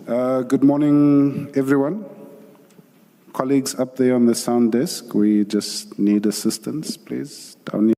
Good morning, everyone. Colleagues up there on the sound desk, we just need assistance, please. Down here.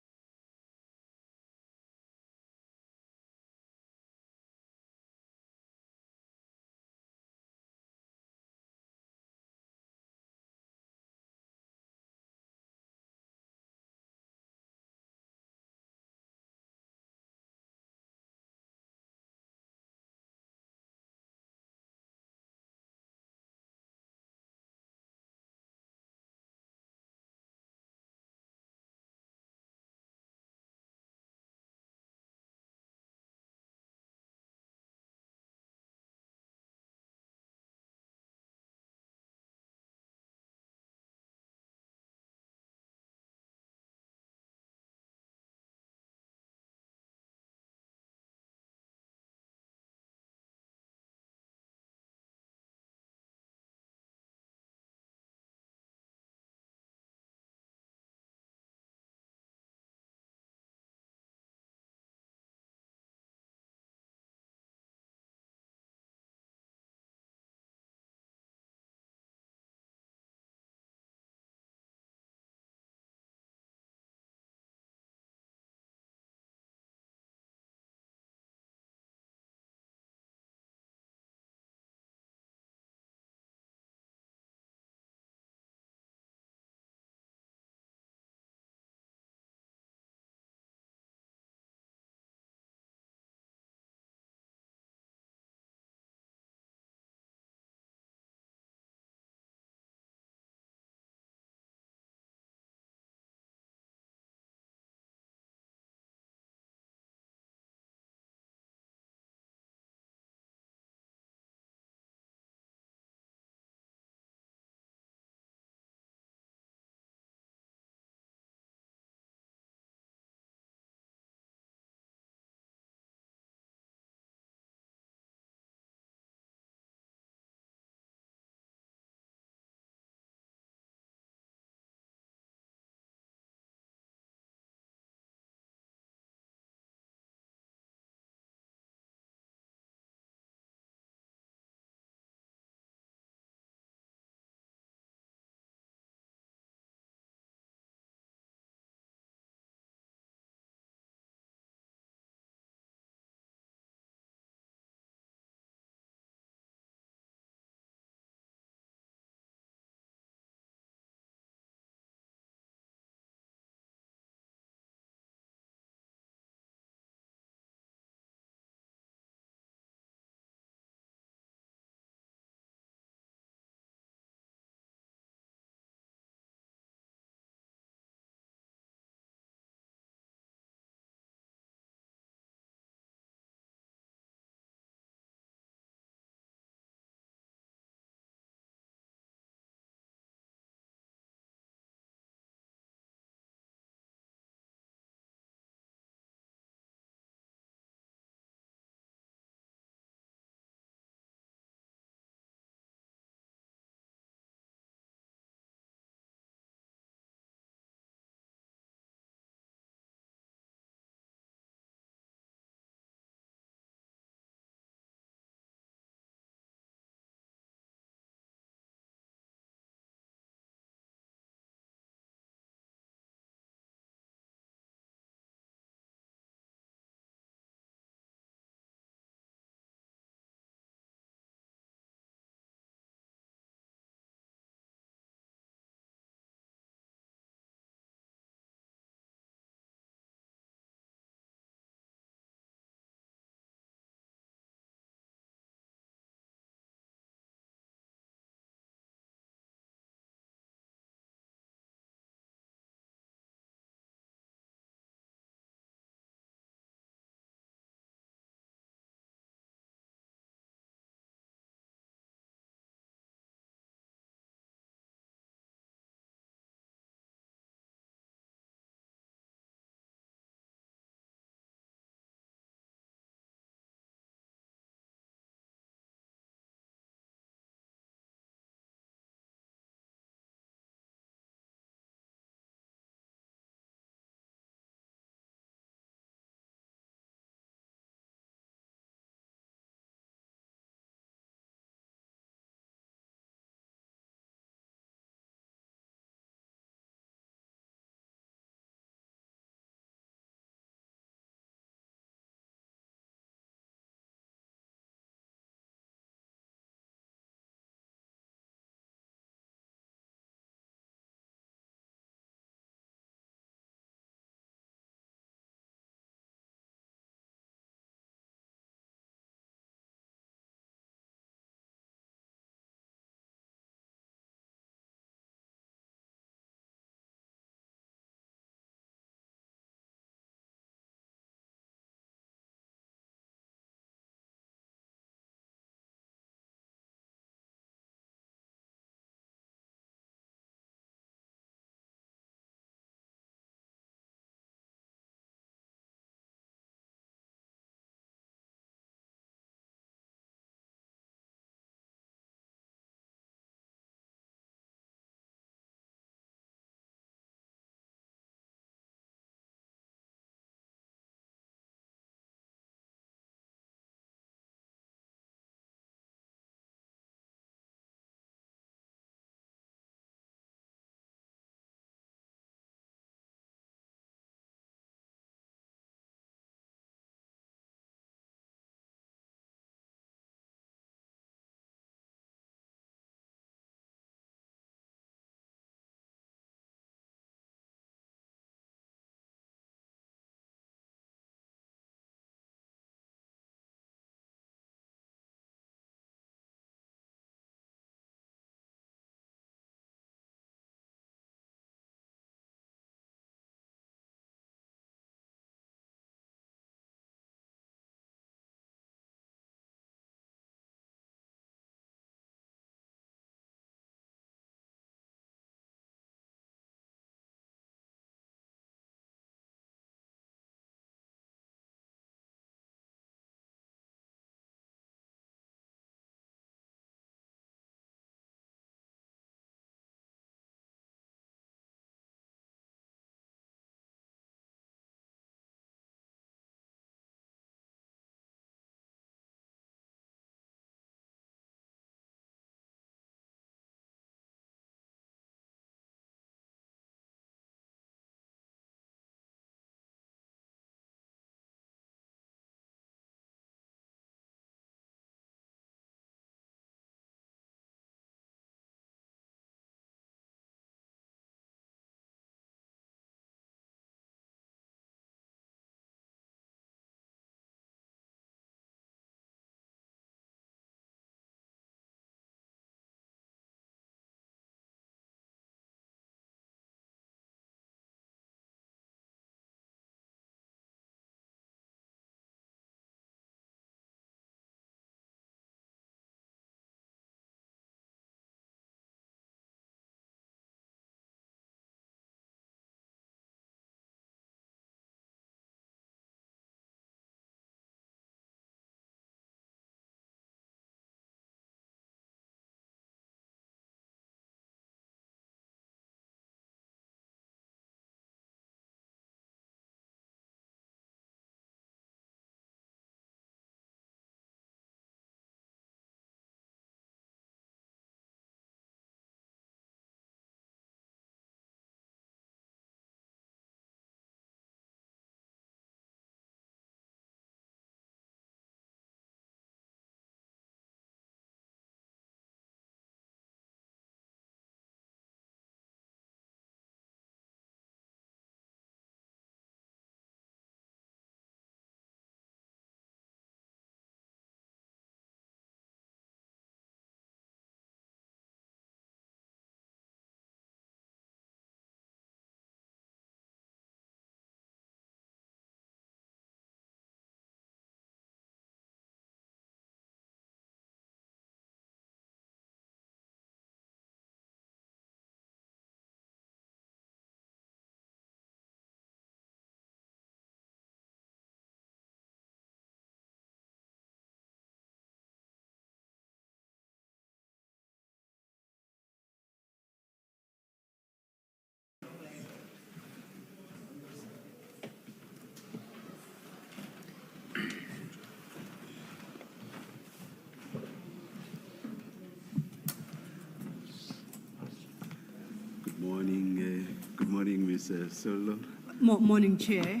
morning, Mr. Solo. Morning, Chair,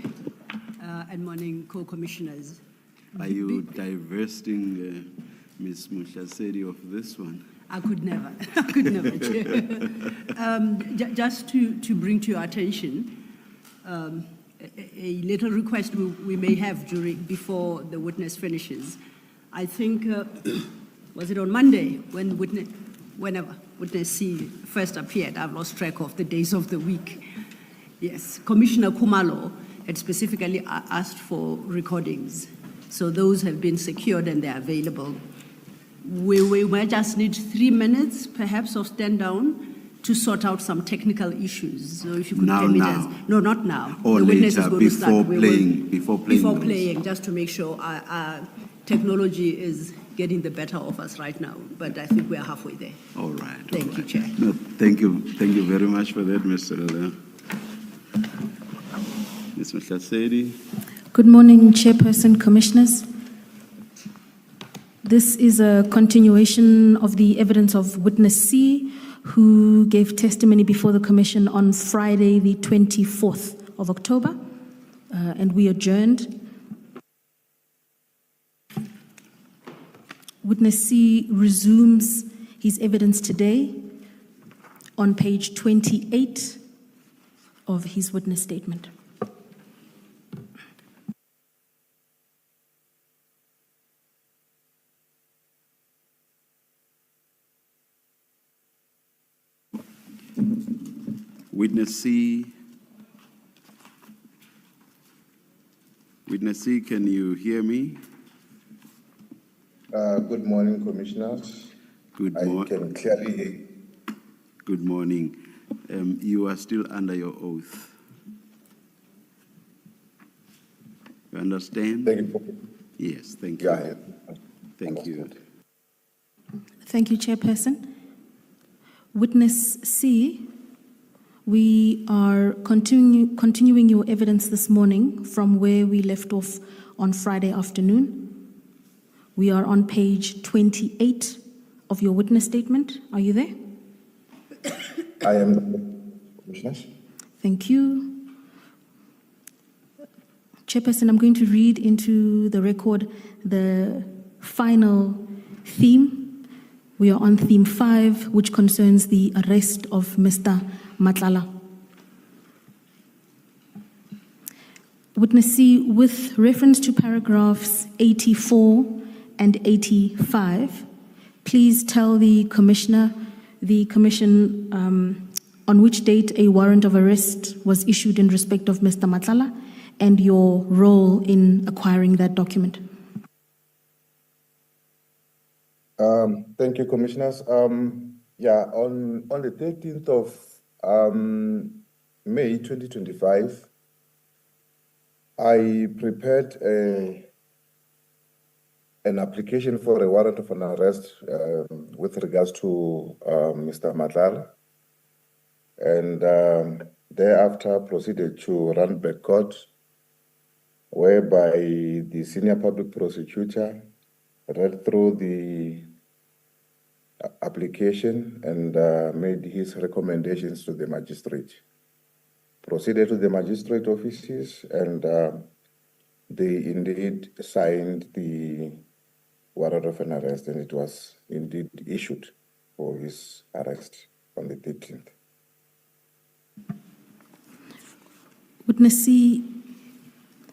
and morning, co-commissioners. Are you divesting Ms. Muhlasedi of this one? I could never, Chair. Just to bring to your attention a little request we may have before the witness finishes. I think, was it on Monday whenever witness C first appeared? I've lost track of the days of the week. Yes, Commissioner Kumalo had specifically asked for recordings. So those have been secured and they're available. We might just need 3 minutes, perhaps, of stand down to sort out some technical issues. So if you could now, no, not now. Or the witness later, is going to start. Before playing, just to make sure our technology is getting the better of us right now. But I think we're halfway there. All right. Thank you, Chair. No, thank you very much for that, Mr. Lala. Ms. Muhlasedi. Good morning, Chairperson, Commissioners. This is a continuation of the evidence of witness C, who gave testimony before the Commission on Friday, the 24th of October, and we adjourned. Witness C resumes his evidence today on page 28 of his witness statement. Witness C, can you hear me? Good morning, Commissioners. Good I morning. can clearly hear you. Good morning. You are still under your oath. You understand? Thank you. Yes, thank you. Yeah, Thank you. Thank you, Chairperson. Witness C, we are continuing your evidence this morning from where we left off on Friday afternoon. We are on page 28 of your witness statement. Are you there? I am, Commissioners. Thank you. Chairperson, I'm going to read into the record the final theme. We are on theme 5, which concerns the arrest of Mr. Matlala. Witness C, with reference to paragraphs 84 and 85, please tell the Commission on which date a warrant of arrest was issued in respect of Mr. Matlala and your role in acquiring that document. Thank you, Commissioners. On the 13th of May 2025, I prepared an application for a warrant of an arrest with regards to Mr. Matlala, and thereafter proceeded to run back court, whereby the senior public prosecutor read through the application and made his recommendations to the magistrate. Proceeded to the magistrate offices, and they indeed signed the warrant of an arrest, and it was indeed issued for his arrest on the 13th. Witness C,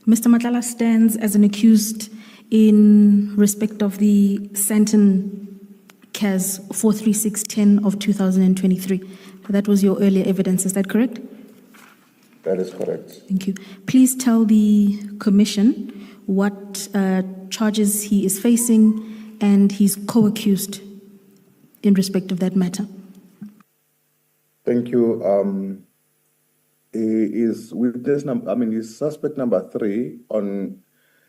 Mr. Matlala stands as an accused in respect of the Santon CAS 43610 of 2023. That was your earlier evidence, is that correct? That is correct. Thank you. Please tell the Commission what charges he is facing and he's co-accused in respect of that matter. Thank you. Is witness is suspect number 3 on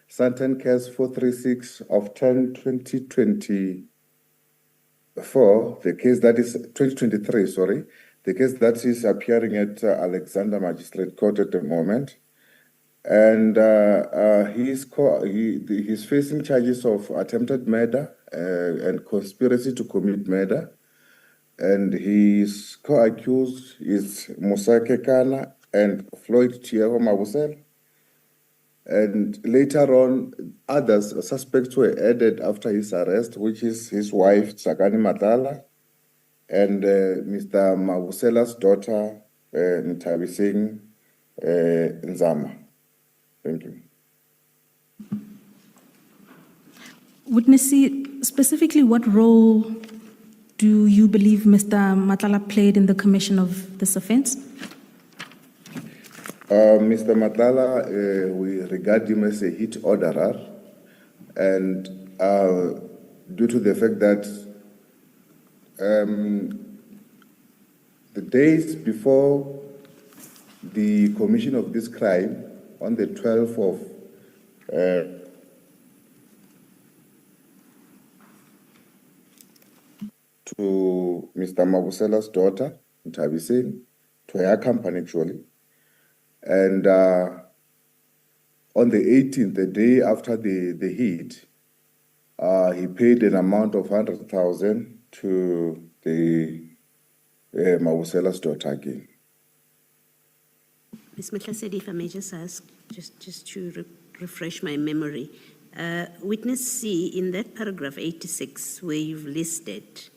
Santon CAS 436 of 10/2024, the case that is 2023, sorry, the case that is appearing at Alexander Magistrate Court at the moment. And he's facing charges of attempted murder and conspiracy to commit murder. and his co-accused is Musake Kana and Floyd Tiago Mabusela. And later on, others suspects were added after his arrest, which is his wife, Sakani Matlala, and Mr. Mabusela's daughter, Ntabiseng Nzama. Thank you. Witness C, specifically what role do you believe Mr. Matlala played in the commission of this offense? Mr. Matlala, we regard him as a hit orderer, and due to the fact that the days before the commission of this crime, on the 12th of to Mr. Mabusela's daughter, Ntabiseng, to her company actually. And on the 18th, the day after the hit, he paid an amount of 100,000 to the Mabusela's daughter again. Ms. Matlala, if I may just ask, just to refresh my memory. Witness C, in that paragraph 86, where you've listed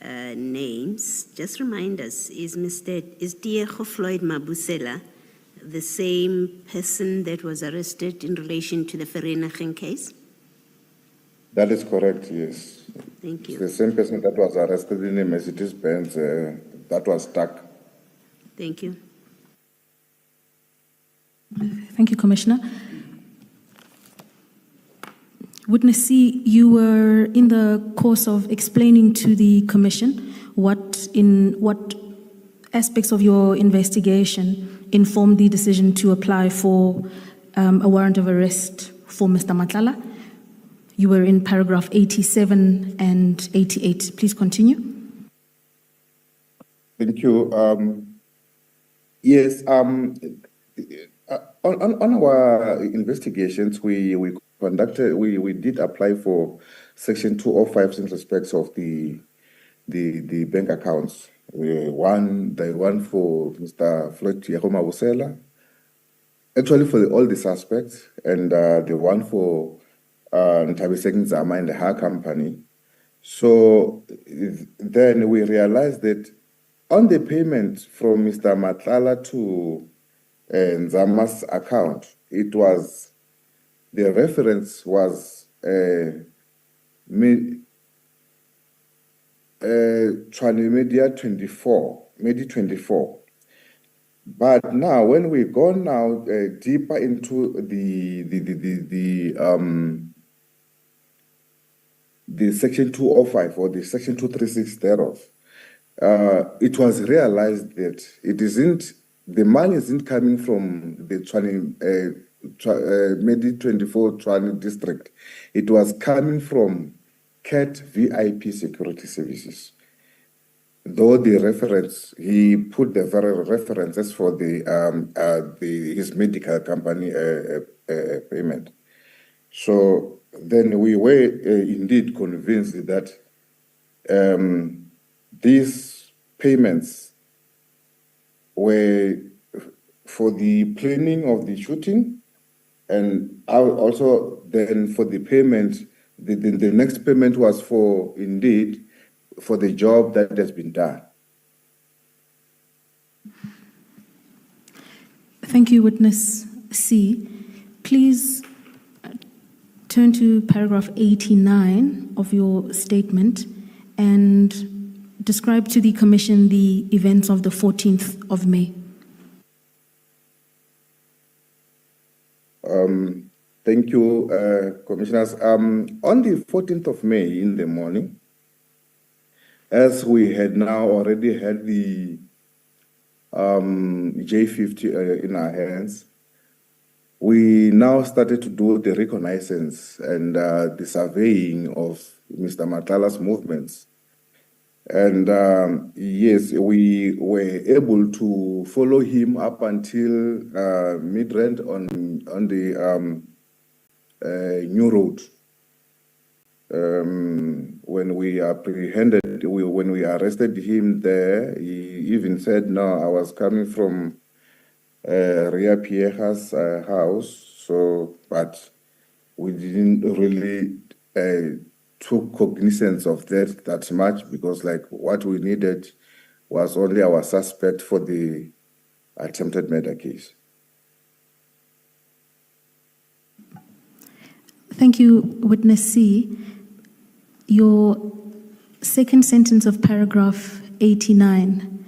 names, just remind us, is Diego Floyd Mabusela the same person that was arrested in relation to the Vereeniging case? That is correct, yes. Thank you. The same person that was arrested in a Mercedes-Benz that was stuck. Thank you. Thank you, Commissioner. Witness C, you were in the course of explaining to the Commission what aspects of your investigation informed the decision to apply for a warrant of arrest for Mr. Matlala. You were in paragraph 87 and 88. Please continue. Thank you. Yes, on our investigations, we did apply for Section 205 in respect of the bank accounts. The one for Mr. Floyd Tiago Mabusela, actually for all the suspects, and the one for Ntabiseng Nzama and her company. So then we realized that on the payment from Mr. Matlala to Nzama's account, the reference was Media 24. But now, when we go now deeper into the Section 205 or the Section 236 thereof, it was realized that the money isn't coming from the Media 24 Tshwane district. It was coming from CAT VIP Security Services. Though the reference, he put the very references for his medical company payment. So then we were indeed convinced that these payments were for the planning of the shooting, and also then for the payment, the next payment was for the job that has been done. Thank you, Witness C. Please turn to paragraph 89 of your statement and describe to the Commission the events of the 14th of May. Thank you, Commissioners. On the 14th of May in the morning, as we had now already had the J50 in our hands, we now started to do the reconnaissance and the surveying of Mr. Matlala's movements. And yes, we were able to follow him up until Midrand on the New Road, when we apprehended when we arrested him there, he even said, no, I was coming from Ria Piega's house, but we didn't really took cognizance of that much, because like what we needed was only our suspect for the attempted murder case. Thank you, Witness C. Your second sentence of paragraph 89,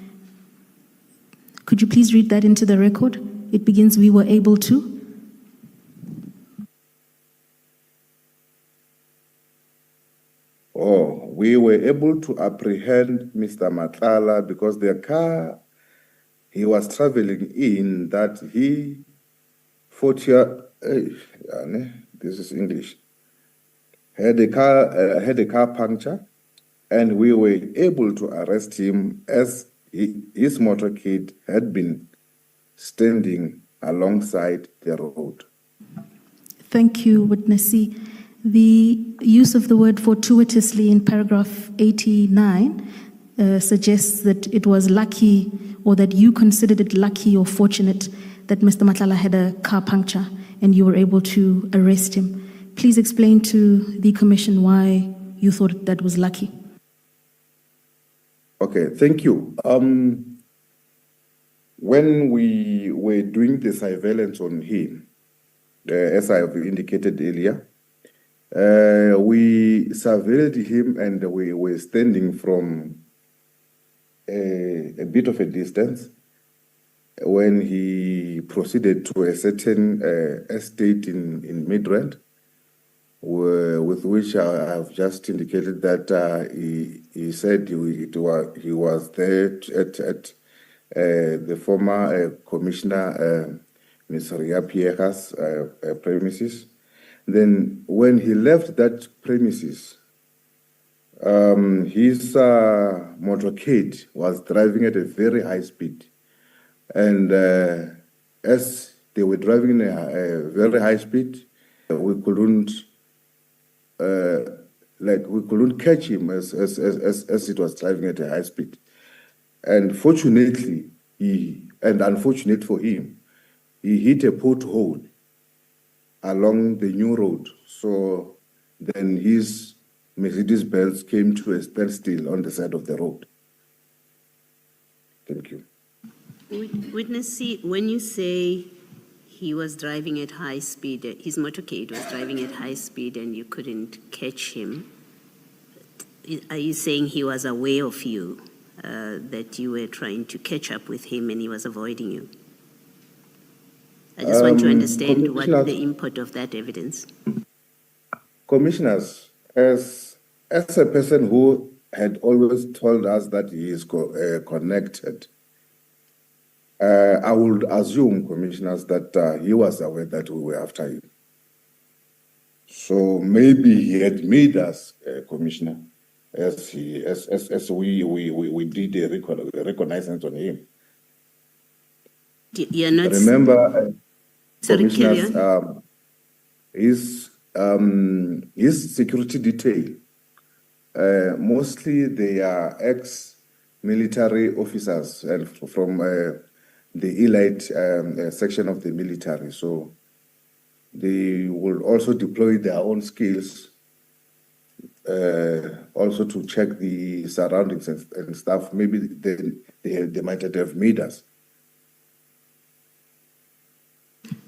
could you please read that into the record? It begins, we were able to. Oh, we were able to apprehend Mr. Matlala because the car he was traveling in, that he, 40, this is English, had a car puncture, and we were able to arrest him as his motorcade had been standing alongside the road. Thank you, Witness C. The use of the word fortuitously in paragraph 89 suggests that it was lucky, or that you considered it lucky or fortunate that Mr. Matlala had a car puncture and you were able to arrest him. Please explain to the Commission why you thought that was lucky. Okay, thank you. When we were doing the surveillance on him, as I have indicated earlier, we surveilled him and we were standing from a bit of a distance when he proceeded to a certain estate in Midrand, with which I have just indicated that he said he was there at the former Commissioner Ms. Ria Piega's premises. Then when he left that premises, his motorcade was driving at a very high speed. And as they were driving at a very high speed, we couldn't catch him as it was driving at a high speed. And fortunately, and unfortunate for him, he hit a pothole along the new road. So then his Mercedes-Benz came to a standstill on the side of the road. Thank you. Witness C, when you say he was driving at high speed, his motorcade was driving at high speed and you couldn't catch him, are you saying he was aware of you, that you were trying to catch up with him and he was avoiding you? I just want to understand what the import of that evidence. Commissioners, as a person who had always told us that he is connected, I would assume, Commissioners, that he was aware that we were after him. So maybe he had made us, Commissioner, as we did a reconnaissance on him. You're not. Remember, Sorry, Commissioners, his security detail, mostly they are ex-military officers and from the elite section of the military. So they will also deploy their own skills also to check the surroundings and stuff. Maybe they might have made us.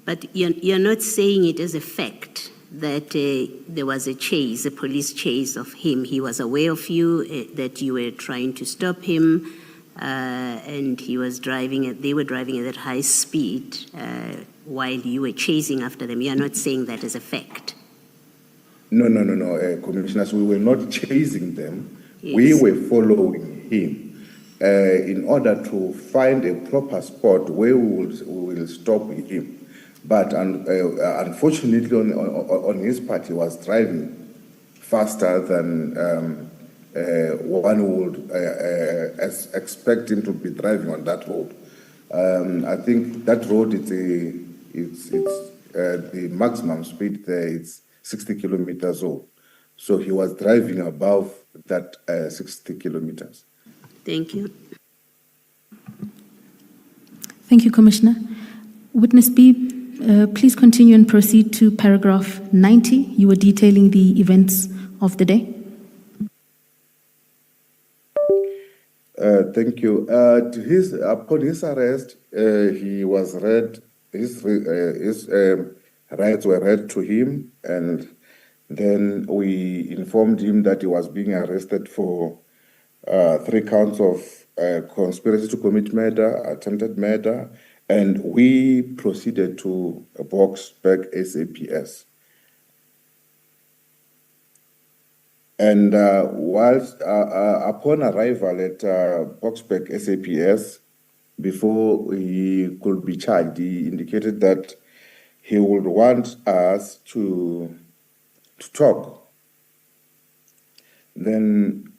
But you're not saying it as a fact that there was a chase, a police chase of him. He was aware of you, that you were trying to stop him, and he was they were driving at that high speed while you were chasing after them. You're not saying that as a fact. No, Commissioners, we were not chasing them. Yes. We were following him in order to find a proper spot where we will stop him. But unfortunately, on his part, he was driving faster than one would expect him to be driving on that road. I think that road it's the maximum speed there. It's 60 kilometers old. So he was driving above that 60 kilometers. Thank you. Thank you, Commissioner. Witness B, please continue and proceed to paragraph 90. You were detailing the events of the day. Thank you. Upon his arrest, he was read, his rights were read to him, and then we informed him that he was being arrested for 3 counts of conspiracy to commit murder, attempted murder, and we proceeded to Boksburg SAPS. And whilst upon arrival at Boksburg SAPS, before he could be charged, he indicated that he would want us to talk. Then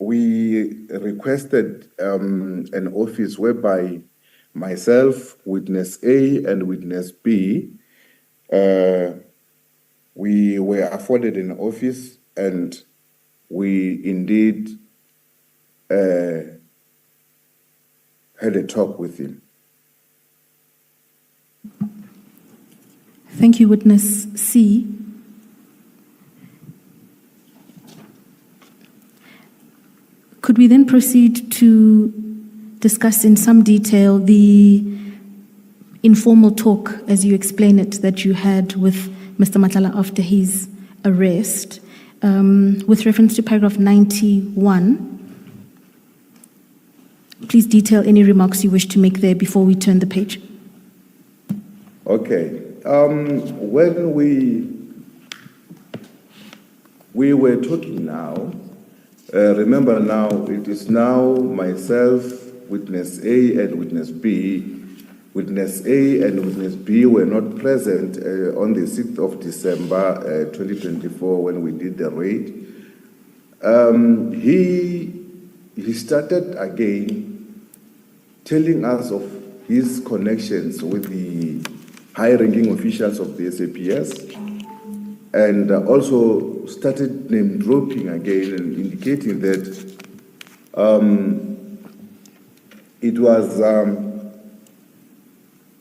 we requested an office whereby myself, witness A, and witness B, we were afforded an office, and we indeed had a talk with him. Thank you, Witness C. Could we then proceed to discuss in some detail the informal talk, as you explain it, that you had with Mr. Matlala after his arrest, with reference to paragraph 91? Please detail any remarks you wish to make there before we turn the page. Okay. When we were talking now, remember now, it is now myself, witness A, and witness B. Witness A and witness B were not present on the 6th of December 2024 when we did the raid. He started again telling us of his connections with the high-ranking officials of the SAPS, and also started name-dropping again and indicating that it was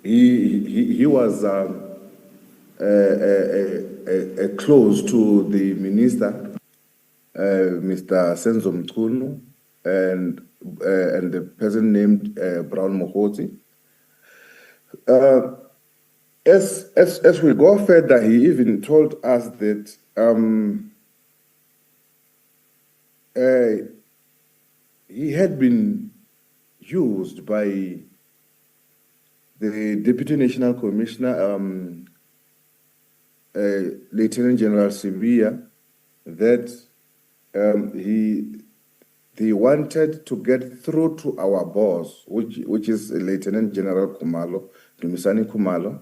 he was close to the minister, Mr. Senzo Mchunu, and the person named Brown Mohozi. As we go further, he even told us that he had been used by the Deputy National Commissioner, Lieutenant General Sibia, that they wanted to get through to our boss, which is Lieutenant General Kumalo, Dumisani Kumalo.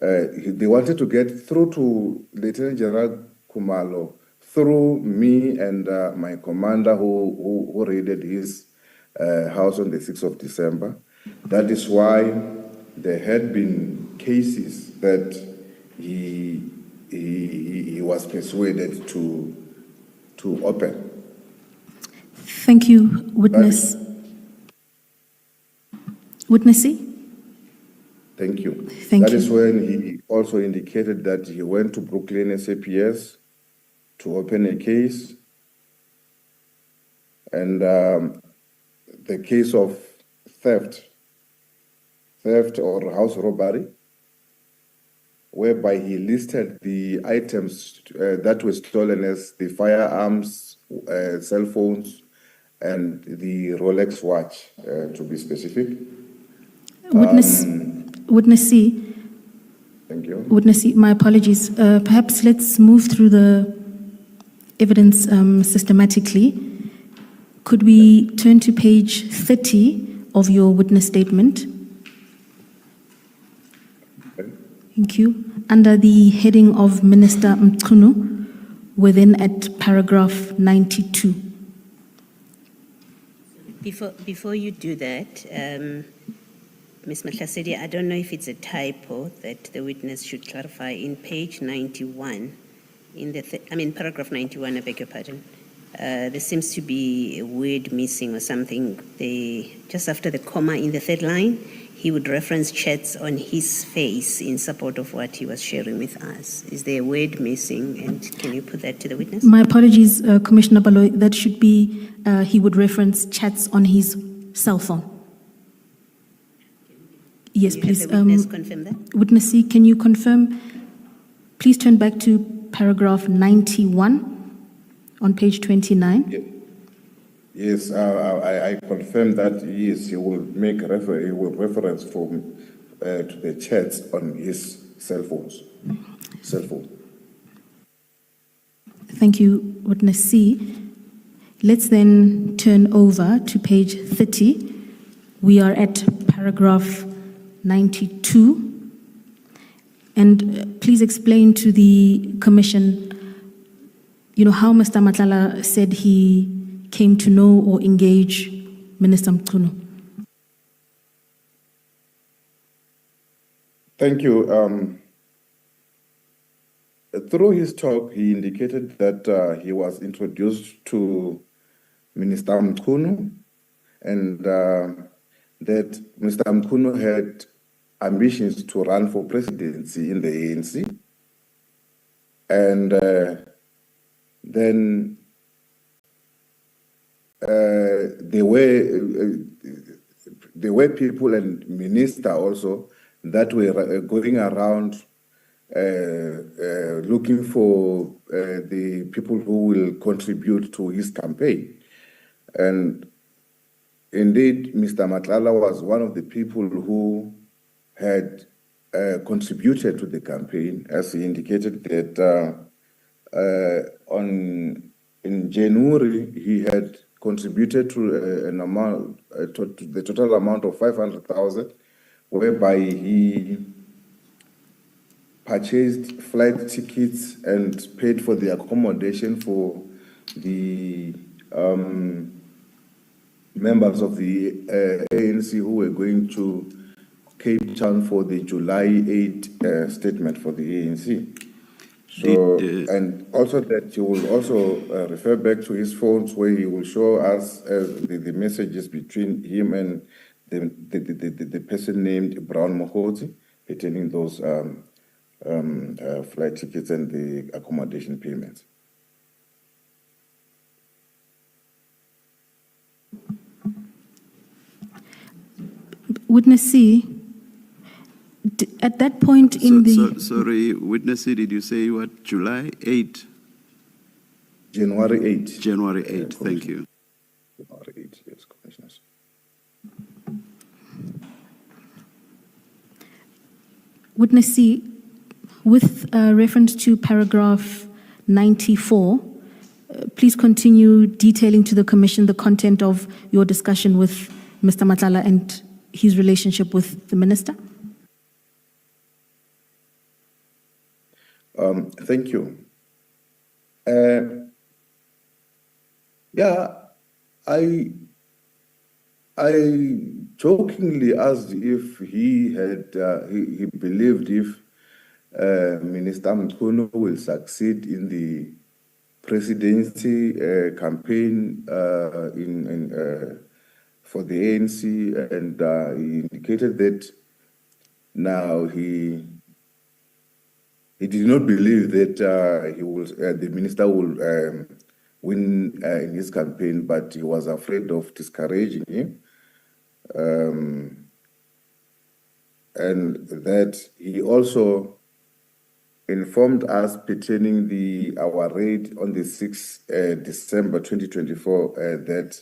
They wanted to get through to Lieutenant General Kumalo through me and my commander who raided his house on the 6th of December. That is why there had been cases that he was persuaded to open. Thank you, Witness. Witness C? Thank you. Thank That you. is when he also indicated that he went to Brooklyn SAPS to open a case, and the case of theft or house robbery, whereby he listed the items that were stolen as the firearms, cell phones, and the Rolex watch, to be specific. Witness C. Thank you. Witness C, my apologies. Perhaps let's move through the evidence systematically. Could we turn to page 30 of your witness statement? Okay. Thank you. Under the heading of Minister Mchunu, we're then at paragraph 92. Before you do that, Ms. Mahlasedi, I don't know if it's a typo that the witness should clarify. In page 91, in the, paragraph 91, I beg your pardon. There seems to be a word missing or something. Just after the comma in the third line, he would reference chats on his face in support of what he was sharing with us. Is there a word missing, and can you put that to the witness? My apologies, Commissioner Baloyi. That should be, he would reference chats on his cell phone. Yes, Can you please. have the witness confirm that? Witness C, can you confirm? Please turn back to paragraph 91 on page 29. Yes, I confirm that yes, he will make reference to the chats on his cell phone. Thank you, Witness C. Let's then turn over to page 30. We are at paragraph 92. And please explain to the Commission, how Mr. Matlala said he came to know or engage Minister Mchunu. Thank you. Through his talk, he indicated that he was introduced to Minister Mchunu and that Mr. Mchunu had ambitions to run for presidency in the ANC. And then there were people and minister also that were going around looking for the people who will contribute to his campaign. And indeed, Mr. Matlala was one of the people who had contributed to the campaign, as he indicated that in January he had contributed to an amount, to the total amount of 500,000, whereby he purchased flight tickets and paid for the accommodation for the members of the ANC who were going to Cape Town for the July 8 statement for the ANC. So, and also that he will also refer back to his phones where he will show us the messages between him and the person named Brown Mohoti pertaining those flight tickets and the accommodation payments. Witness C, at that point Sorry, Witness C, did you say what, July 8? January 8. January 8, thank you. January 8, yes, Commissioners. Witness C, with reference to paragraph 94, please continue detailing to the Commission the content of your discussion with Mr. Matlala and his relationship with the Minister. Thank you. I jokingly asked if he had he believed if Minister Mchunu will succeed in the presidency campaign for the ANC, and he indicated that now he did not believe that the minister will win in his campaign, but he was afraid of discouraging him. And that he also informed us pertaining our raid on the 6th December 2024 that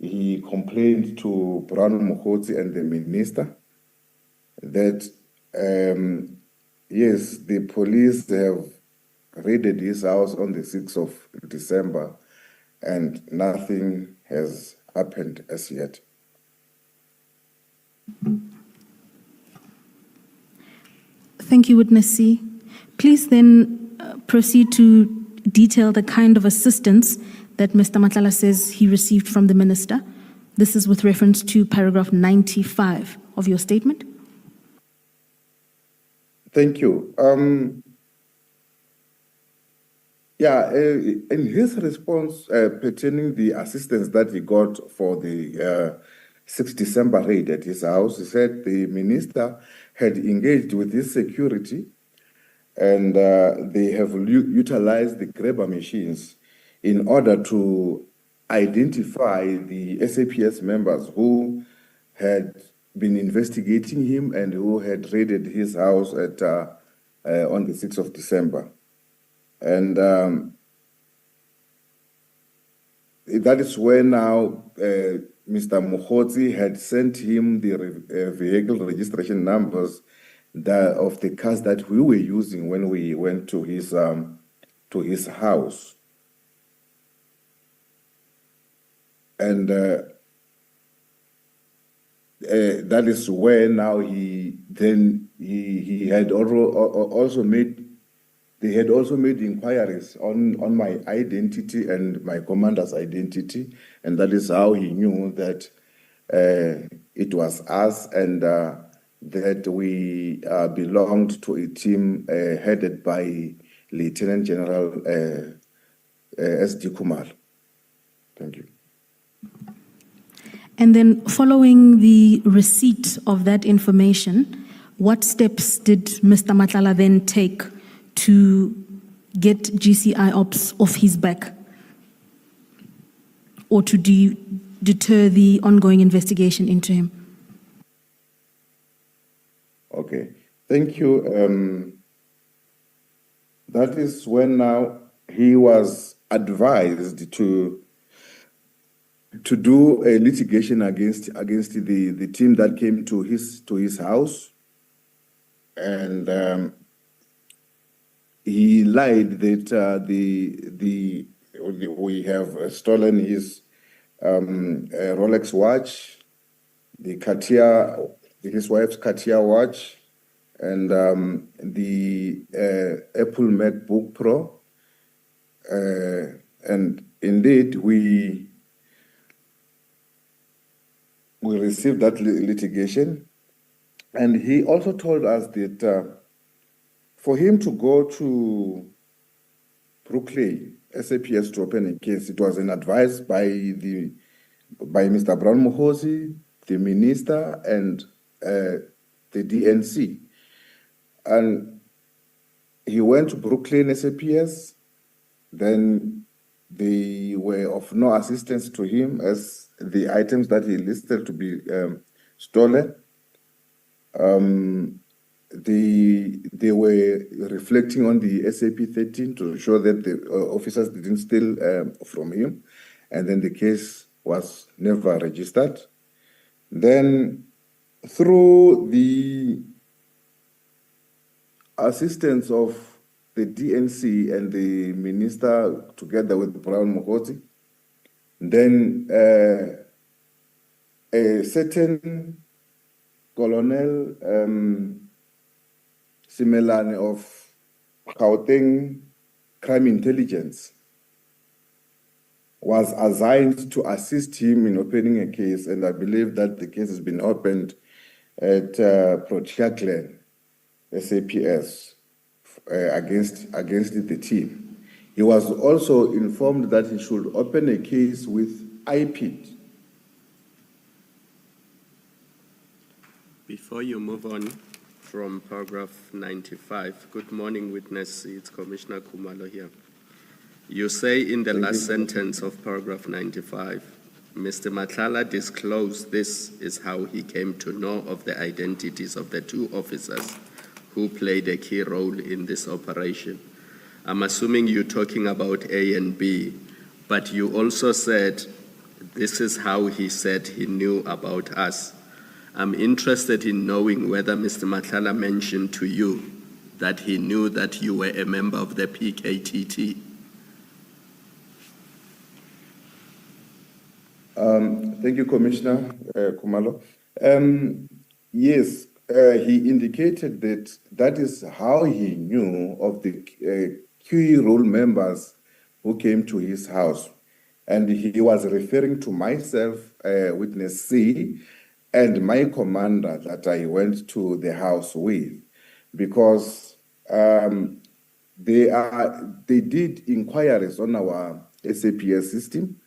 he complained to Brown Mohoti and the minister that yes, the police have raided his house on the 6th of December and nothing has happened as yet. Thank you, Witness C. Please then proceed to detail the kind of assistance that Mr. Matlala says he received from the Minister. This is with reference to paragraph 95 of your statement. Thank you. Yeah, in his response pertaining the assistance that he got for the 6 December raid at his house, he said the minister had engaged with his security and they have utilized the grabber machines in order to identify the SAPS members who had been investigating him and who had raided his house at on the 6th of December. And that is where now Mr. Mokgotsi had sent him the vehicle registration numbers of the cars that we were using when we went to his house. And that is where now he had also made. They had also made inquiries on my identity and my commander's identity, and that is how he knew that it was us and that we belonged to a team headed by Lieutenant General S.D. Kumar. Thank you. And then following the receipt of that information, what steps did Mr. Matlala then take to get GCI Ops off his back or to deter the ongoing investigation into him? Okay, thank you. That is when now he was advised to do a litigation against the team that came to his house, and he lied that we have stolen his Rolex watch, his wife's Cartier watch, and the Apple MacBook Pro, and indeed we received that litigation, and he also told us that for him to go to Brooklyn SAPS to open a case, it was an advice by Mr. Brown Mohosi, the minister, and the DNC. And he went to Brooklyn SAPS, then they were of no assistance to him as the items that he listed to be stolen. They were reflecting on the SAP 13 to show that the officers didn't steal from him, and then the case was never registered. Then, through the assistance of the DNC and the minister, together with Brown Mohosi, then a certain Colonel Simelane of Gauteng Crime Intelligence was assigned to assist him in opening a case, and I believe that the case has been opened at Protea Glen, SAPS, against the team. He was also informed that he should open a case with IPID. Before you move on from paragraph 95, good morning, witness. It's Commissioner Khumalo here. You say in the last sentence of paragraph 95, Mr. Matlala disclosed this is how he came to know of the identities of the two officers who played a key role in this operation. I'm assuming you're talking about A and B, but you also said this is how he said he knew about us. I'm interested in knowing whether Mr. Matlala mentioned to you that he knew that you were a member of the PKTT. Thank you, Commissioner Khumalo. Yes, he indicated that that is how he knew of the key role members who came to his house. And he was referring to myself, witness C, and my commander that I went to the house with, because They did inquiries on our SAPS system,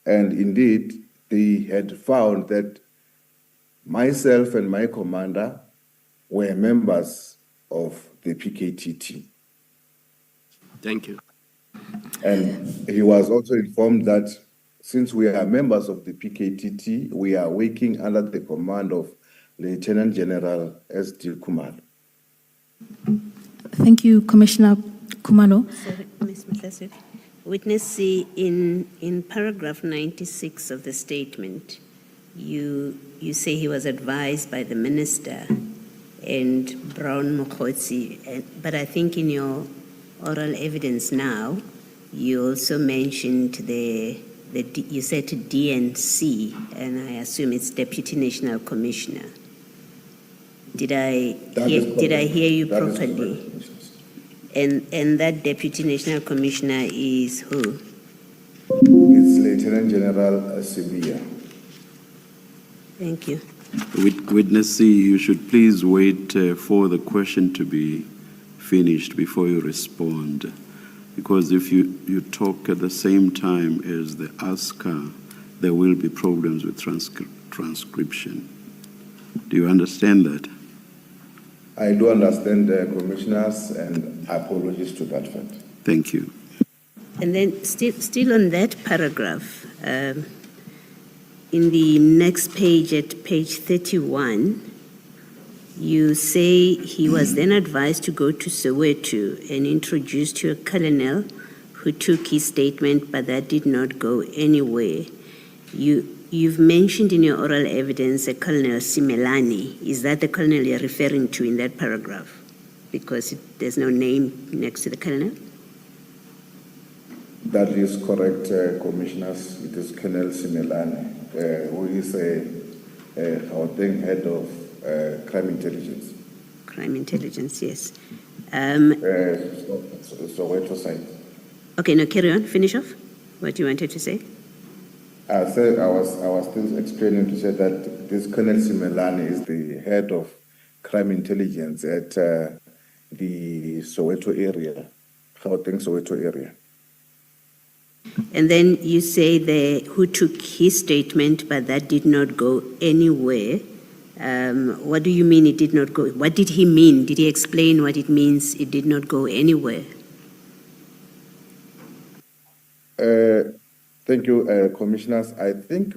and indeed they had found that myself and my commander were members of the PKTT. Thank you. And he was also informed that since we are members of the PKTT, we are working under the command of Lieutenant General S.D. Kumalo. Thank you, Commissioner Kumalo. Sorry, Ms. Matlala. Witness C, in paragraph 96 of the statement, you say he was advised by the minister and Brown Mokotsi, but I think in your oral evidence now, you also mentioned you said DNC, and I assume it's Deputy National Commissioner. Did I hear you properly? And that Deputy National Commissioner is who? It's Lieutenant General Sibia. Thank you. Witness C, you should please wait for the question to be finished before you respond. Because if you talk at the same time as the asker, there will be problems with transcription. Do you understand that? I do understand the commissioners, and apologies to that fact. Thank you. And then still on that paragraph, in the next page at page 31, you say he was then advised to go to Soweto and introduced to a colonel who took his statement, but that did not go anywhere. You've mentioned in your oral evidence a Colonel Simelani. Is that the colonel you're referring to in that paragraph? Because there's no name next to the colonel? That is correct, commissioners. It is Colonel Simelani, who is head of crime intelligence. Crime intelligence, yes. Soweto side. Okay, now carry on. Finish off what you wanted to say. I was still explaining to say that this Colonel Simelani is the head of crime intelligence at the Soweto area, Gauteng Soweto area. And then you say who took his statement, but that did not go anywhere. What do you mean it did not go? What did he mean? Did he explain what it means it did not go anywhere? Thank you, commissioners. I think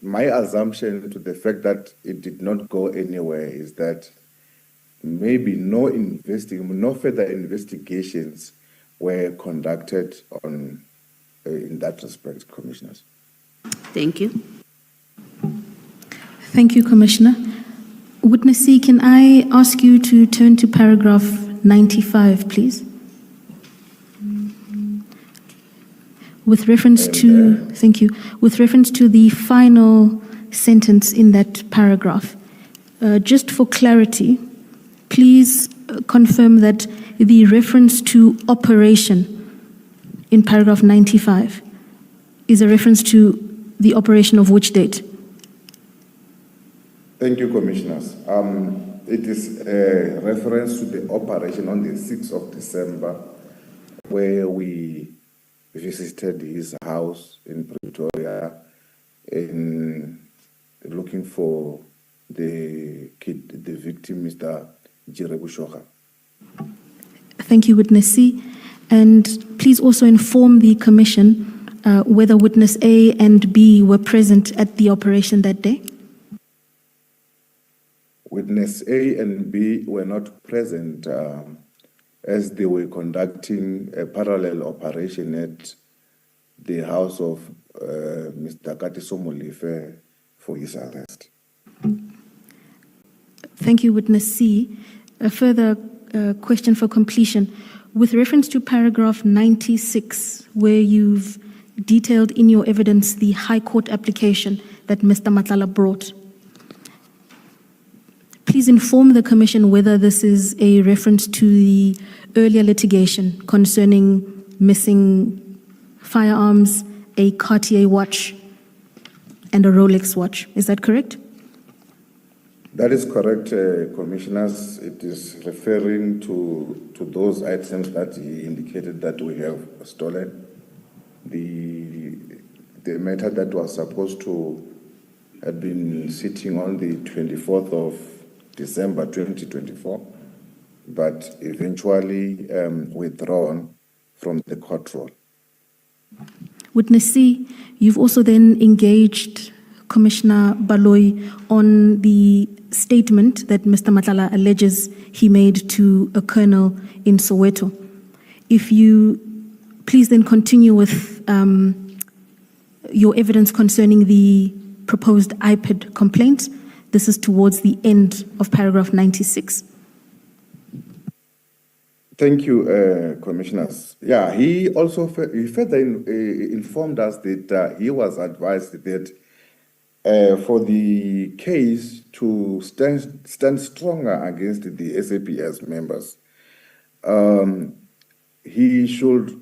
my assumption to the fact that it did not go anywhere is that maybe no further investigations were conducted in that respect, commissioners. Thank you. Thank you, Commissioner. Witness C, can I ask you to turn to paragraph 95, please? With reference to, thank you, with reference to the final sentence in that paragraph, just for clarity, please confirm that the reference to operation in paragraph 95 is a reference to the operation of which date? Thank you, commissioners. It is a reference to the operation on the 6th of December, where we visited his house in Pretoria in looking for the victim, Mr. Jirebu Shoga. Thank you, Witness C. And please also inform the Commission whether Witness A and B were present at the operation that day. Witness A and B were not present as they were conducting a parallel operation at the house of Mr. Katiso Molefe for his arrest. Thank you, Witness C. A further question for completion. With reference to paragraph 96, where you've detailed in your evidence the High Court application that Mr. Matlala brought, please inform the Commission whether this is a reference to the earlier litigation concerning missing firearms, a Cartier watch, and a Rolex watch. Is that correct? That is correct, Commissioners. It is referring to those items that he indicated that we have stolen. The matter that was supposed to have been sitting on the 24th of December 2024, but eventually withdrawn from the court roll. Witness C, you've also then engaged Commissioner Baloyi on the statement that Mr. Matlala alleges he made to a colonel in Soweto. If you please then continue with your evidence concerning the proposed iPad complaint. This is towards the end of paragraph 96. Thank you, Commissioners. Yeah, he also he further informed us that he was advised that for the case to stand stronger against the SAPS members, he should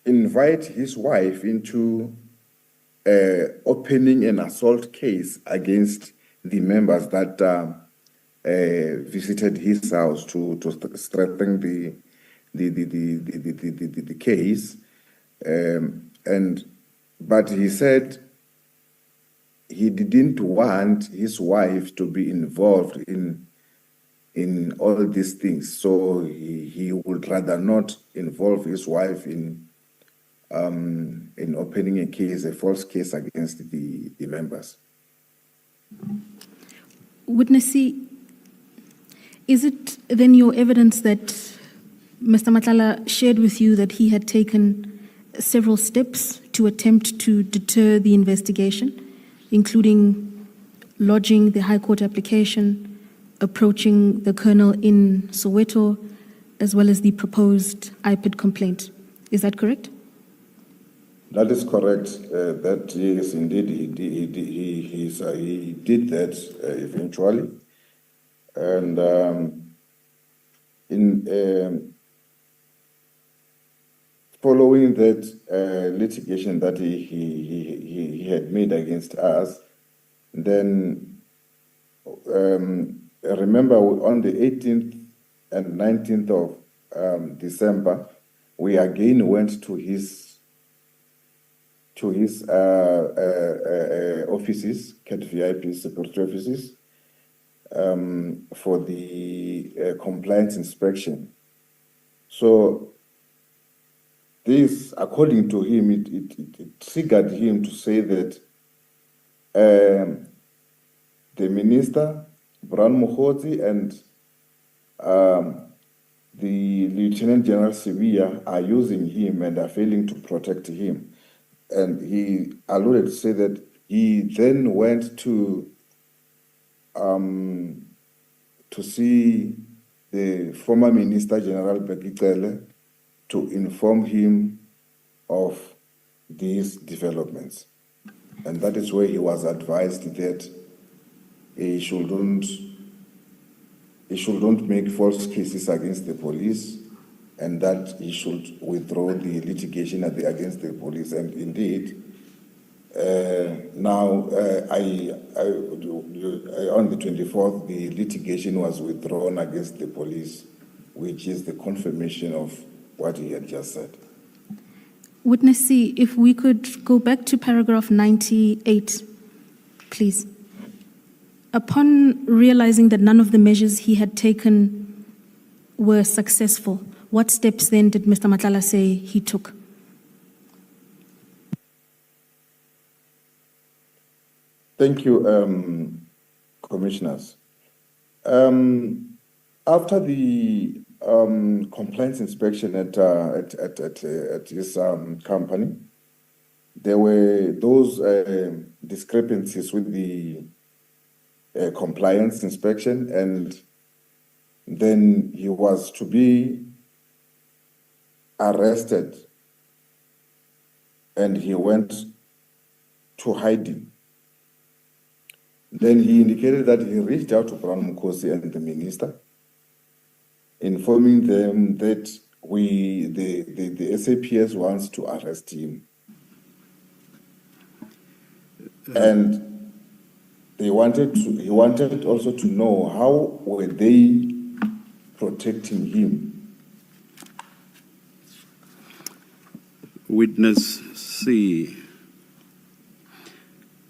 invite his wife into opening an assault case against the members that visited his house to strengthen the case, but he said he didn't want his wife to be involved in all these things, so he would rather not involve his wife in opening a case, a false case against the members. Witness C, is it then your evidence that Mr. Matlala shared with you that he had taken several steps to attempt to deter the investigation, including lodging the High Court application, approaching the colonel in Soweto, as well as the proposed iPad complaint? Is that correct? That is correct. That yes, indeed, he did that eventually, and following that litigation that he had made against us, then remember on the 18th and 19th of December, we again went to his offices, CAT VIP security offices, for the compliance inspection. So this, according to him, it triggered him to say that the minister, Brown Mukhodzi, and the Lieutenant General Sibia are using him and are failing to protect him. And he alluded to say that he then went to see the former Minister General Bekicele to inform him of these developments. And that is where he was advised that he shouldn't make false cases against the police, and that he should withdraw the litigation against the police. And indeed, now on the 24th, the litigation was withdrawn against the police, which is the confirmation of what he had just said. Witness C, if we could go back to paragraph 98, please. Upon realizing that none of the measures he had taken were successful, what steps then did Mr. Matlala say he took? Thank you, Commissioners. After the compliance inspection at his company, there were those discrepancies with the compliance inspection, and then he was to be arrested, and he went to hiding. Then he indicated that he reached out to Brown Mukhodzi and the minister, informing them that the SAPS wants to arrest him. And he wanted also to know how were they protecting him. Witness C,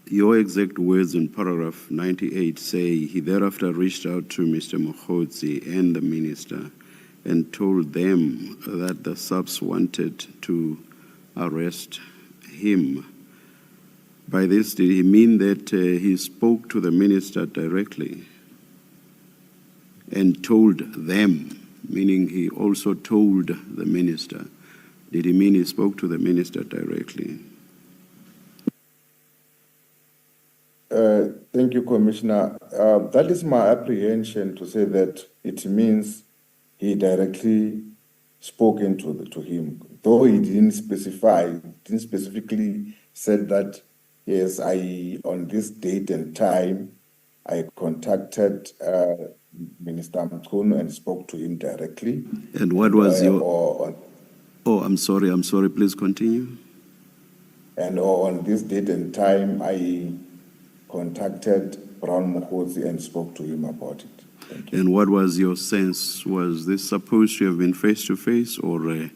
your exact words in paragraph 98 say, he thereafter reached out to Mr. Mokhodzi and the minister and told them that the subs wanted to arrest him. By this, did he mean that he spoke to the minister directly and told them, meaning he also told the minister? Did he mean he spoke to the minister directly? Thank you, Commissioner. That is my apprehension to say that it means he directly spoken to him, though he didn't specifically said that, yes, on this date and time, I contacted Minister Mkhunu and spoke to him directly. And what was I'm sorry, please continue. And on this date and time, I contacted Brown Mokhodzi and spoke to him about it. Thank you. And what was your sense? Was this supposed to have been face-to-face, or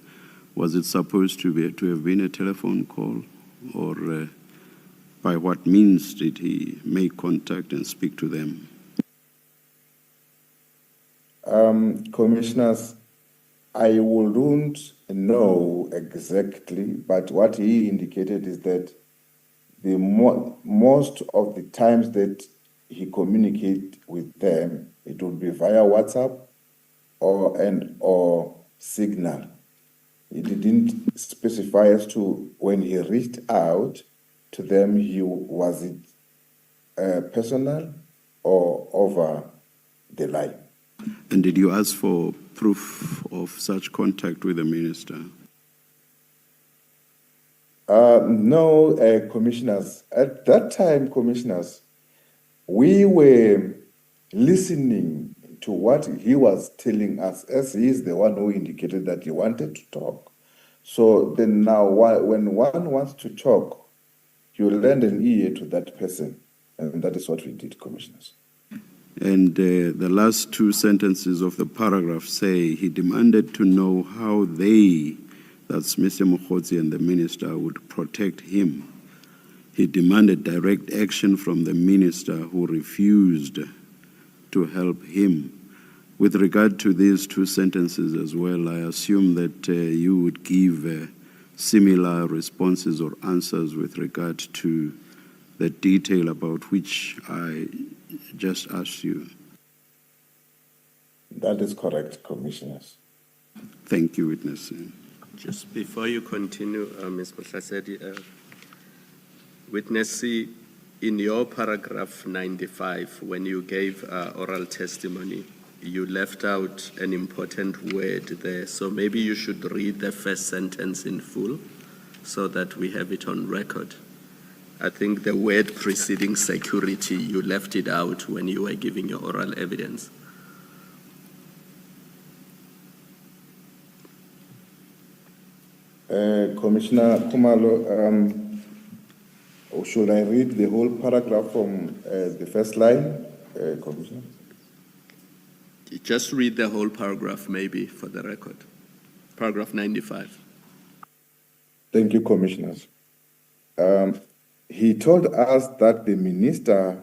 was it supposed to have been a telephone call? Or by what means did he make contact and speak to them? Commissioners, I wouldn't know exactly, but what he indicated is that the most of the times that he communicate with them, it would be via WhatsApp or Signal. He didn't specify as to when he reached out to them, was it personal or over the line. And did you ask for proof of such contact with the minister? No, commissioners. At that time, commissioners, we were listening to what he was telling us, as he is the one who indicated that he wanted to talk. So then now, when one wants to talk, you lend an ear to that person. And that is what we did, commissioners. And the last two sentences of the paragraph say he demanded to know how they, that's Mr. Mokhodzi and the minister, would protect him. He demanded direct action from the minister, who refused to help him. With regard to these two sentences as well, I assume that you would give similar responses or answers with regard to the detail about which I just asked you. That is correct, commissioners. Thank you, witness. Just before you continue, Ms. Motlasedi, witness C, in your paragraph 95, when you gave oral testimony, you left out an important word there. So maybe you should read the first sentence in full so that we have it on record. I think the word preceding security, you left it out when you were giving your oral evidence. Commissioner Khumalo, should I read the whole paragraph from the first line, Commissioner? Just read the whole paragraph, maybe, for the record. Paragraph 95. Thank you, Commissioners. He told us that the minister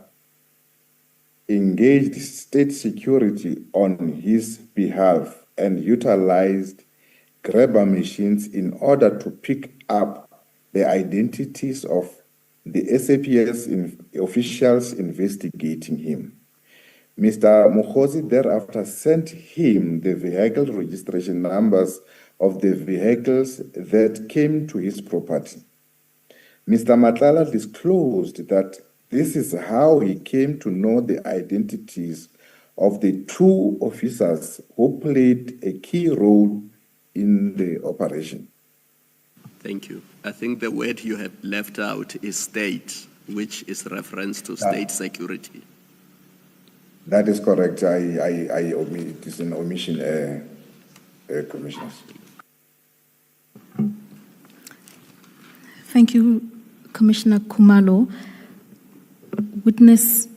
engaged state security on his behalf and utilized grabber machines in order to pick up the identities of the SAPS officials investigating him. Mr. Mokhodzi thereafter sent him the vehicle registration numbers of the vehicles that came to his property. Mr. Matlala disclosed that this is how he came to know the identities of the two officers who played a key role in the operation. Thank you. I think the word you have left out is state, which is reference to state security. That is correct. I omit, it is an omission, commissioners. Thank you, Commissioner Khumalo. Witness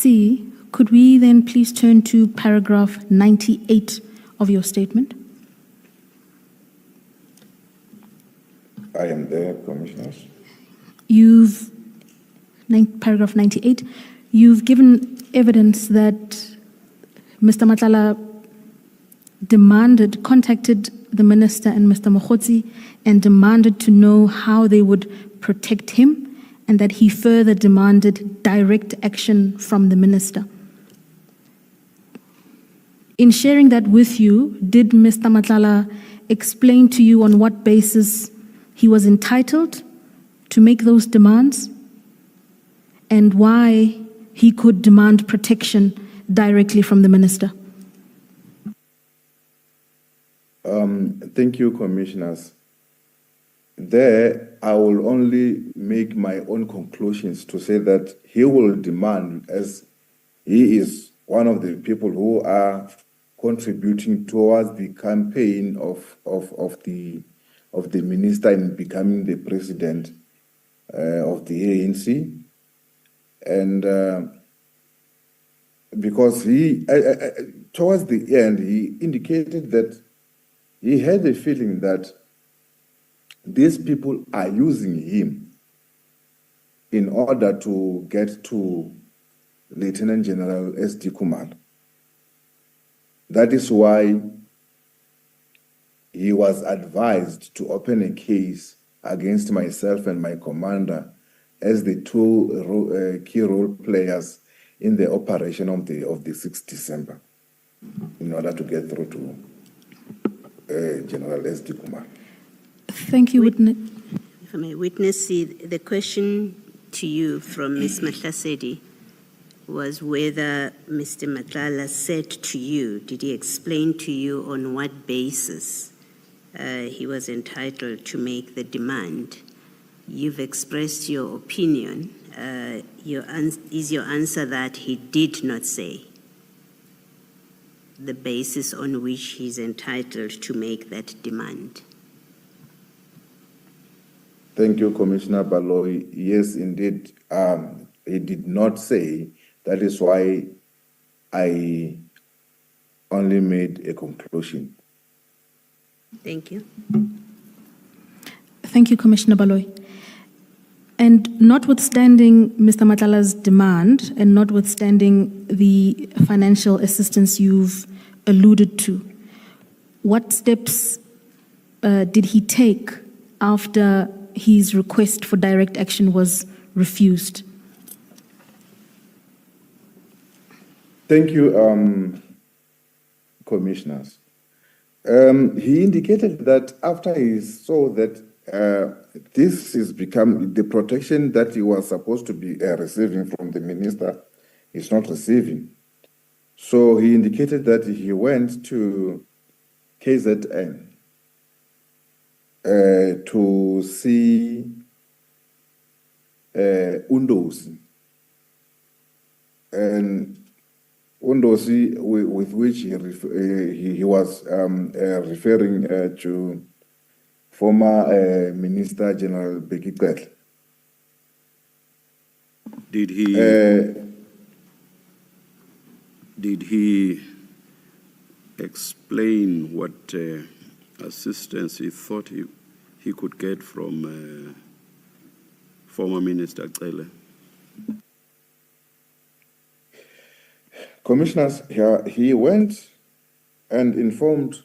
C, could we then please turn to paragraph 98 of your statement? I am there, Commissioners. Paragraph 98, you've given evidence that Mr. Matlala contacted the minister and Mr. Mokhotsi and demanded to know how they would protect him, and that he further demanded direct action from the minister. In sharing that with you, did Mr. Matlala explain to you on what basis he was entitled to make those demands and why he could demand protection directly from the minister? Thank you, Commissioners. There, I will only make my own conclusions to say that he will demand, as he is one of the people who are contributing towards the campaign of the minister in becoming the president of the ANC, and because he towards the end he indicated that he had a feeling that these people are using him in order to get to Lieutenant General S.D. Khumalo. That is why he was advised to open a case against myself and my commander as the two key role players in the operation of the 6th December in order to get through to General S.D. Khumalo. Thank you, Witness. If I may, Witness C, the question to you from Ms. Mahlasedi was whether Mr. Matlala said to you, did he explain to you on what basis he was entitled to make the demand? You've expressed your opinion. Is your answer that he did not say the basis on which he's entitled to make that demand? Thank you, Commissioner Baloyi. Yes, indeed, he did not say. That is why I only made a conclusion. Thank you. Thank you, Commissioner Baloyi. And notwithstanding Mr. Matlala's demand and notwithstanding the financial assistance you've alluded to, what steps did he take after his request for direct action was refused? Thank you, Commissioners. He indicated that after he saw that this is become the protection that he was supposed to be receiving from the minister is not receiving. So he indicated that he went to KZN to see Undosi. And Undosi, with which he was referring to former Minister General Bekicet. Did he explain what assistance he thought he could get from former Minister Cele? Commissioners, he went and informed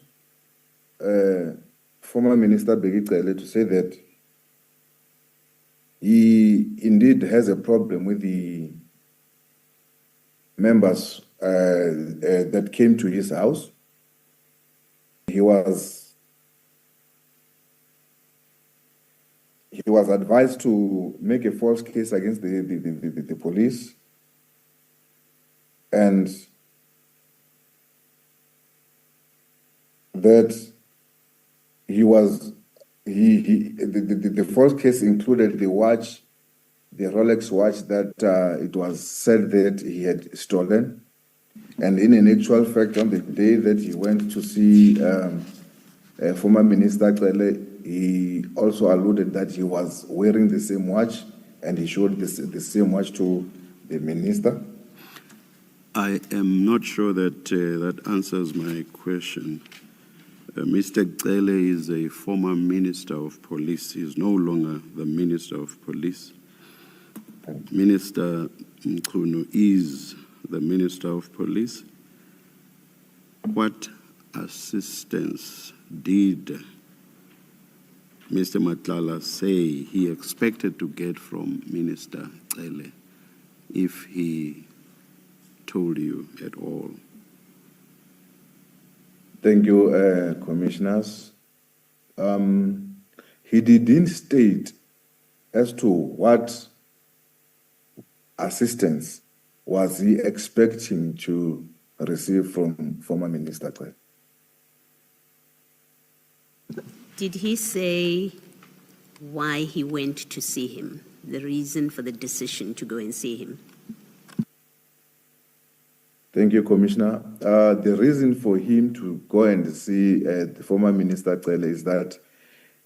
former Minister Bekicet to say that he indeed has a problem with the members that came to his house. He was advised to make a false case against the police, and that the false case included the watch, the Rolex watch that it was said that he had stolen. And in an actual fact, on the day that he went to see former Minister Cele, he also alluded that he was wearing the same watch, and he showed the same watch to the minister. I am not sure that that answers my question. Mr. Cele is a former Minister of Police. He is no longer the Minister of Police. Minister Mkhunu is the Minister of Police. What assistance did Mr. Matlala say he expected to get from Minister Cele, if he told you at all? Thank you, Commissioners. He didn't state as to what assistance was he expecting to receive from former Minister Cele. Did he say why he went to see him, the reason for the decision to go and see him? Thank you, Commissioner. The reason for him to go and see the former Minister Cele is that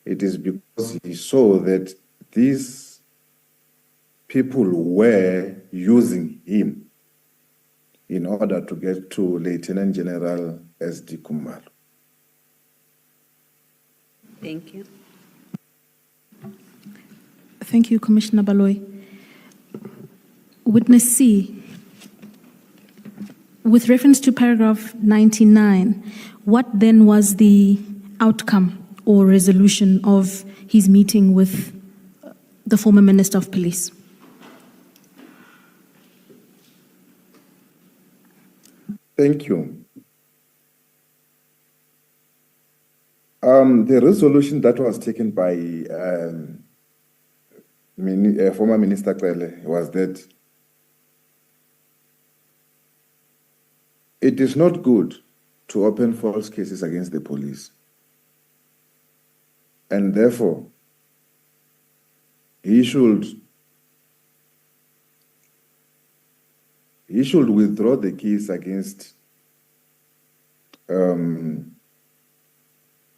it is because he saw that these people were using him in order to get to Lieutenant General S.D. Kumalo. Thank you. Thank you, Commissioner Baloy. Witness C, with reference to paragraph 99, what then was the outcome or resolution of his meeting with the former Minister of Police? Thank you. The resolution that was taken by former Minister Cele was that it is not good to open false cases against the police. And therefore, he should withdraw the case against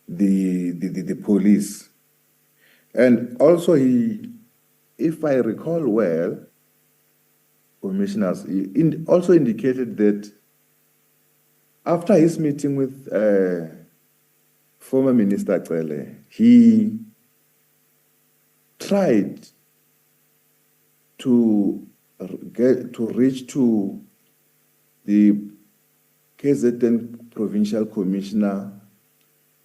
the police. And also he, if I recall well, Commissioners, he also indicated that after his meeting with former Minister Cele, he tried to reach to the KZN Provincial Commissioner,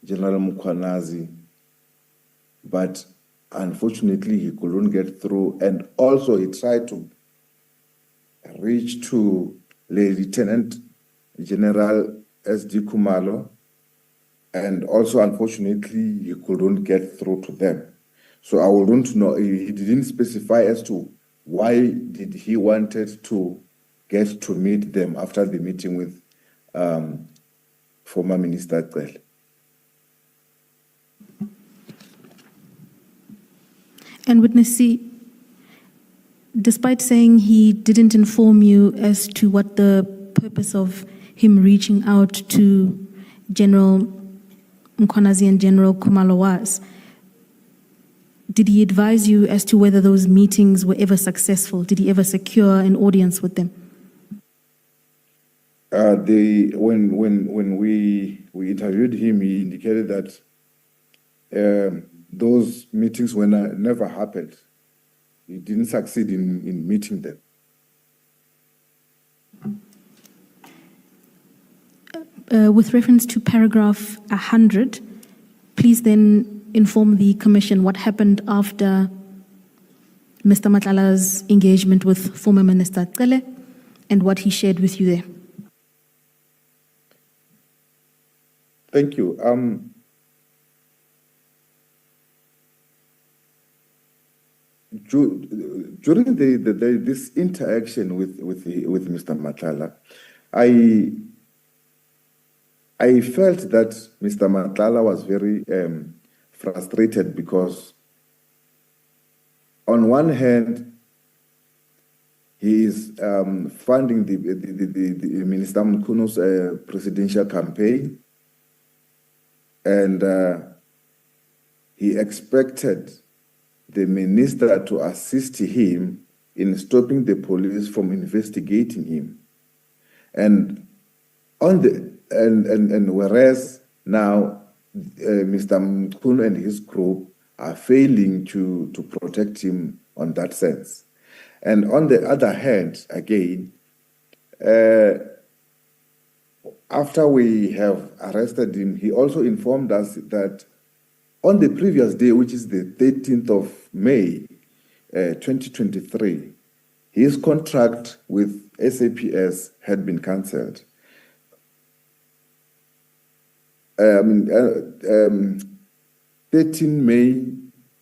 General Mkhwanazi, but unfortunately he couldn't get through. And also he tried to reach to Lieutenant General S.D. Kumalo, and also unfortunately he couldn't get through to them. So I wouldn't know, he didn't specify as to why did he wanted to get to meet them after the meeting with former Minister Cele. And Witness C, despite saying he didn't inform you as to what the purpose of him reaching out to General Mkhwanazi and General Kumalo was, did he advise you as to whether those meetings were ever successful? Did he ever secure an audience with them? When we interviewed him, he indicated that those meetings never happened. He didn't succeed in meeting them. With reference to paragraph 100, please then inform the Commission what happened after Mr. Matlala's engagement with former Minister Cele and what he shared with you there. Thank you. During this interaction with Mr. Matlala, I felt that Mr. Matlala was very frustrated because, on one hand, he is funding the Minister Mkhunu's presidential campaign, and he expected the minister to assist him in stopping the police from investigating him. And on the and whereas now Mr. Mkhunu and his group are failing to protect him on that sense. And on the other hand, again, after we have arrested him, he also informed us that on the previous day, which is the 13th of May, 2023, his contract with SAPS had been cancelled. 13 May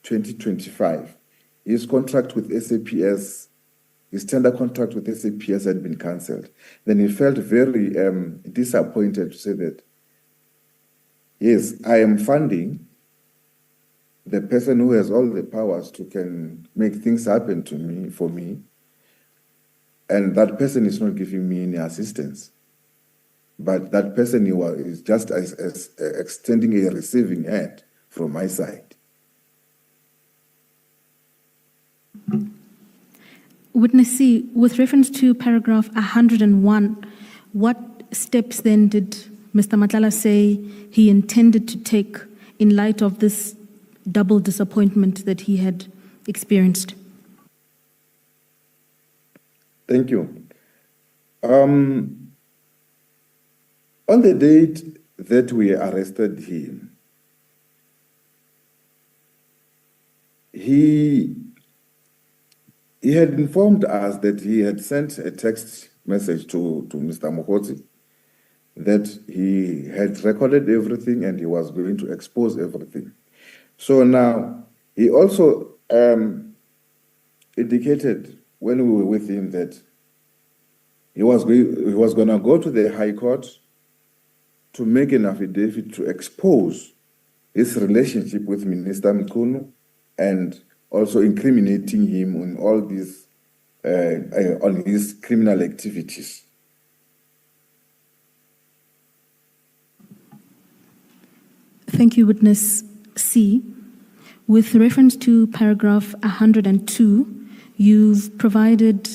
2025, his contract with SAPS, his tender contract with SAPS had been cancelled. Then he felt very disappointed to say that, yes, I am funding the person who has all the powers to can make things happen to me, for me, and that person is not giving me any assistance. But that person is just as extending a receiving hand from my side. Witness C, with reference to paragraph 101, what steps then did Mr. Matlala say he intended to take in light of this double disappointment that he had experienced? Thank you. On the date that we arrested him, he had informed us that he had sent a text message to Mr. Mokotsi that he had recorded everything and he was going to expose everything. So now, he also indicated when we were with him that he was going to go to the High Court to make an affidavit to expose his relationship with Minister Mkhunu and also incriminating him on all these, on his criminal activities. Thank you, Witness C. With reference to paragraph 102, you've provided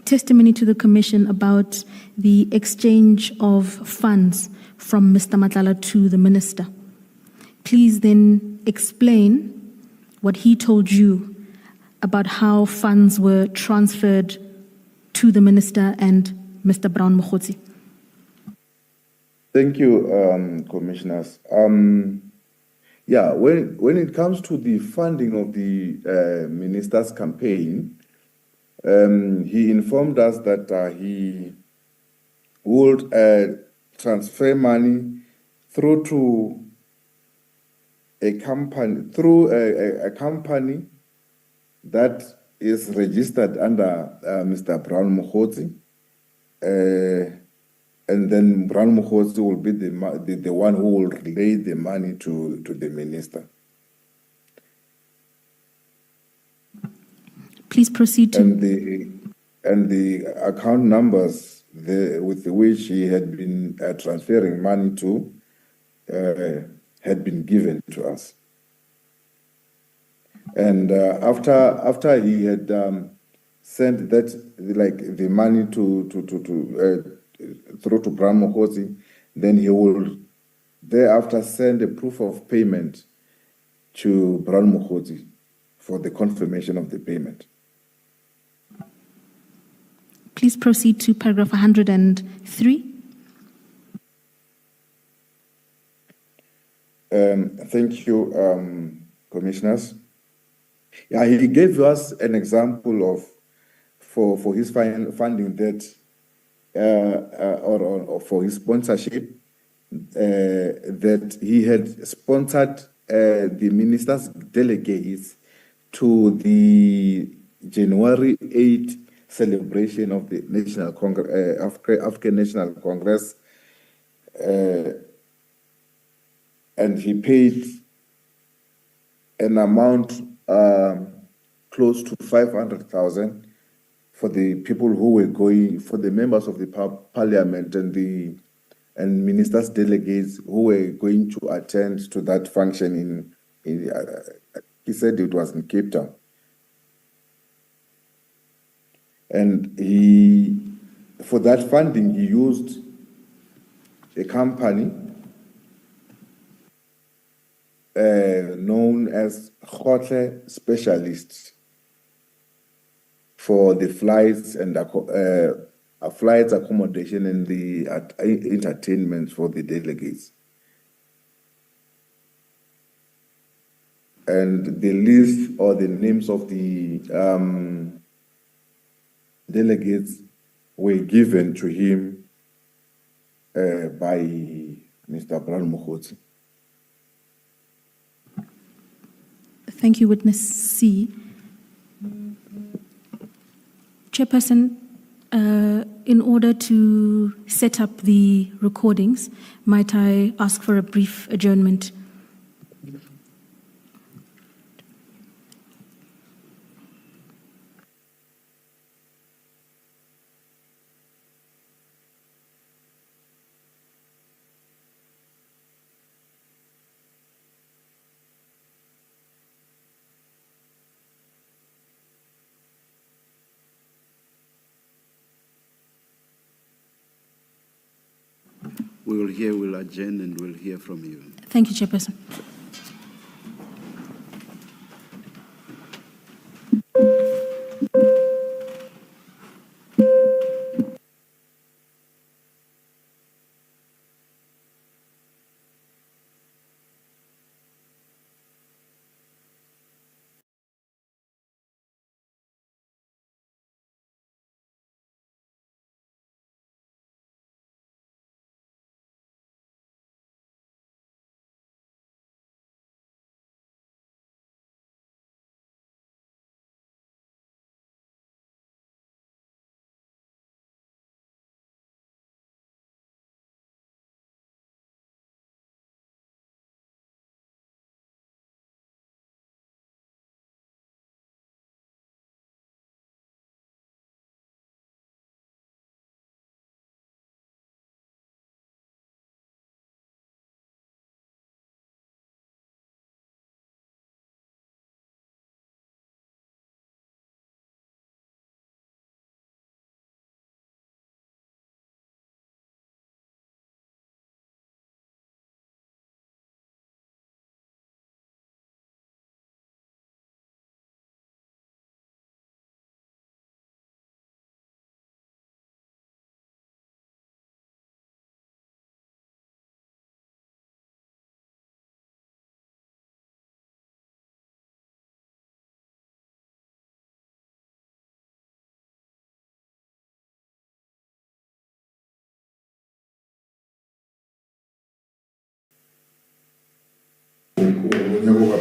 testimony to the Commission about the exchange of funds from Mr. Matlala to the Minister. Please then explain what he told you about how funds were transferred to the Minister and Mr. Brown Mokotsi. Thank you, Commissioners. Yeah, when it comes to the funding of the Minister's campaign, he informed us that he would transfer money through to a company, a company that is registered under Mr. Brown Mokotsi, and then Brown Mokotsi will be the one who will relay the money to the Minister. Please proceed to... And the account numbers with which he had been transferring money to had been given to us. And after he had sent that, like the money through to Brown Mokotsi, then he will thereafter send a proof of payment to Brown Mokotsi for the confirmation of the payment. Please proceed to paragraph 103. Thank you, Commissioners. Yeah, he gave us an example of for his funding that or for his sponsorship that he had sponsored the ministers' delegates to the January 8th celebration of the National Congress, African National Congress, and he paid an amount close to 500,000 for the people who were going, for the members of the parliament and ministers' delegates who were going to attend to that function in he said it was in Cape Town. And he for that funding, he used a company known as Cartel Specialists for the flights and flights, accommodation, and the entertainment for the delegates. And the list or the names of the delegates were given to him by Mr. Brown Mokgotsi. Thank you, Witness C. Chairperson, in order to set up the recordings, might I ask for a brief adjournment? We'll adjourn and we'll hear from you. Thank you, Chairperson.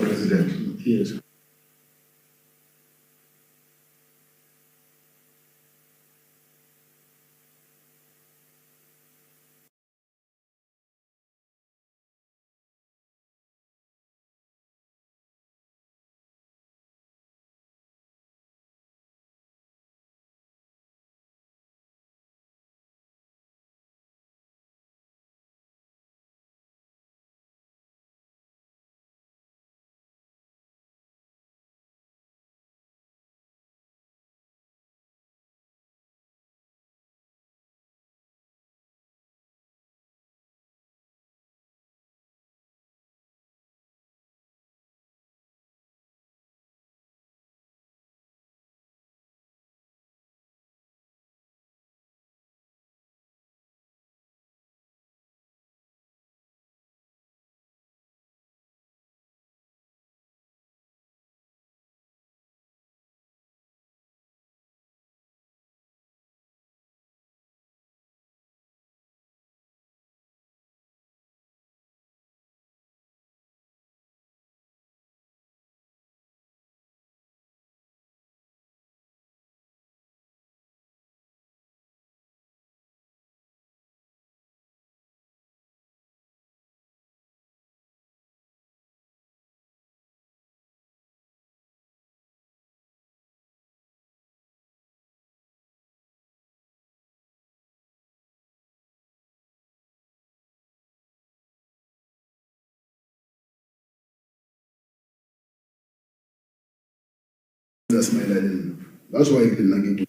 President. Yes. That's my line. That's why I didn't like it.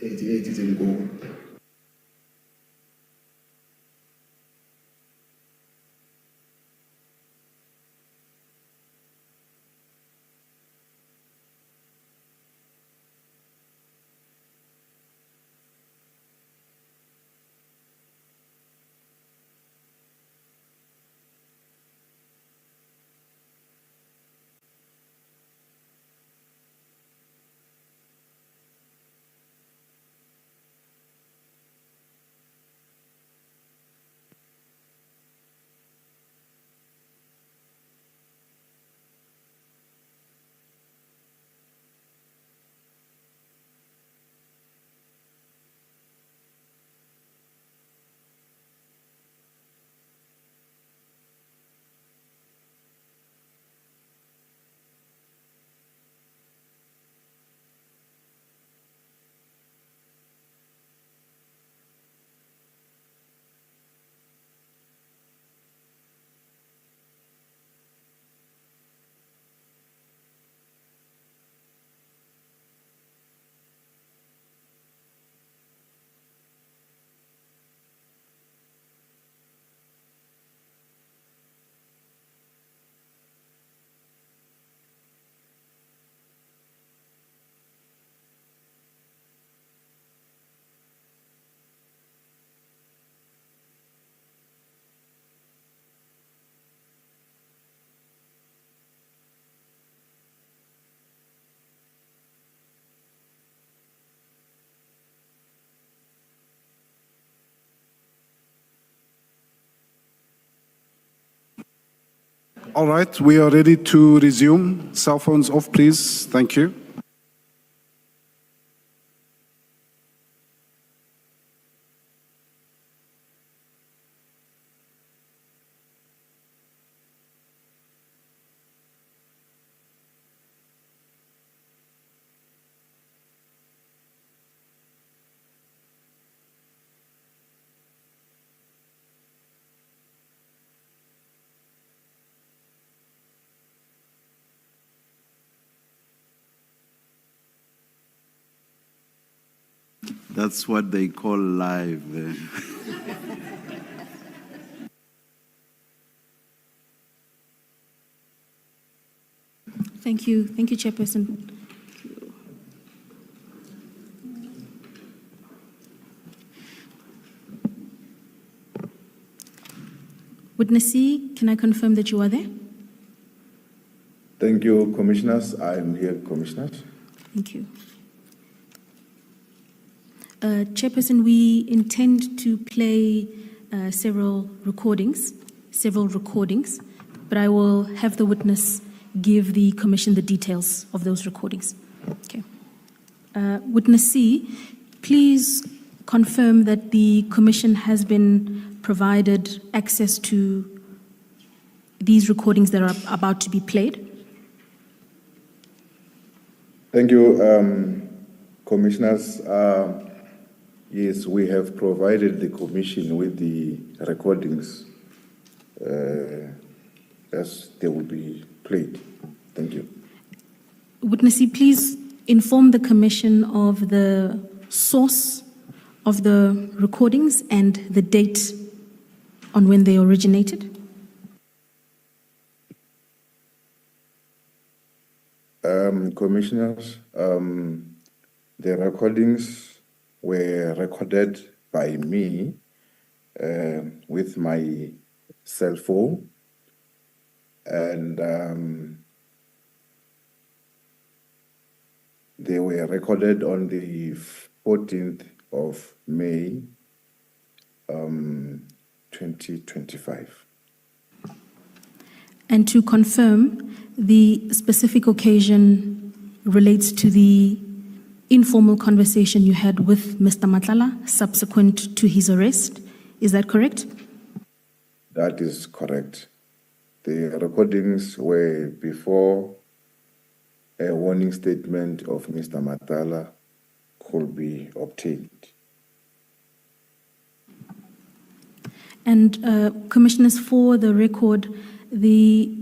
88 is in go. All right, we are ready to resume. Cell phones off, please. Thank you. That's what they call live. Thank you, Chairperson. Witness C, can I confirm that you are there? Thank you, Commissioners. I am here, Commissioners. Thank you. Chairperson, we intend to play several recordings, but I will have the witness give the Commission the details of those recordings. Okay. Witness C, please confirm that the Commission has been provided access to these recordings that are about to be played. Thank you, Commissioners. Yes, we have provided the Commission with the recordings as they will be played. Thank you. Witness C, please inform the Commission of the source of the recordings and the date on when they originated. Commissioners, the recordings were recorded by me with my cell phone, and they were recorded on the 14th of May, 2025. And to confirm, the specific occasion relates to the informal conversation you had with Mr. Matlala subsequent to his arrest. Is that correct? That is correct. The recordings were before a warning statement of Mr. Matlala could be obtained. And Commissioners, for the record, the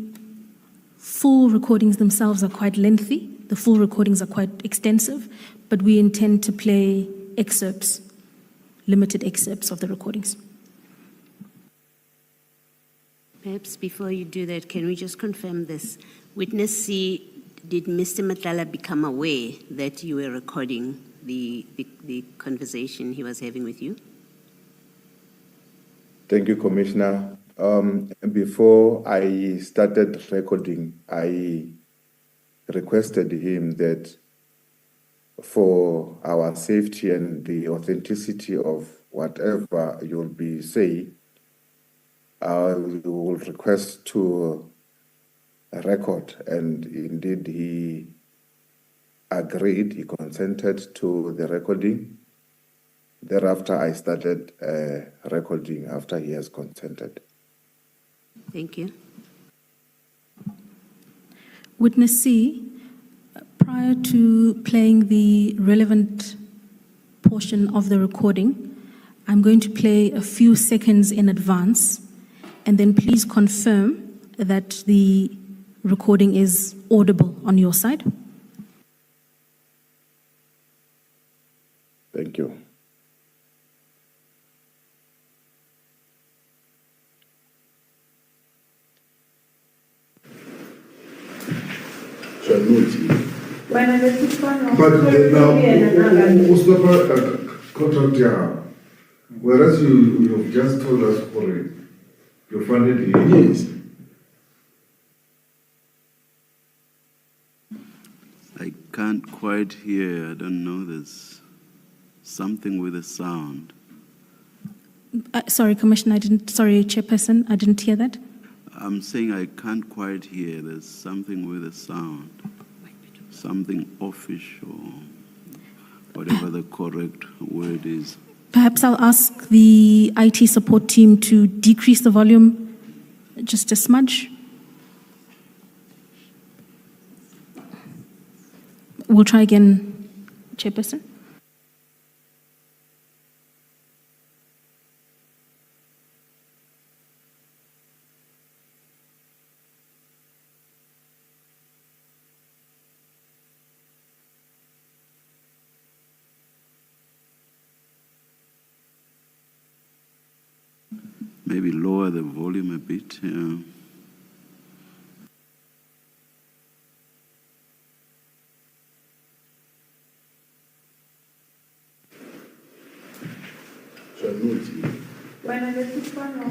full recordings themselves are quite lengthy. The full recordings are quite extensive, but we intend to play excerpts, limited excerpts of the recordings. Perhaps before you do that, can we just confirm this? Witness C, did Mr. Matlala become aware that you were recording the conversation he was having with you? Thank you, Commissioner. Before I started recording, I requested him that for our safety and the authenticity of whatever you'll be saying, I will request to record, and indeed he agreed, he consented to the recording. Thereafter, I started recording after he has consented. Thank you. Witness C, prior to playing the relevant portion of the recording, I'm going to play a few seconds in advance, and then please confirm that the recording is audible on your side. Thank you. But now, what's the contract here? Whereas you've just told us for it, you funded it. Yes. I can't quite hear. I don't know. There's something with the sound. Sorry, Commissioner, sorry, Chairperson, I didn't hear that. I'm saying I can't quite hear. There's something with the sound. Something offish or whatever the correct word is. Perhaps I'll ask the IT support team to decrease the volume just a smudge. We'll try again, Chairperson. Maybe lower the volume a bit. Yeah.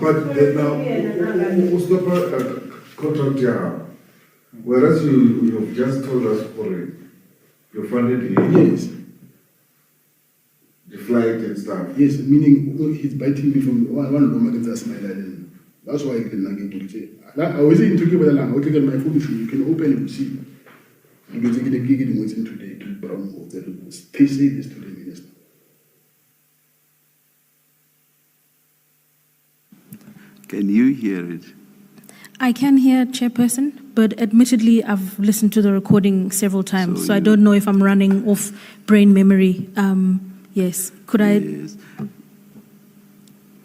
But now, what's the contract here? Whereas you've just told us for it, you funded it. Yes. The flight and stuff. Yes, meaning he's biting me from one room against us, my island. That's why I didn't get it. I was in Turkey with a lamb. I took my phone. You can open it and see. You can take a gig in what's in today to Brown of the They say this to the minister. Can you hear it? I can hear, Chairperson, but admittedly, I've listened to the recording several times, so I don't know if I'm running off brain memory. Yes, could I? Yes.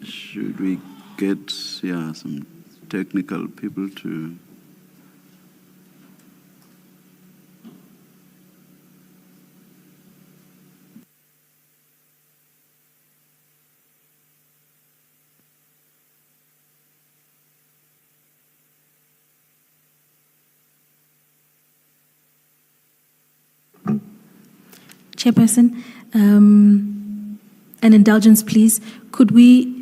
Should we get some technical people to? Chairperson, an indulgence, please. Could we?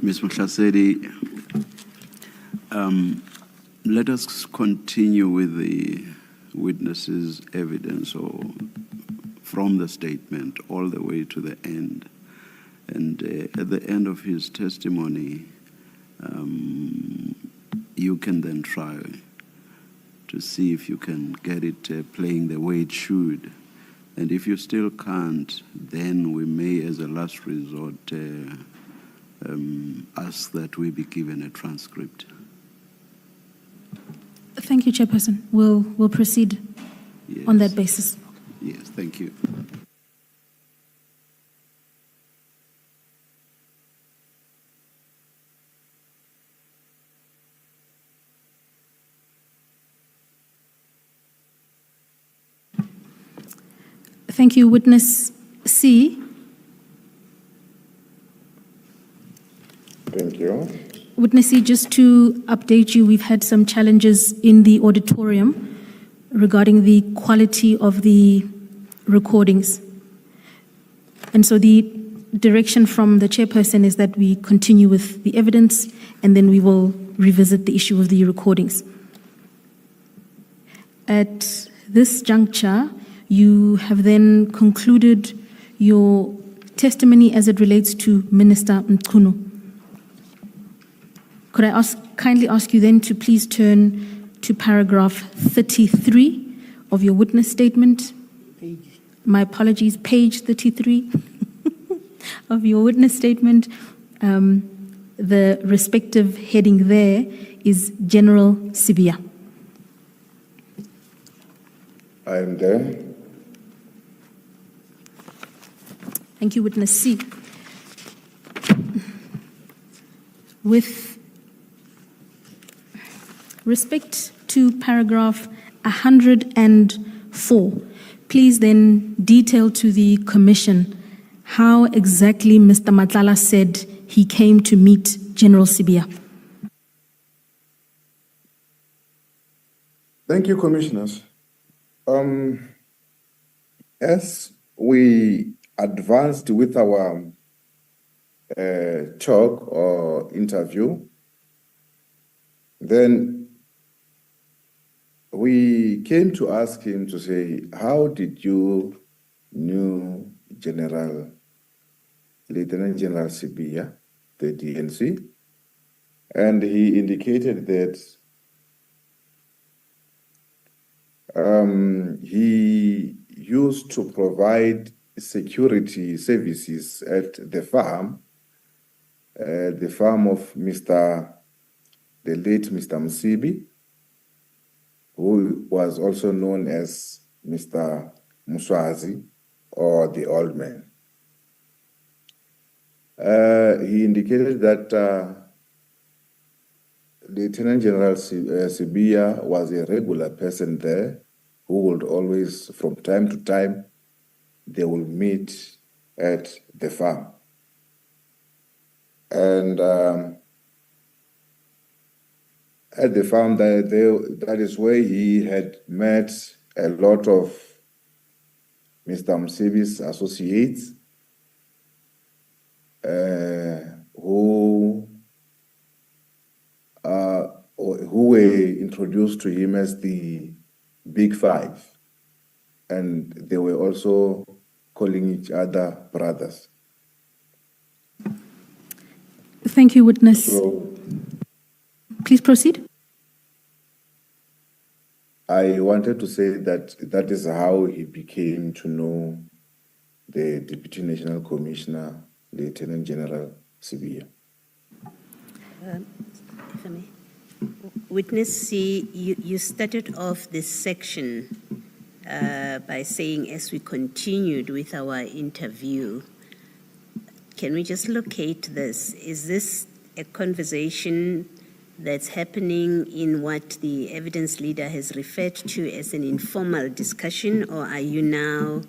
Ms. Mhlasedi, let us continue with the witness's evidence, or from the statement all the way to the end. And at the end of his testimony, you can then try to see if you can get it playing the way it should. And if you still can't, then we may, as a last resort, ask that we be given a transcript. Thank you, Chairperson. We'll proceed on that basis. Yes, thank you. Thank you, Witness C. Thank you. Witness C, just to update you, we've had some challenges in the auditorium regarding the quality of the recordings. And so the direction from the chairperson is that we continue with the evidence and then we will revisit the issue of the recordings. At this juncture, you have then concluded your testimony as it relates to Minister Mchunu. Could I kindly ask you then to please turn to paragraph 33 of your witness statement? My apologies, page 33 of your witness statement. The respective heading there is General Sibia. I am there. Thank you, Witness C. With respect to paragraph 104, please then detail to the Commission how exactly Mr. Matlala said he came to meet General Sibia. Thank you, Commissioners. As we advanced with our talk or interview, then we came to ask him to say, how did you know Lieutenant General Sibia, the DNC? And he indicated that he used to provide security services at the farm of the late Mr. Msibi, who was also known as Mr. Muswazi, or the old man. He indicated that Lieutenant General Sibia was a regular person there who would always, from time to time, they will meet at the farm. And at the farm, that is where he had met a lot of Mr. Msibi's associates who were introduced to him as the Big Five. And they were also calling each other brothers. Thank you, Witness. Please proceed. I wanted to say that that is how he became to know the Deputy National Commissioner, Lieutenant General Sibia. If I may. Witness C, you started off this section by saying, as we continued with our interview, can we just locate this? Is this a conversation that's happening in what the evidence leader has referred to as an informal discussion, or are you now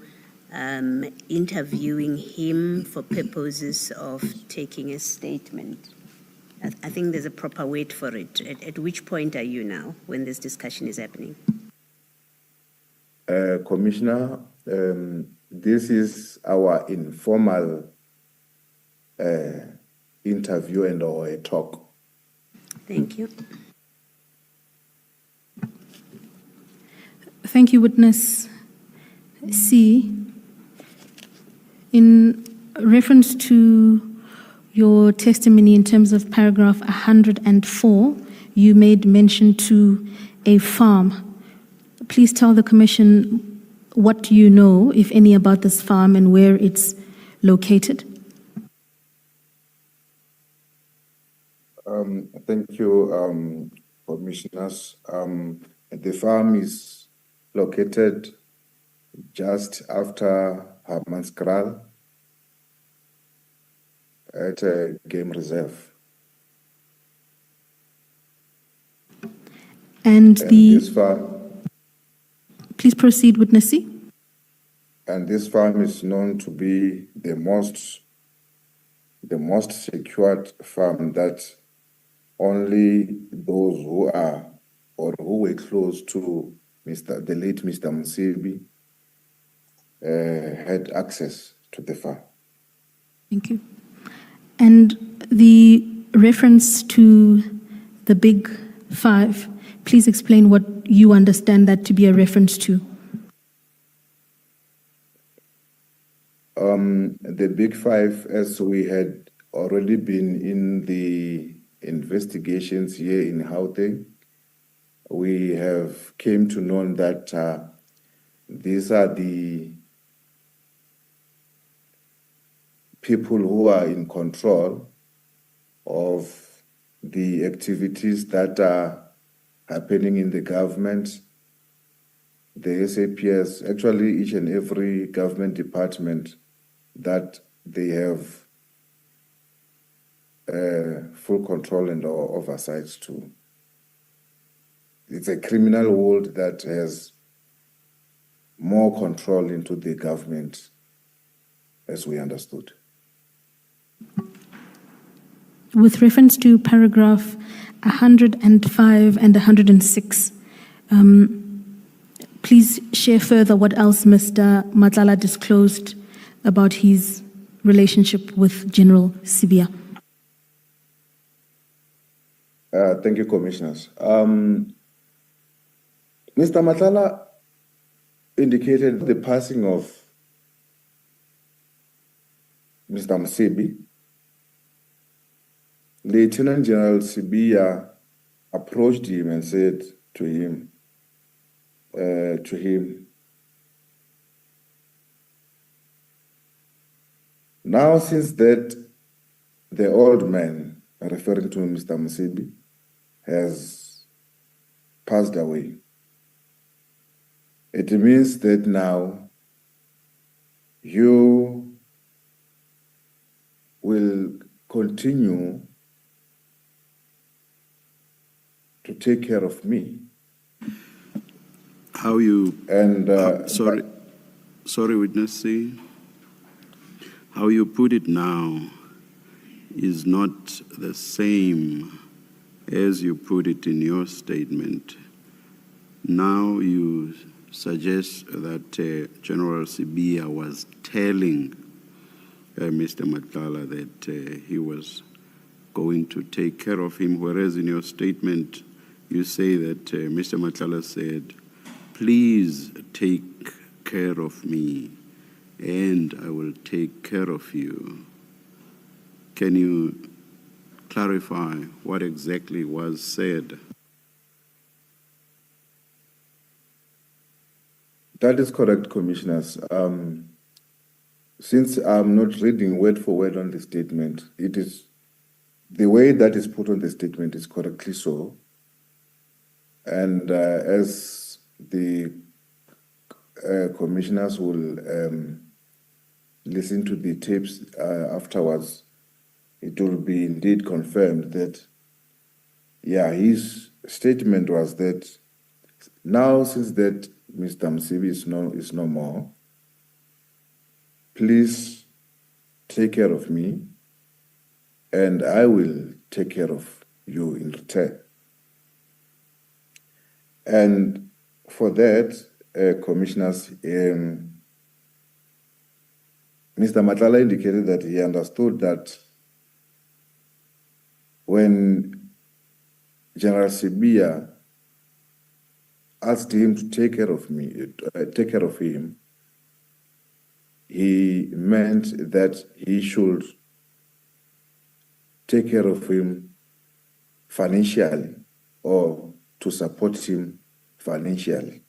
interviewing him for purposes of taking a statement? I think there's a proper word for it. At which point are you now when this discussion is happening? Commissioner, this is our informal interview and or a talk. Thank you. Thank you, witness C. In reference to your testimony in terms of paragraph 104, you made mention to a farm. Please tell the Commission what you know, if any, about this farm and where it's located. Thank you, Commissioners. The farm is located just after Hammanskraal at a game reserve. And this farm, please proceed, witness C. And this farm is known to be the most secured farm that only those who are or who were close to the late Mr. Msibi had access to the farm. Thank you. And the reference to the Big Five, please explain what you understand that to be a reference to. The Big Five, as we had already been in the investigations here in Gauteng, we have came to know that these are the people who are in control of the activities that are happening in the government, the SAPS, actually each and every government department that they have full control and oversight to. It's a criminal world that has more control into the government, as we understood. With reference to paragraph 105 and 106, please share further what else Mr. Matlala disclosed about his relationship with General Sibia. Thank you, Commissioners. Mr. Matlala indicated the passing of Mr. Msibi. Lieutenant General Sibia approached him and said to him, now since that the old man, referring to Mr. Msibi, has passed away, it means that now you will continue to take care of me. How you... And sorry, witness C. How you put it now is not the same as you put it in your statement. Now you suggest that General Sibia was telling Mr. Matlala that he was going to take care of him, whereas in your statement you say that Mr. Matlala said, please take care of me and I will take care of you. Can you clarify what exactly was said? That is correct, Commissioners. Since I'm not reading word for word on the statement, it is the way that is put on the statement is correctly so. And as the commissioners will listen to the tapes afterwards, it will be indeed confirmed that, yeah, his statement was that now since that Mr. Msibi is no more, please take care of me and I will take care of you in return. And for that, Commissioners, Mr. Matlala indicated that he understood that when General Sibia asked him to take care of him, he meant that he should take care of him financially or to support him financially.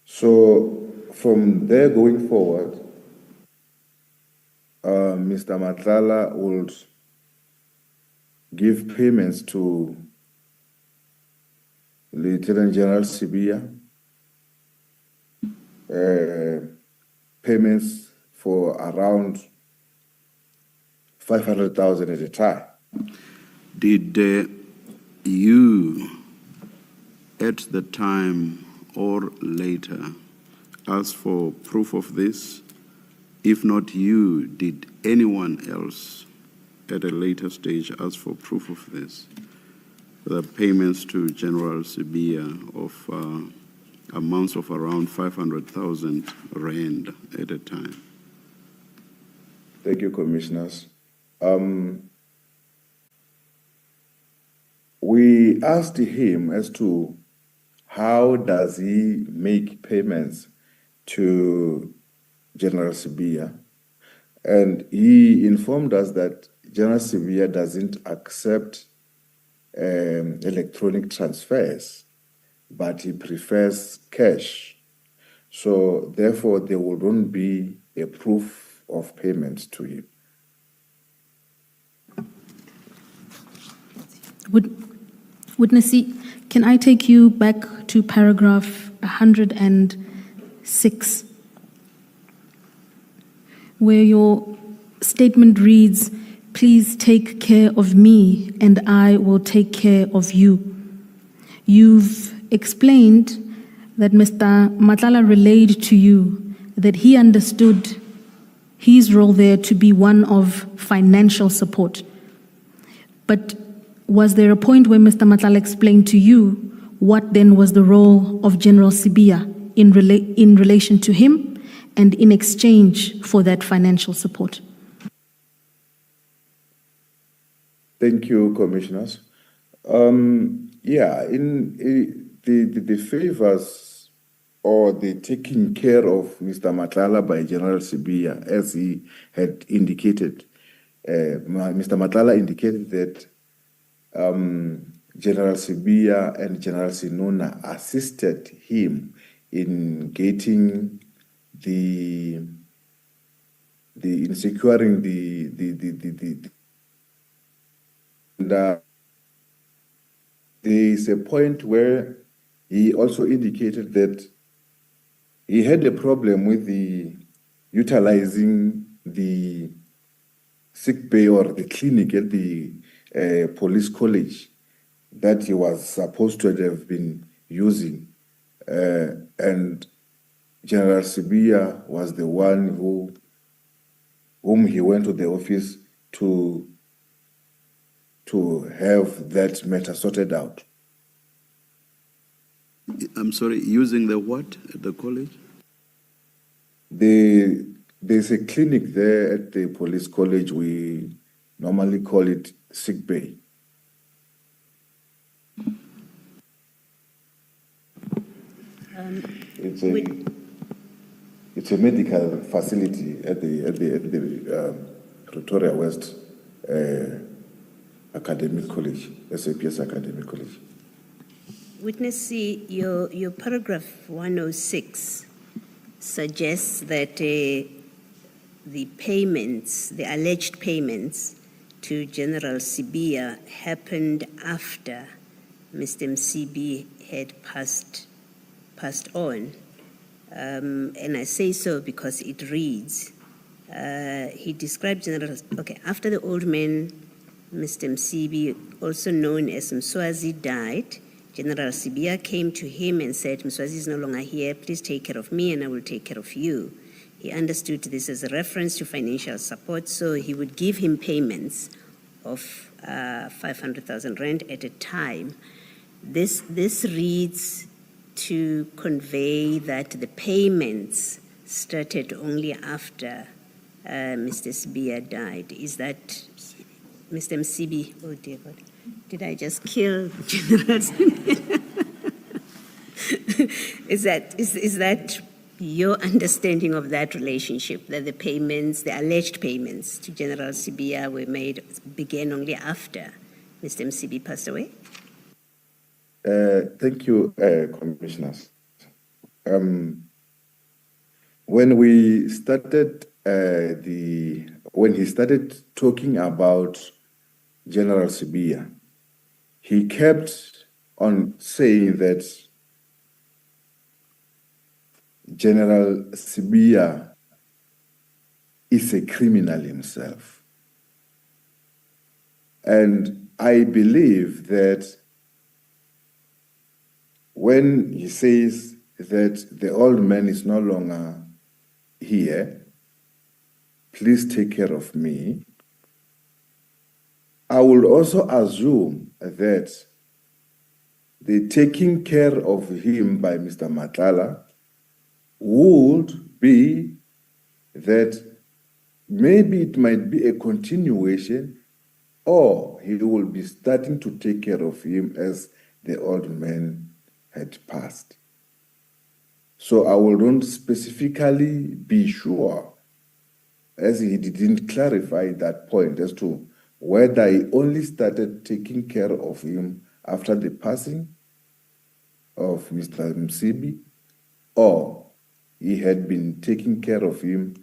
So from there going forward, Mr. Matlala would give payments to Lieutenant General Sibia, payments for around 500,000 at a time. Did you, at the time or later, ask for proof of this? If not you, did anyone else at a later stage ask for proof of this? The payments to General Sibia of amounts of around 500,000 rand at a time. Thank you, Commissioners. We asked him as to how does he make payments to General Sibia, and he informed us that General Sibia doesn't accept electronic transfers, but he prefers cash. So therefore, there wouldn't be a proof of payment to him. Witness C, can I take you back to paragraph 106, where your statement reads, "Please take care of me and I will take care of you." You've explained that Mr. Matlala relayed to you that he understood his role there to be one of financial support. But was there a point where Mr. Matlala explained to you what then was the role of General Sibia in relation to him and in exchange for that financial support? Thank you, Commissioners. The favors or the taking care of Mr. Matlala by General Sibia, as he had indicated, Mr. Matlala indicated that General Sibia and General Sinuna assisted him in getting in securing there is a point where he also indicated that he had a problem with utilizing the sick bay or the clinic at the police college that he was supposed to have been using. And General Sibia was the one whom he went to the office to have that matter sorted out. I'm sorry, using the what at the college? There's a clinic there at the police college. We normally call it sick bay. It's a medical facility at the Pretoria West Academic College, SAPS Academic College. Witness C, your paragraph 106 suggests that the alleged payments to General Sibia happened after Mr. Msibi had passed on. And I say so because it reads, he described after the old man, Mr. Msibi, also known as Mswazi, died, General Sibia came to him and said, "Mswazi is no longer here, please take care of me and I will take care of you." He understood this as a reference to financial support, so he would give him payments of 500,000 rand at a time. This reads to convey that the payments started only after Mr. Sibia died. Is that Mr. Msibi, oh dear God, did I just kill General Sibia? Is that your understanding of that relationship, that the payments, the alleged payments to General Sibia began only after Mr. Msibi passed away? Thank you, commissioners. When we started when he started talking about General Sibia, he kept on saying that General Sibia is a criminal himself. And I believe that when he says that the old man is no longer here, please take care of me, I would also assume that the taking care of him by Mr. Matlala would be that maybe it might be a continuation, or he will be starting to take care of him as the old man had passed. So I will not specifically be sure, as he didn't clarify that point as to whether he only started taking care of him after the passing of Mr. Msibi, or he had been taking care of him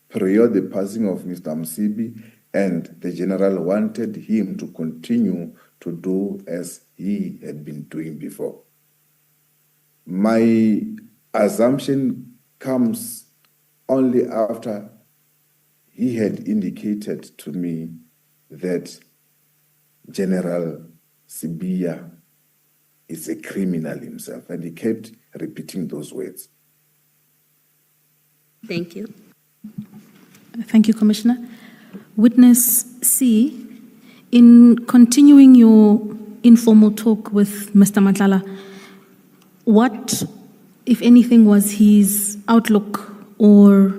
prior the passing of Mr. Msibi, and the general wanted him to continue to do as he had been doing before. My assumption comes only after he had indicated to me that General Sibia is a criminal himself, and he kept repeating those words. Thank you. Thank you, Commissioner. Witness C, in continuing your informal talk with Mr. Matlala, what, if anything, was his outlook or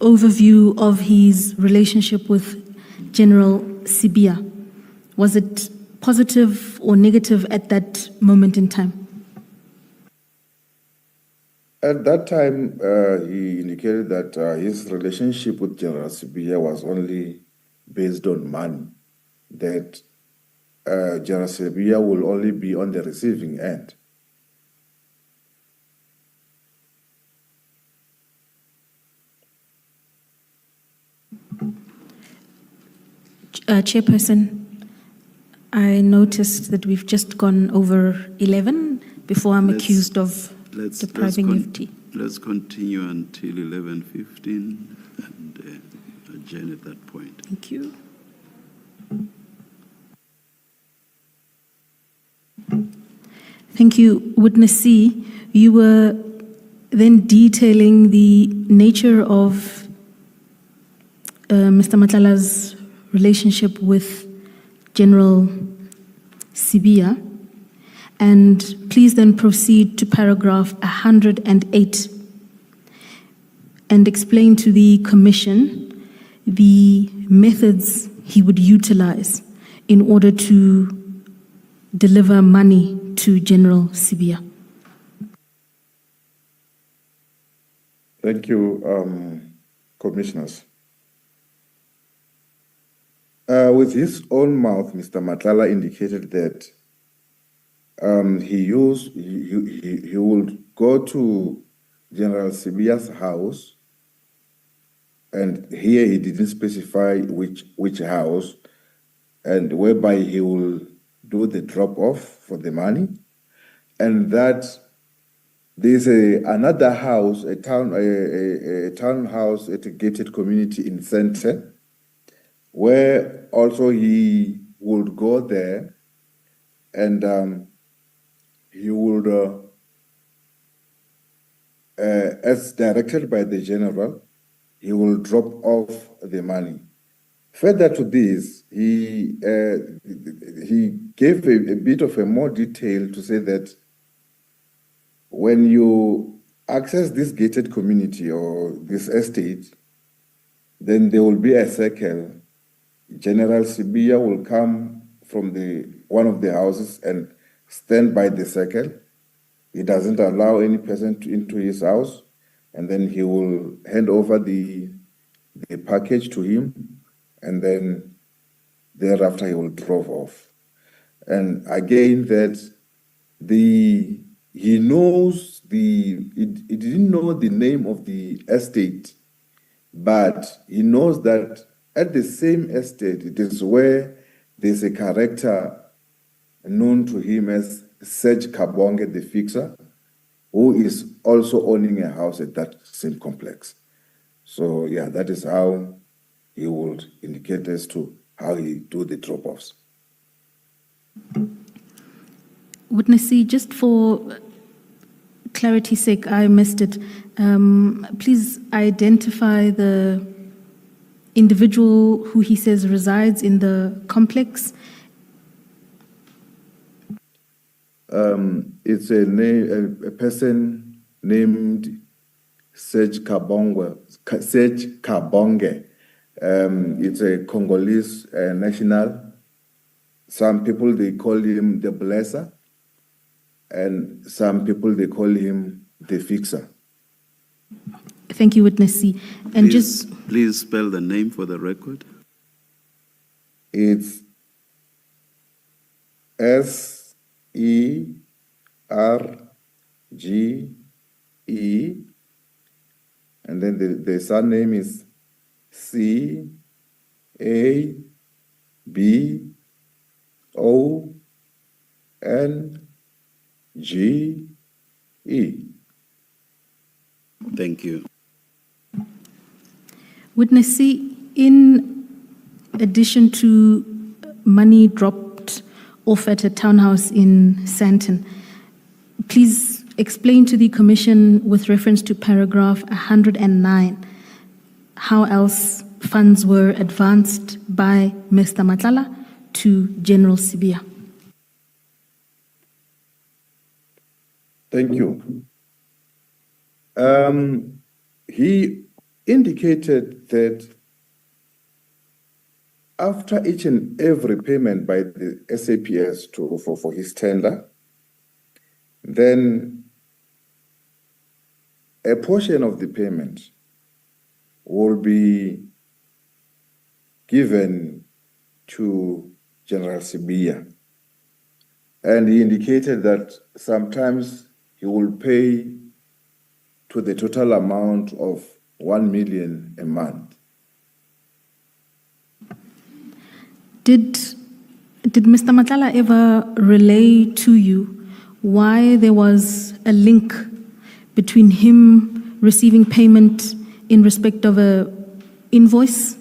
overview of his relationship with General Sibia? Was it positive or negative at that moment in time? At that time, he indicated that his relationship with General Sibia was only based on money, that General Sibia will only be on the receiving end. Chairperson, I noticed that we've just gone over 11 before I'm accused of depriving you of tea. Let's continue until 11:15 and adjourn at that point. Thank you. Thank you. Witness C, you were then detailing the nature of Mr. Matlala's relationship with General Sibia, and please then proceed to paragraph 108 and explain to the Commission the methods he would utilize in order to deliver money to General Sibia. Thank you, Commissioners. With his own mouth, Mr. Matlala indicated that he would go to General Sibia's house, and here he didn't specify which house, and whereby he will do the drop-off for the money, and that there's another house, a townhouse at a gated community in Center, where also he would go there, and he would, as directed by the general, he will drop off the money. Further to this, he gave a bit of a more detail to say that when you access this gated community or this estate, then there will be a circle General Sibia will come from one of the houses and stand by the circle. He doesn't allow any person into his house, and then he will hand over the package to him, and then thereafter he will drive off. And again, that he didn't know the name of the estate, but he knows that at the same estate, it is where there's a character known to him as Serge Kabonge, the fixer, who is also owning a house at that same complex. So yeah, that is how he would indicate as to how he do the drop-offs. Witness C, just for clarity's sake, I missed it. Please identify the individual who he says resides in the complex. It's a person named Serge Kabonge. It's a Congolese national. Some people, they call him the blesser, and some people, they call him the fixer. Thank you, Witness C. And Please spell the name for the record. It's S-E-R-G-E, and then the surname is C-A-B-O-N-G-E. Thank you. Witness C, in addition to money dropped off at a townhouse in Sandton, please explain to the Commission with reference to paragraph 109 how else funds were advanced by Mr. Matlala to General Sibia. Thank you. He indicated that after each and every payment by the SAPS for his tender, then a portion of the payment will be given to General Sibia. And he indicated that sometimes he will pay to the total amount of 1 million a month. Did Mr. Matlala ever relay to you why there was a link between him receiving payment in respect of a invoice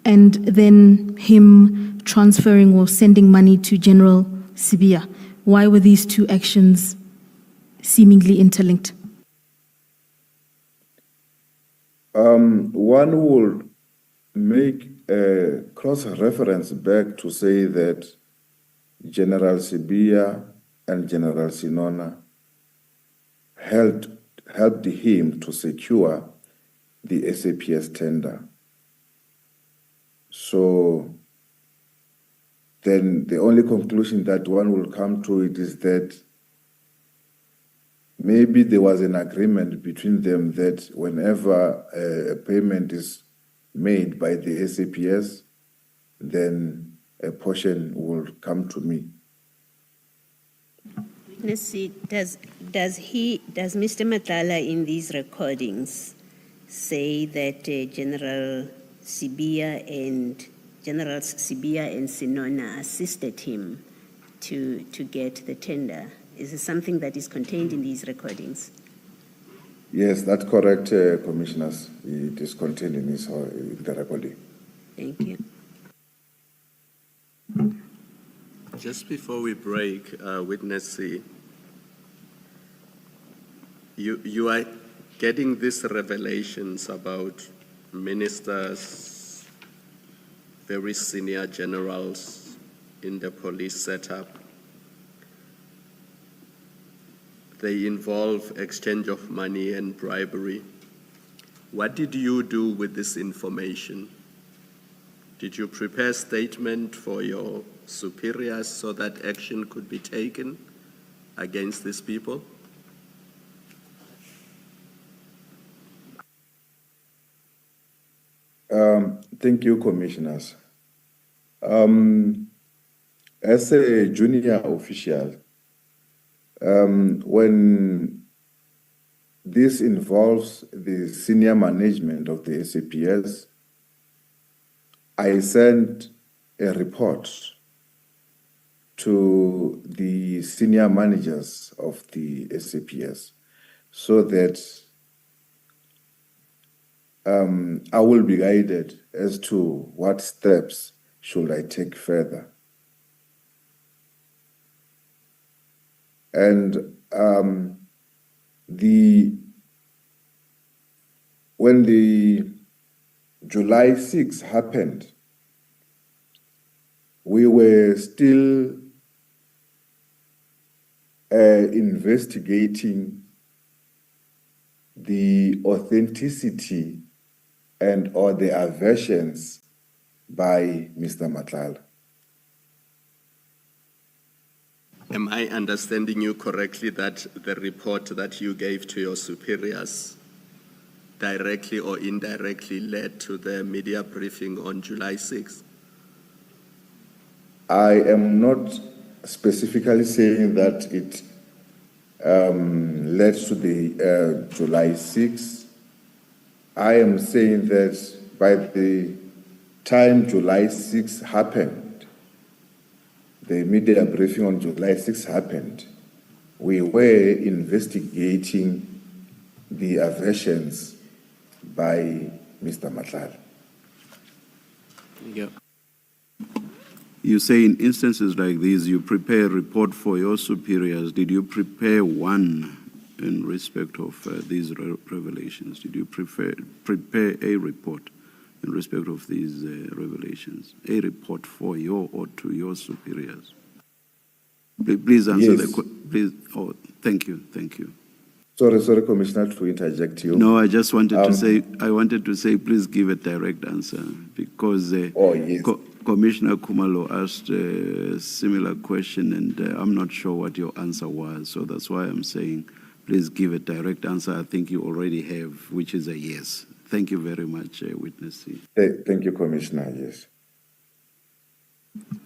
and then him transferring or sending money to General Sibia? Why were these two actions seemingly interlinked? One would make a cross-reference back to say that General Sibia and General Sinona helped him to secure the SAPS tender. So then the only conclusion that one will come to it is that maybe there was an agreement between them that whenever a payment is made by the SAPS, then a portion will come to me. Let's see, does Mr. Matlala in these recordings say that Generals Sibia and Sinona assisted him to get the tender? Is it something that is contained in these recordings? Yes, that's correct, Commissioners. It is contained in the recording. Thank you. Just before we break, Witness C, you are getting these revelations about ministers, very senior generals in the police setup. They involve exchange of money and bribery. What did you do with this information? Did you prepare a statement for your superiors so that action could be taken against these people? Thank you, commissioners. As a junior official, when this involves the senior management of the SAPS, I sent a report to the senior managers of the SAPS so that I will be guided as to what steps should I take further. And when the July 6 happened, we were still investigating the authenticity and or the aversions by Mr. Matlala. Am I understanding you correctly that the report that you gave to your superiors directly or indirectly led to the media briefing on July 6th? I am not specifically saying that it led to the July 6. I am saying that by the time July 6 happened, the media briefing on July 6 happened, we were investigating the aversions by Mr. Matlala. Yeah. You say in instances like these, you prepare a report for your superiors. Did you prepare one in respect of these revelations? Did you prepare a report in respect of these revelations? A report for your or to your superiors? Please answer Yes. the question. Please. Oh, thank you. Thank you. Sorry, Commissioner, to interject you. No, I just wanted to say, please give a direct answer because yes. Commissioner Kumalo asked a similar question and I'm not sure what your answer was. So that's why I'm saying, please give a direct answer. I think you already have, which is a yes. Thank you very much, Witness C. Thank you, Commissioner, yes.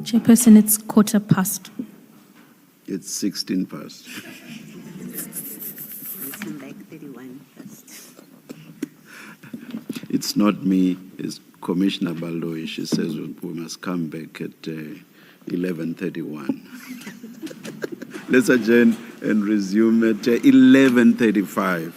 Chairperson, it's 1:15. It's 16 past. Listen like 31 first. It's not me, it's Commissioner Baldoi. She says we must come back at 11:31. Let's adjourn and resume at 11:35.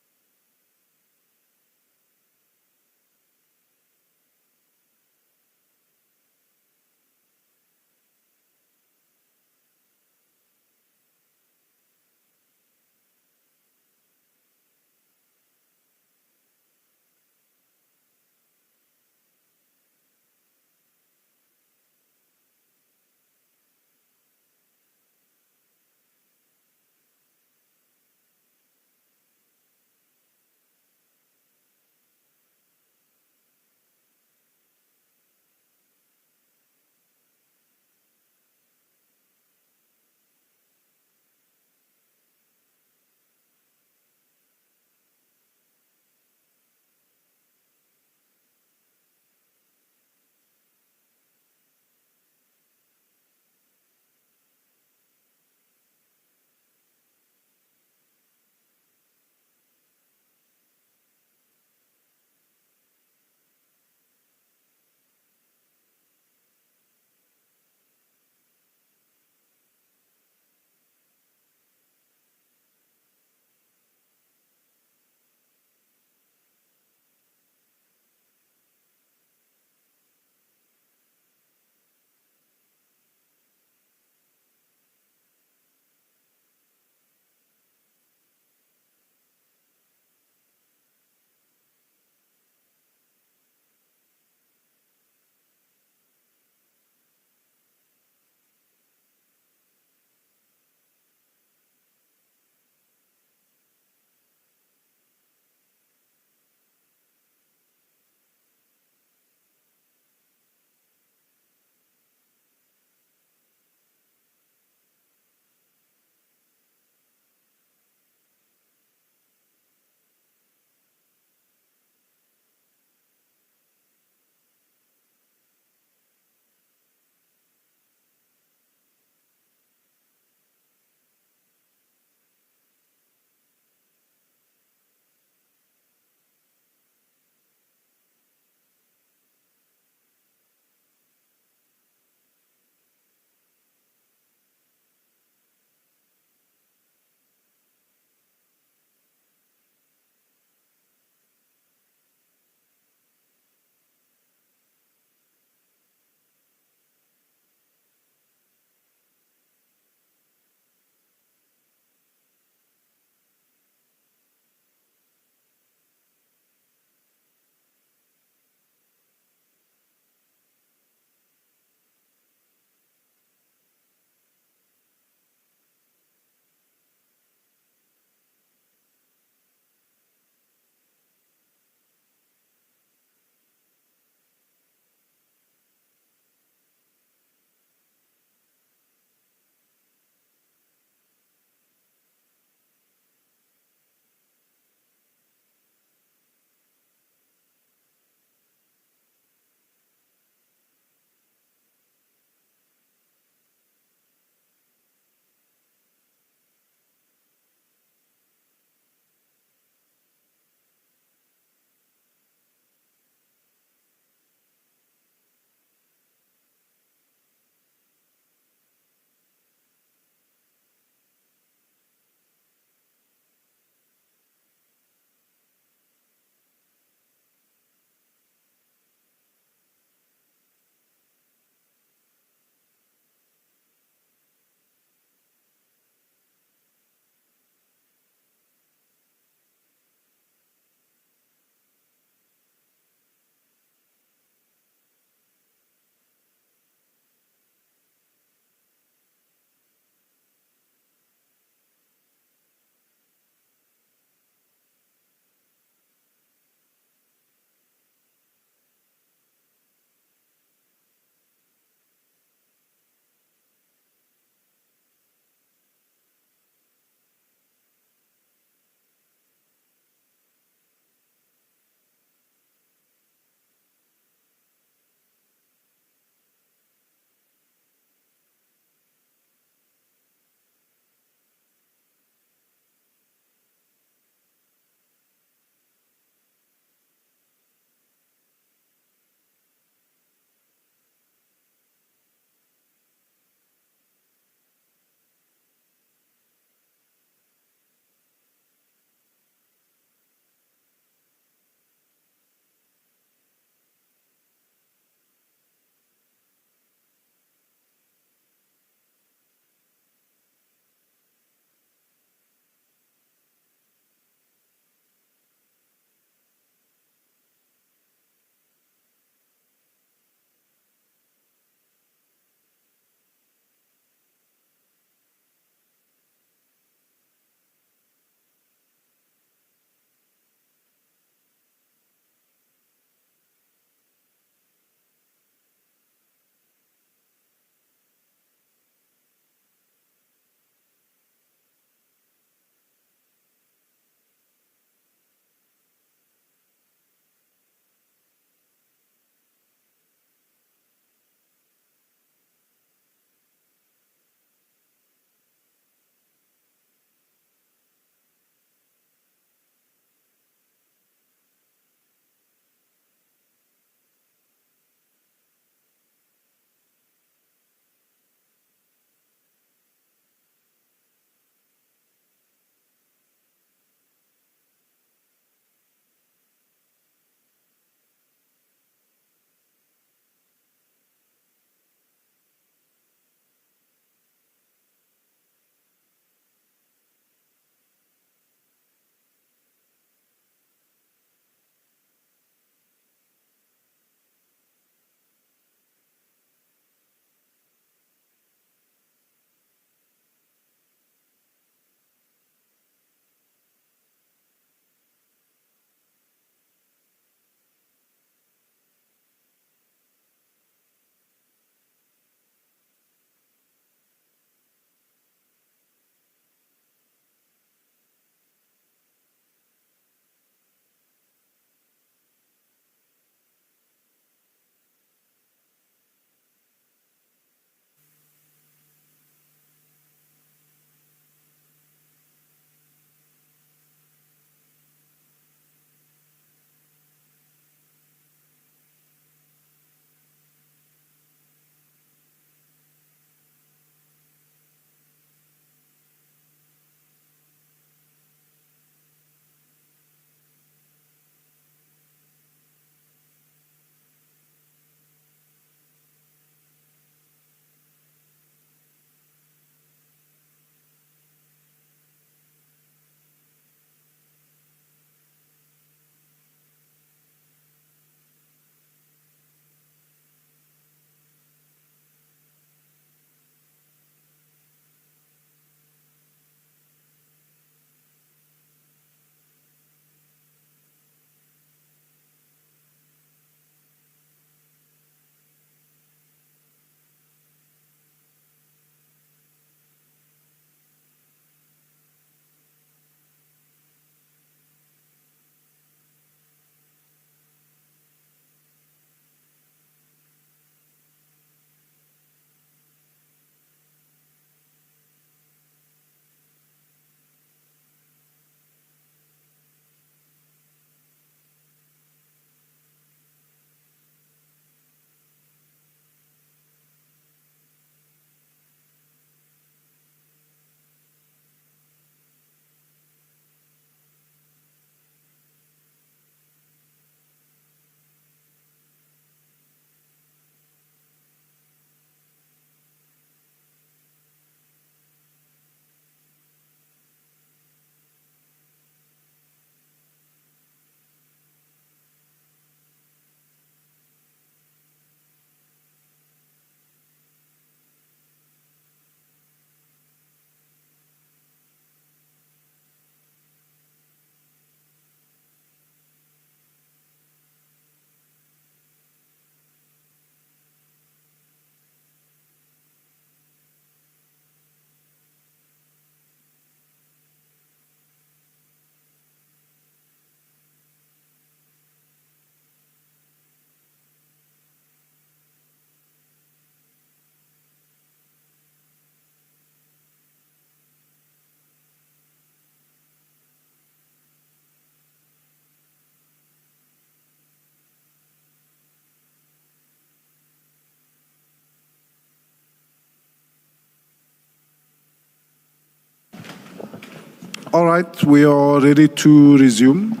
All right, we are ready to resume.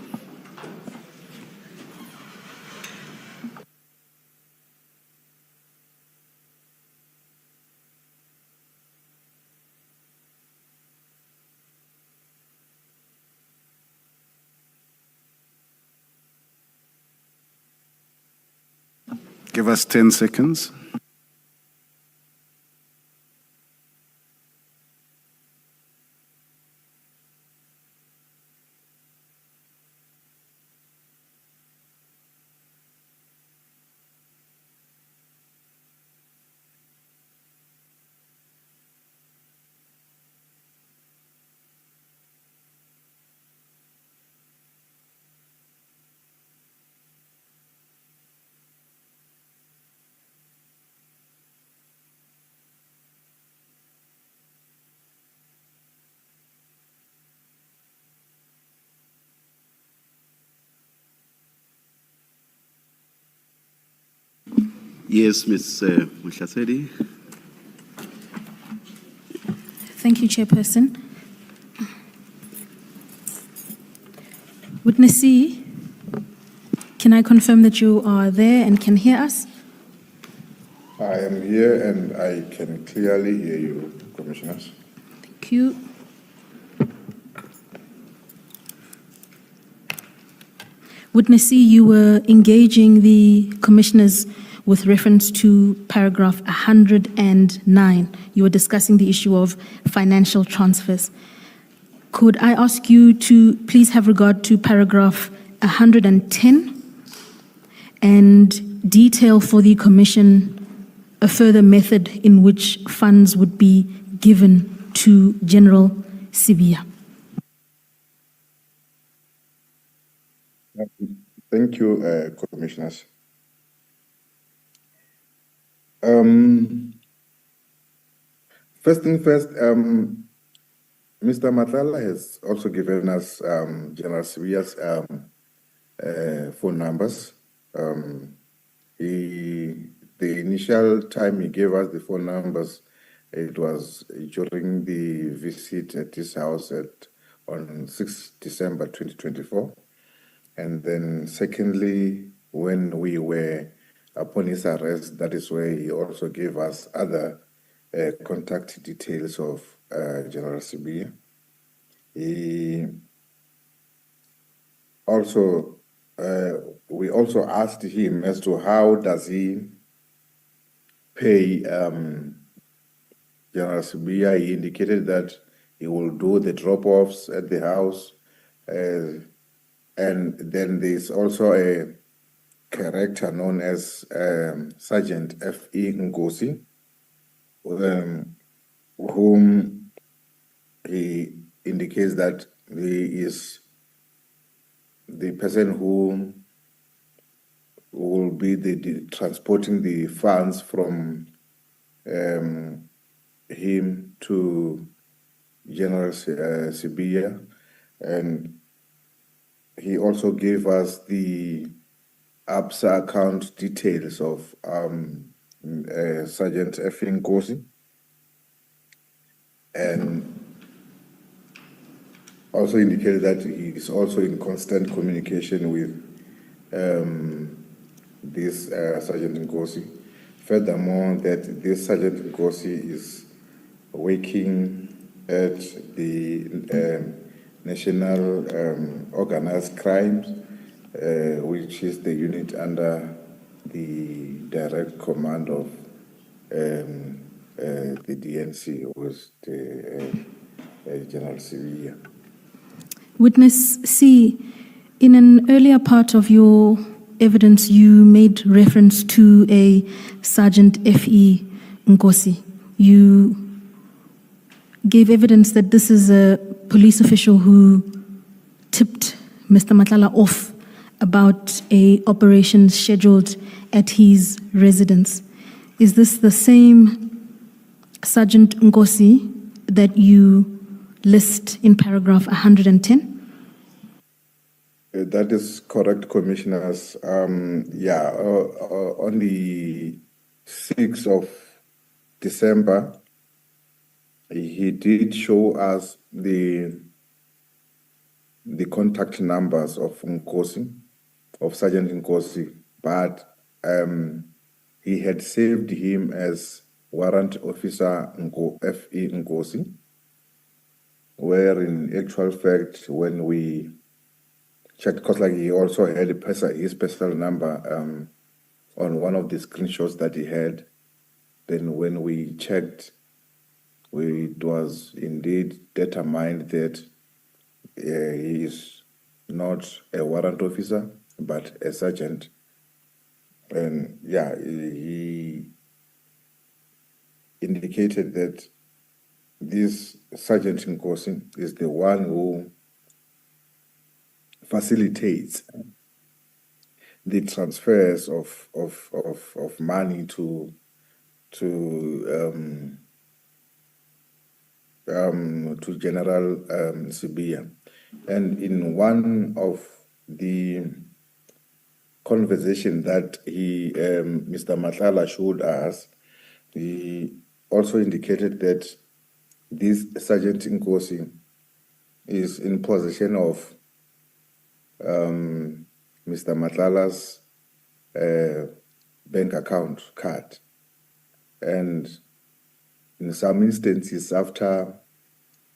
Give us 10 seconds. Yes, Ms. Mhlasedi. Thank you, Chairperson. Witness C, can I confirm that you are there and can hear us? I am here and I can clearly hear you, Commissioners. Thank you. Witness C, you were engaging the commissioners with reference to paragraph 109. You were discussing the issue of financial transfers. Could I ask you to please have regard to paragraph 110 and detail for the commission a further method in which funds would be given to General Sibia? Thank you, Commissioners. First thing first, Mr. Matlala has also given us General Sibia's phone numbers. The initial time he gave us the phone numbers, it was during the visit at his house on 6 December 2024. And then secondly, when we were upon his arrest, that is where he also gave us other contact details of General Sibia. He also, we also asked him as to how does he pay General Sibia. He indicated that he will do the drop-offs at the house. And then there's also a character known as Sergeant F.E. Ngosi, whom he indicates that he is the person who will be transporting the funds from him to General Sibia. And he also gave us the ABSA account details of Sergeant F. Ngosi, and also indicated that he is also in constant communication with this Sergeant Ngosi. Furthermore, that this Sergeant Ngosi is working at the National Organized Crimes, which is the unit under the direct command of the DNC, was the General Sibia. Witness C, in an earlier part of your evidence, you made reference to a Sergeant F.E. Ngosi. You gave evidence that this is a police official who tipped Mr. Matlala off about a operation scheduled at his residence. Is this the same Sergeant Ngosi that you list in paragraph 110? That is correct, Commissioners. On the 6th of December, he did show us the the contact numbers of Sergeant Nkosi, but he had saved him as Warrant Officer F.E. Nkosi, where in actual fact, when we checked, because like he also had his personal number on one of the screenshots that he had, then when we checked, it was indeed determined that he is not a warrant officer, but a sergeant. And yeah, he indicated that this Sergeant Nkosi is the one who facilitates the transfers of money to General Sibia. And in one of the conversation that Mr. Matlala showed us, he also indicated that this Sergeant Nkosi is in possession of Mr. Matlala's bank account card. And in some instances, after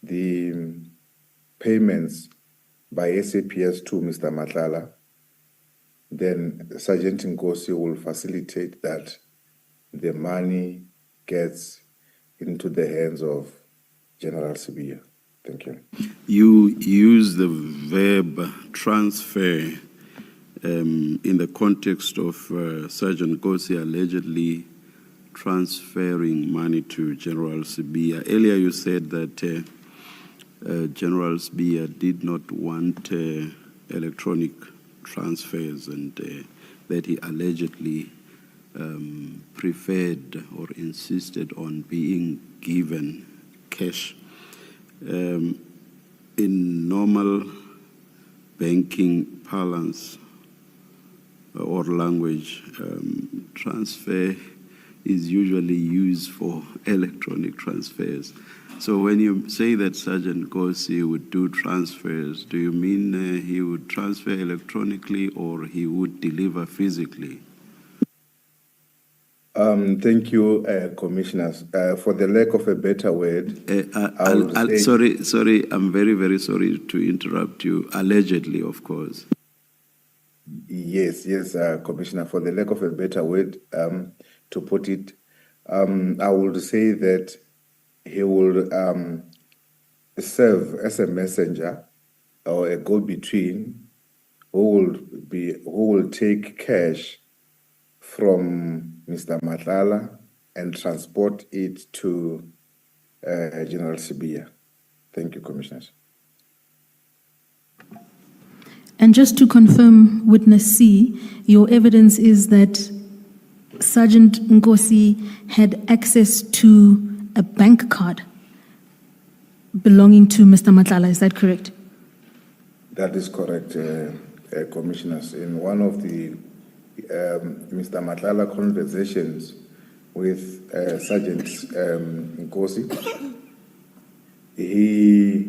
the payments by SAPS to Mr. Matlala, then Sergeant Nkosi will facilitate that the money gets into the hands of General Sibia. Thank you. You use the verb transfer in the context of Sergeant Nkosi allegedly transferring money to General Sibia. Earlier you said that General Sibia did not want electronic transfers and that he allegedly preferred or insisted on being given cash. In normal banking parlance or language, transfer is usually used for electronic transfers. So when you say that Sergeant Nkosi would do transfers, do you mean he would transfer electronically or he would deliver physically? Thank you, Commissioners. For the lack of a better word, sorry, I'm very, very sorry to interrupt you. Allegedly, of course. Yes, Commissioner. For the lack of a better word, to put it, I would say that he will serve as a messenger or a go-between who will take cash from Mr. Matlala and transport it to General Sibia. Thank you, Commissioners. And just to confirm, Witness C, your evidence is that Sergeant Nkosi had access to a bank card belonging to Mr. Matlala. Is that correct? That is correct, Commissioners. In one of the Mr. Matlala conversations with Sergeant Nkosi, he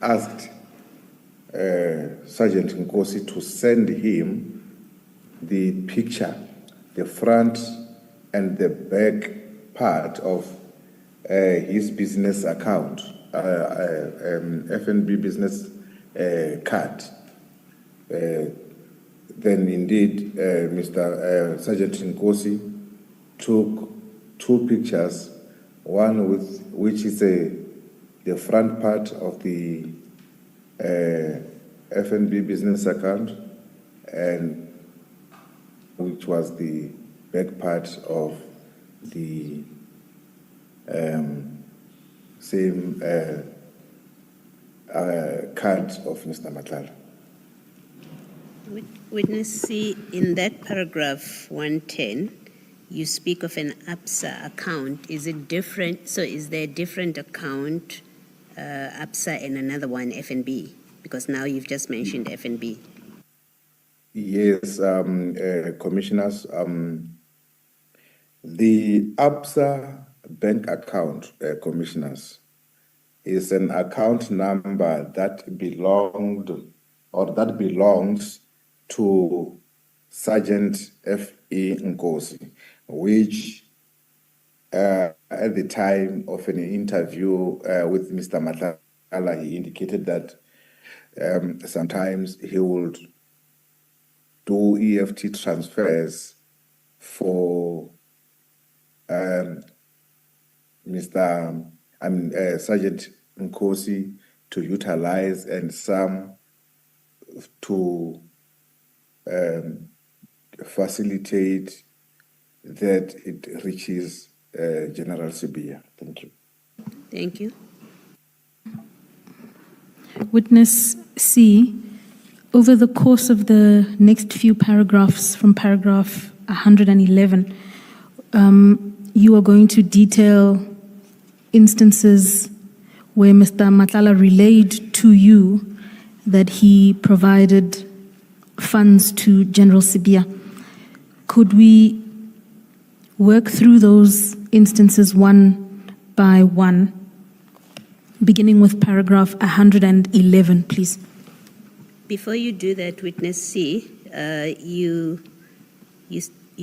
asked Sergeant Nkosi to send him the picture, the front and the back part of his business account, FNB business card. Then indeed, Mr. Sergeant Nkosi took two pictures, one which is the front part of the FNB business account, and which was the back part of the same card of Mr. Matlala. Witness C, in that paragraph 110, you speak of an ABSA account. Is it different? So is there a different account, ABSA, and another one, FNB? Because now you've just mentioned FNB. Yes, Commissioners. The ABSA bank account, Commissioners, is an account number that belongs to Sergeant F.E. Nkosi, which at the time of an interview with Mr. Matlala, he indicated that sometimes he would do EFT transfers for Sergeant Nkosi to utilize, and some to facilitate that it reaches General Sibia. Thank you. Thank you. Witness C, over the course of the next few paragraphs, from paragraph 111, you are going to detail instances where Mr. Matlala relayed to you that he provided funds to General Sibia. Could we work through those instances one by one, beginning with paragraph 111, please? Before you do that, Witness C, you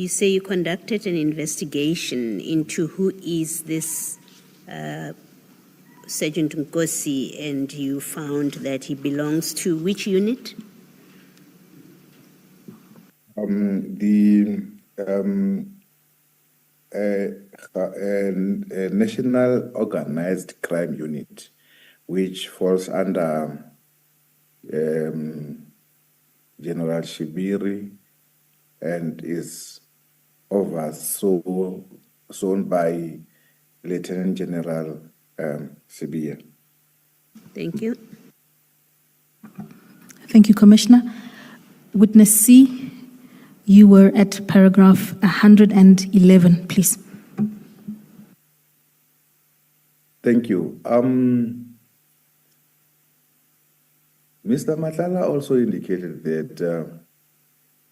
say you conducted an investigation into who is this Sergeant Nkosi, and you found that he belongs to which unit? National Organized Crime Unit, which falls under General Shibiri and is overseen by Lieutenant General Sibia. Thank you. Thank you, Commissioner. Witness C, you were at paragraph 111, please. Thank you. Mr. Matlala also indicated that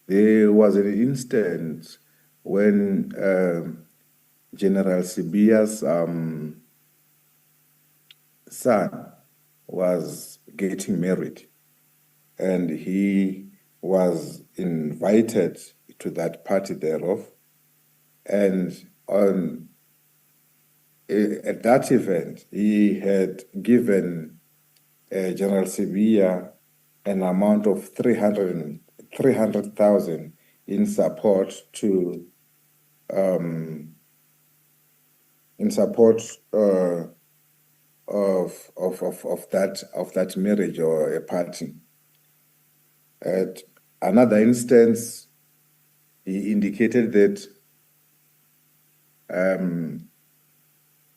there was an instance when General Sibia's son was getting married, and he was invited to that party thereof. And at that event, he had given General Sibia an amount of 300,000 in support to of that marriage or a party. At another instance, he indicated that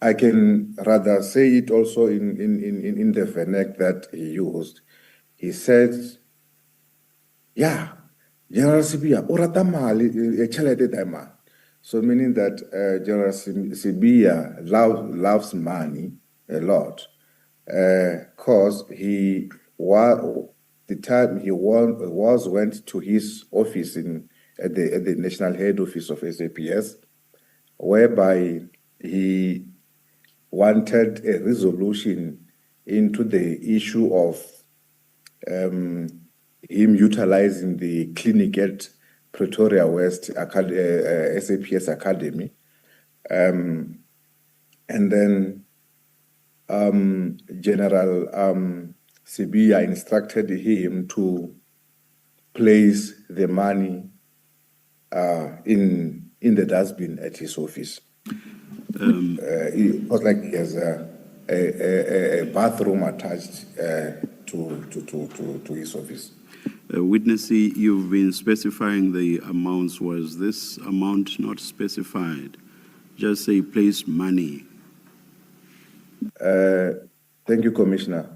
I can rather say it also in the vernac that he used. He said, "Yeah, General Sibia, orata mali chelete dama." So meaning that General Sibia loves money a lot, because he was the time he went to his office at the national head office of SAPS, whereby he wanted a resolution into the issue of him utilizing the clinic at Pretoria West SAPS Academy. And then General Sibia instructed him to place the money in the dustbin at his office. It was like he has a bathroom attached to his office. Witness C, you've been specifying the amounts. Was this amount not specified? Just say place money. Thank you, Commissioner.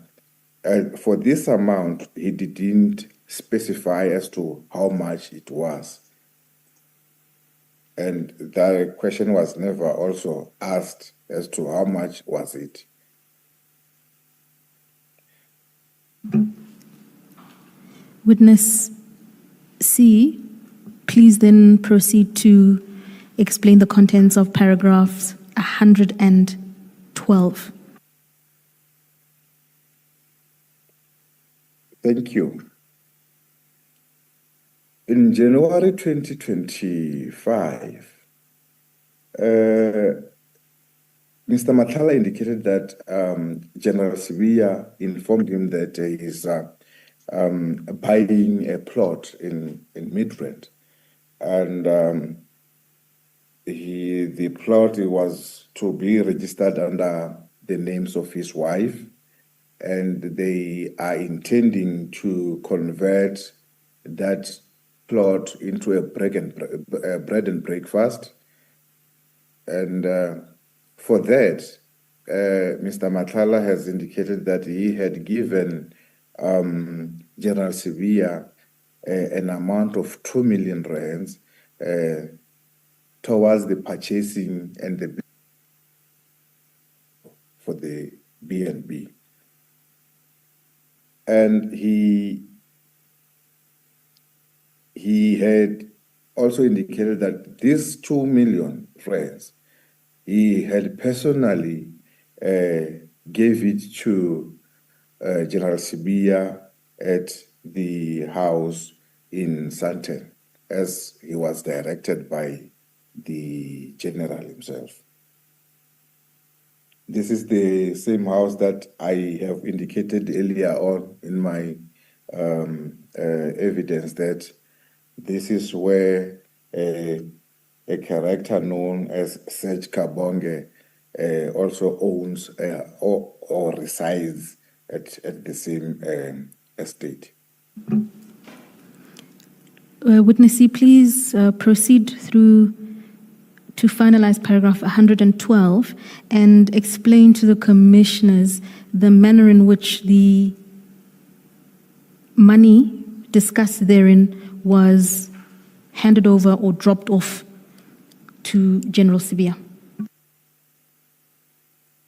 For this amount, he didn't specify as to how much it was. And the question was never also asked as to how much was it. Witness C, please then proceed to explain the contents of paragraphs 112. Thank you. In January 2025, Mr. Matlala indicated that General Sibiya informed him that he is buying a plot in Midrand, and the plot was to be registered under the names of his wife, and they are intending to convert that plot into a bread and breakfast. And for that, Mr. Matlala has indicated that he had given General Sibiya an amount of 2 million rands towards the purchasing and the for the B&B. And he had also indicated that these 2 million rands, he had personally gave it to General Sibiya at the house in Sandton, as he was directed by the general himself. This is the same house that I have indicated earlier on in my evidence, that this is where a character known as Serge Kabonge also owns or resides at the same estate. Witness C, please proceed through to finalize paragraph 112 and explain to the commissioners the manner in which the money discussed therein was handed over or dropped off to General Sibiya.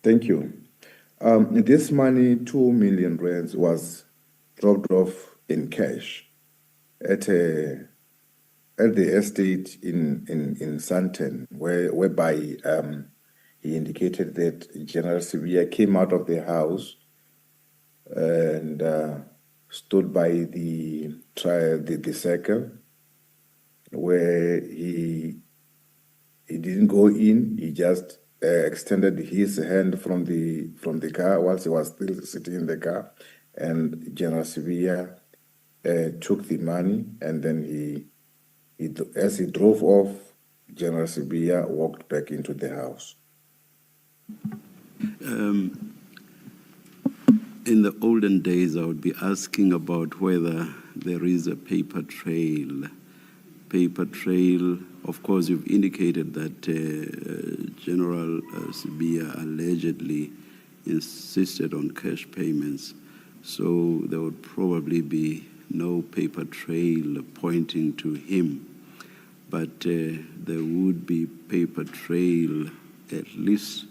Thank you. This money, 2 million rands, was dropped off in cash at the estate in Sandton, whereby he indicated that General Sibiya came out of the house and stood by the circle, where he didn't go in. He just extended his hand from the car whilst he was still sitting in the car, and General Sibiya took the money, and then as he drove off, General Sibiya walked back into the house. In the olden days, I would be asking about whether there is a paper trail. Of course, you've indicated that General Sibiya allegedly insisted on cash payments, so there would probably be no paper trail pointing to him, but there would be paper trail at least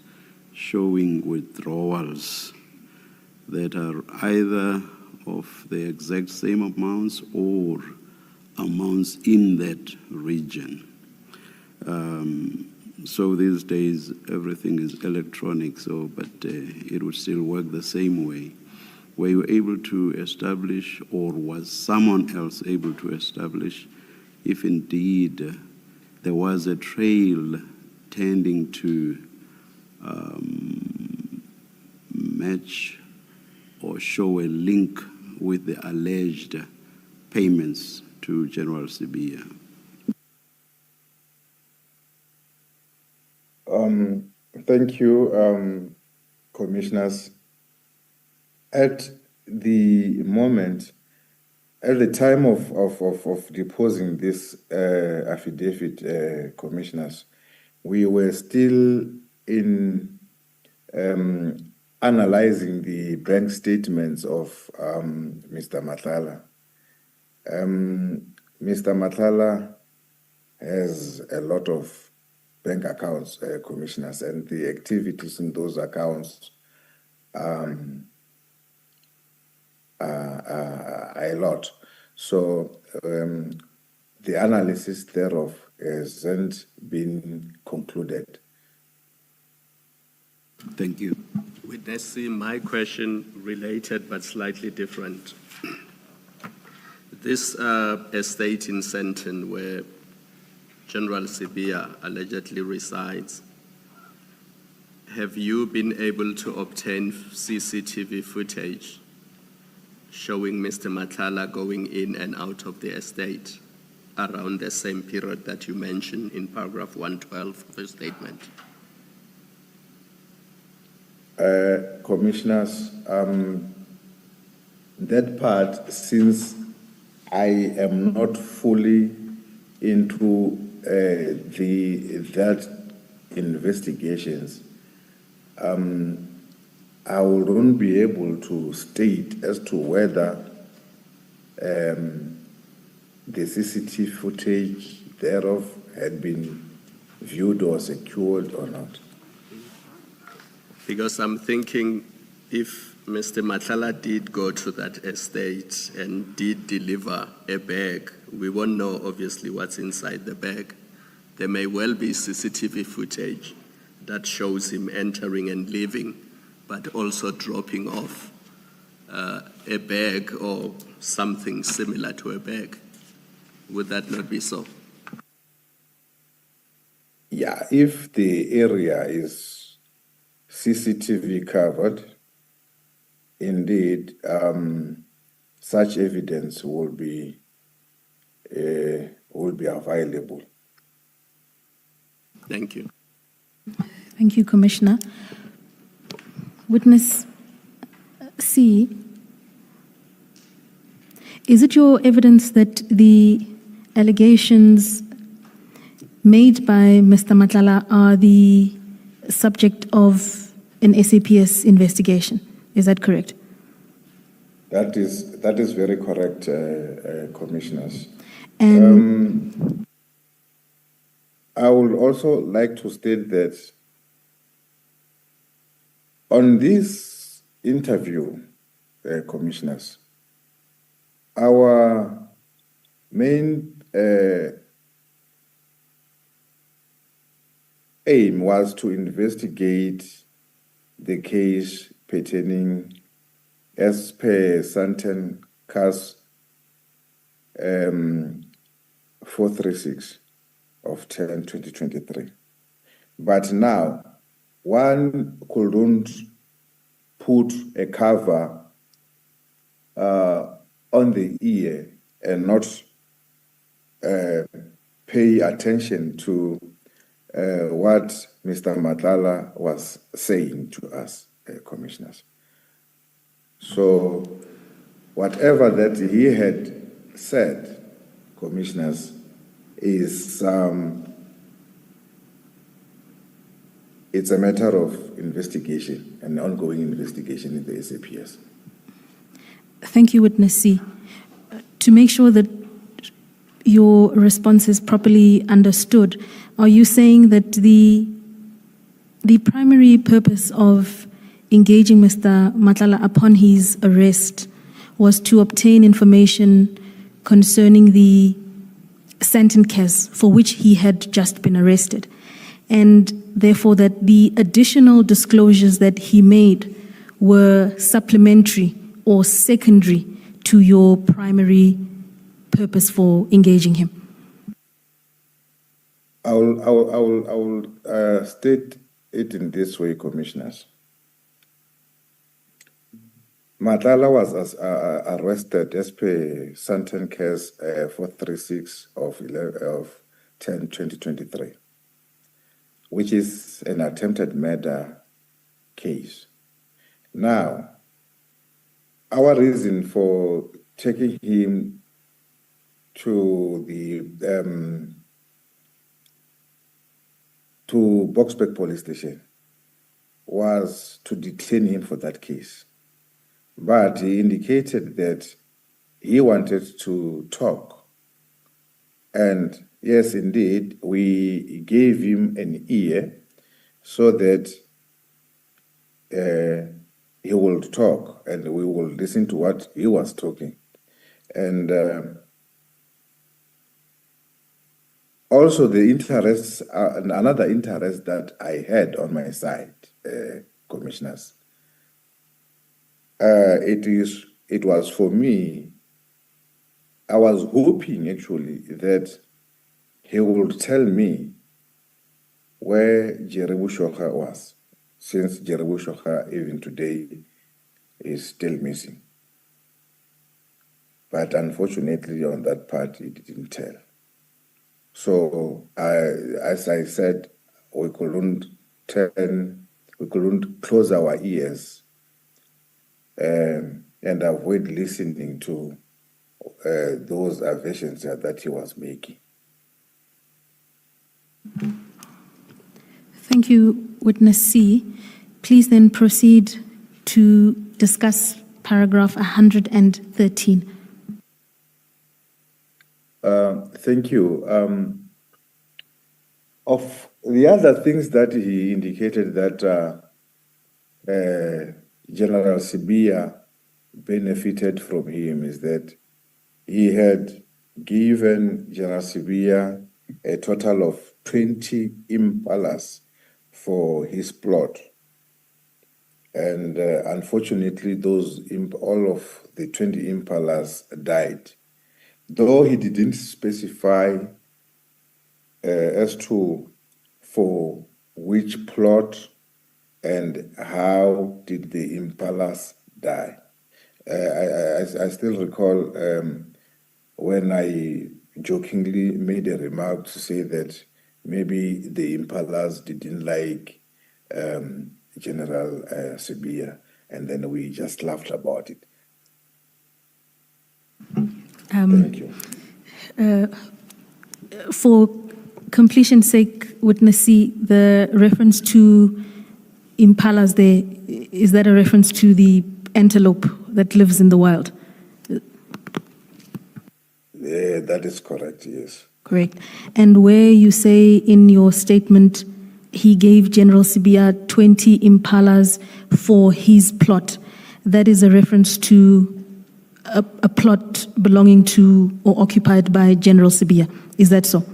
showing withdrawals that are either of the exact same amounts or amounts in that region. So these days everything is electronic, but it would still work the same way. Were you able to establish, or was someone else able to establish, if indeed there was a trail tending to match or show a link with the alleged payments to General Sibiya? Thank you, commissioners. At the moment, at the time of deposing this affidavit, commissioners, we were still in analyzing the bank statements of Mr. Matlala. Mr. Matlala has a lot of bank accounts, commissioners, and the activities in those accounts are a lot. So the analysis thereof hasn't been concluded. Thank you. Witness C, my question related but slightly different. This estate in Sandton where General Sibia allegedly resides, have you been able to obtain CCTV footage showing Mr. Matlala going in and out of the estate around the same period that you mentioned in paragraph 112 of the statement? Commissioners, that part, since I am not fully into that investigations, I wouldn't be able to state as to whether the CCTV footage thereof had been viewed or secured or not. Because I'm thinking if Mr. Matlala did go to that estate and did deliver a bag, we won't know obviously what's inside the bag. There may well be CCTV footage that shows him entering and leaving, but also dropping off a bag or something similar to a bag. Would that not be so? Yeah, if the area is CCTV covered, indeed, such evidence will be available. Thank you. Thank you, Commissioner. Witness C, is it your evidence that the allegations made by Mr. Matlala are the subject of an SAPS investigation? Is that correct? That is very correct, Commissioners. And I would also like to state that on this interview, Commissioners, our main aim was to investigate the case pertaining as per Sandton CAS 436 of 10/2023. But now, one couldn't put a cover on the ear and not pay attention to what Mr. Matlala was saying to us, Commissioners. So whatever that he had said, Commissioners, is it's a matter of investigation, an ongoing investigation in the SAPS. thank you, Witness C. To make sure that your response is properly understood, are you saying that the primary purpose of engaging Mr. Matlala upon his arrest was to obtain information concerning the Sandton case for which he had just been arrested, and therefore that the additional disclosures that he made were supplementary or secondary to your primary purpose for engaging him? I will state it in this way, Commissioners. Matlala was arrested as per Sandton case 436 of 10/2023, which is an attempted murder case. Now, our reason for taking him to the to Boksburg police station was to detain him for that case. But he indicated that he wanted to talk. And yes, indeed, we gave him an ear so that he will talk and we will listen to what he was talking. And also the interest, another interest that I had on my side, Commissioners, it was for me I was hoping actually that he would tell me where Jerry Bushokha was, since Jerry Bushokha even today is still missing. But unfortunately on that part, he didn't tell. So as I said, we couldn't close our ears and avoid listening to those aversions that he was making. Thank you, Witness C. Please then proceed to discuss paragraph 113. Thank you. Of the other things that he indicated that General Sibia benefited from him is that he had given General Sibia a total of 20 impalas for his plot. And unfortunately, all of the 20 impalas died. Though he didn't specify as to for which plot and how did the impalas die. I still recall when I jokingly made a remark to say that maybe the impalas didn't like General Sibia, and then we just laughed about it. Thank you. For completion's sake, Witness C, the reference to impalas there, is that a reference to the antelope that lives in the wild? That is correct, yes. Correct. And where you say in your statement he gave General Sibia 20 impalas for his plot, that is a reference to a plot belonging to or occupied by General Sibia. Is that so?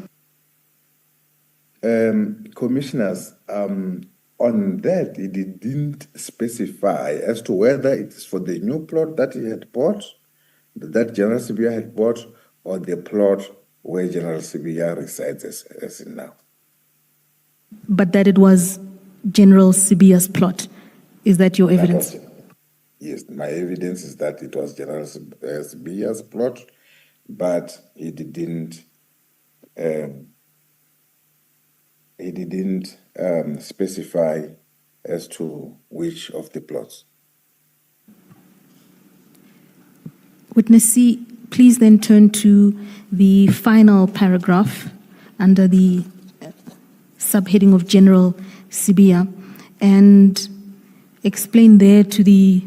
Commissioners, on that, he didn't specify as to whether it is for the new plot that he had bought, that General Sibia had bought, or the plot where General Sibia resides as in now. But that it was General Sibia's plot. Is that your evidence? Yes, my evidence is that it was General Sibia's plot, but he didn't specify as to which of the plots. Witness C, please then turn to the final paragraph under the subheading of General Sibia and explain there to the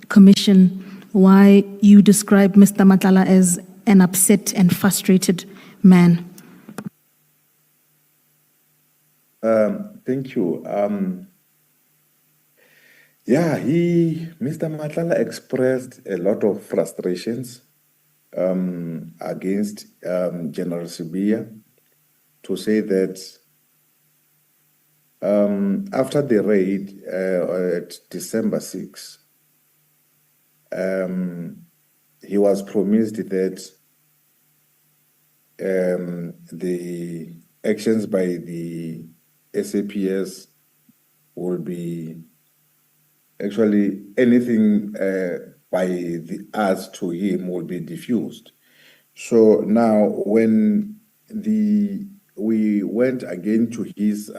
Commission why you describe Mr. Matlala as an upset and frustrated man. Thank you. Mr. Matlala expressed a lot of frustrations against General Sibia, to say that after the raid at December 6, he was promised that the actions by the SAPS will be actually anything by the us to him will be diffused. So now when we went again to his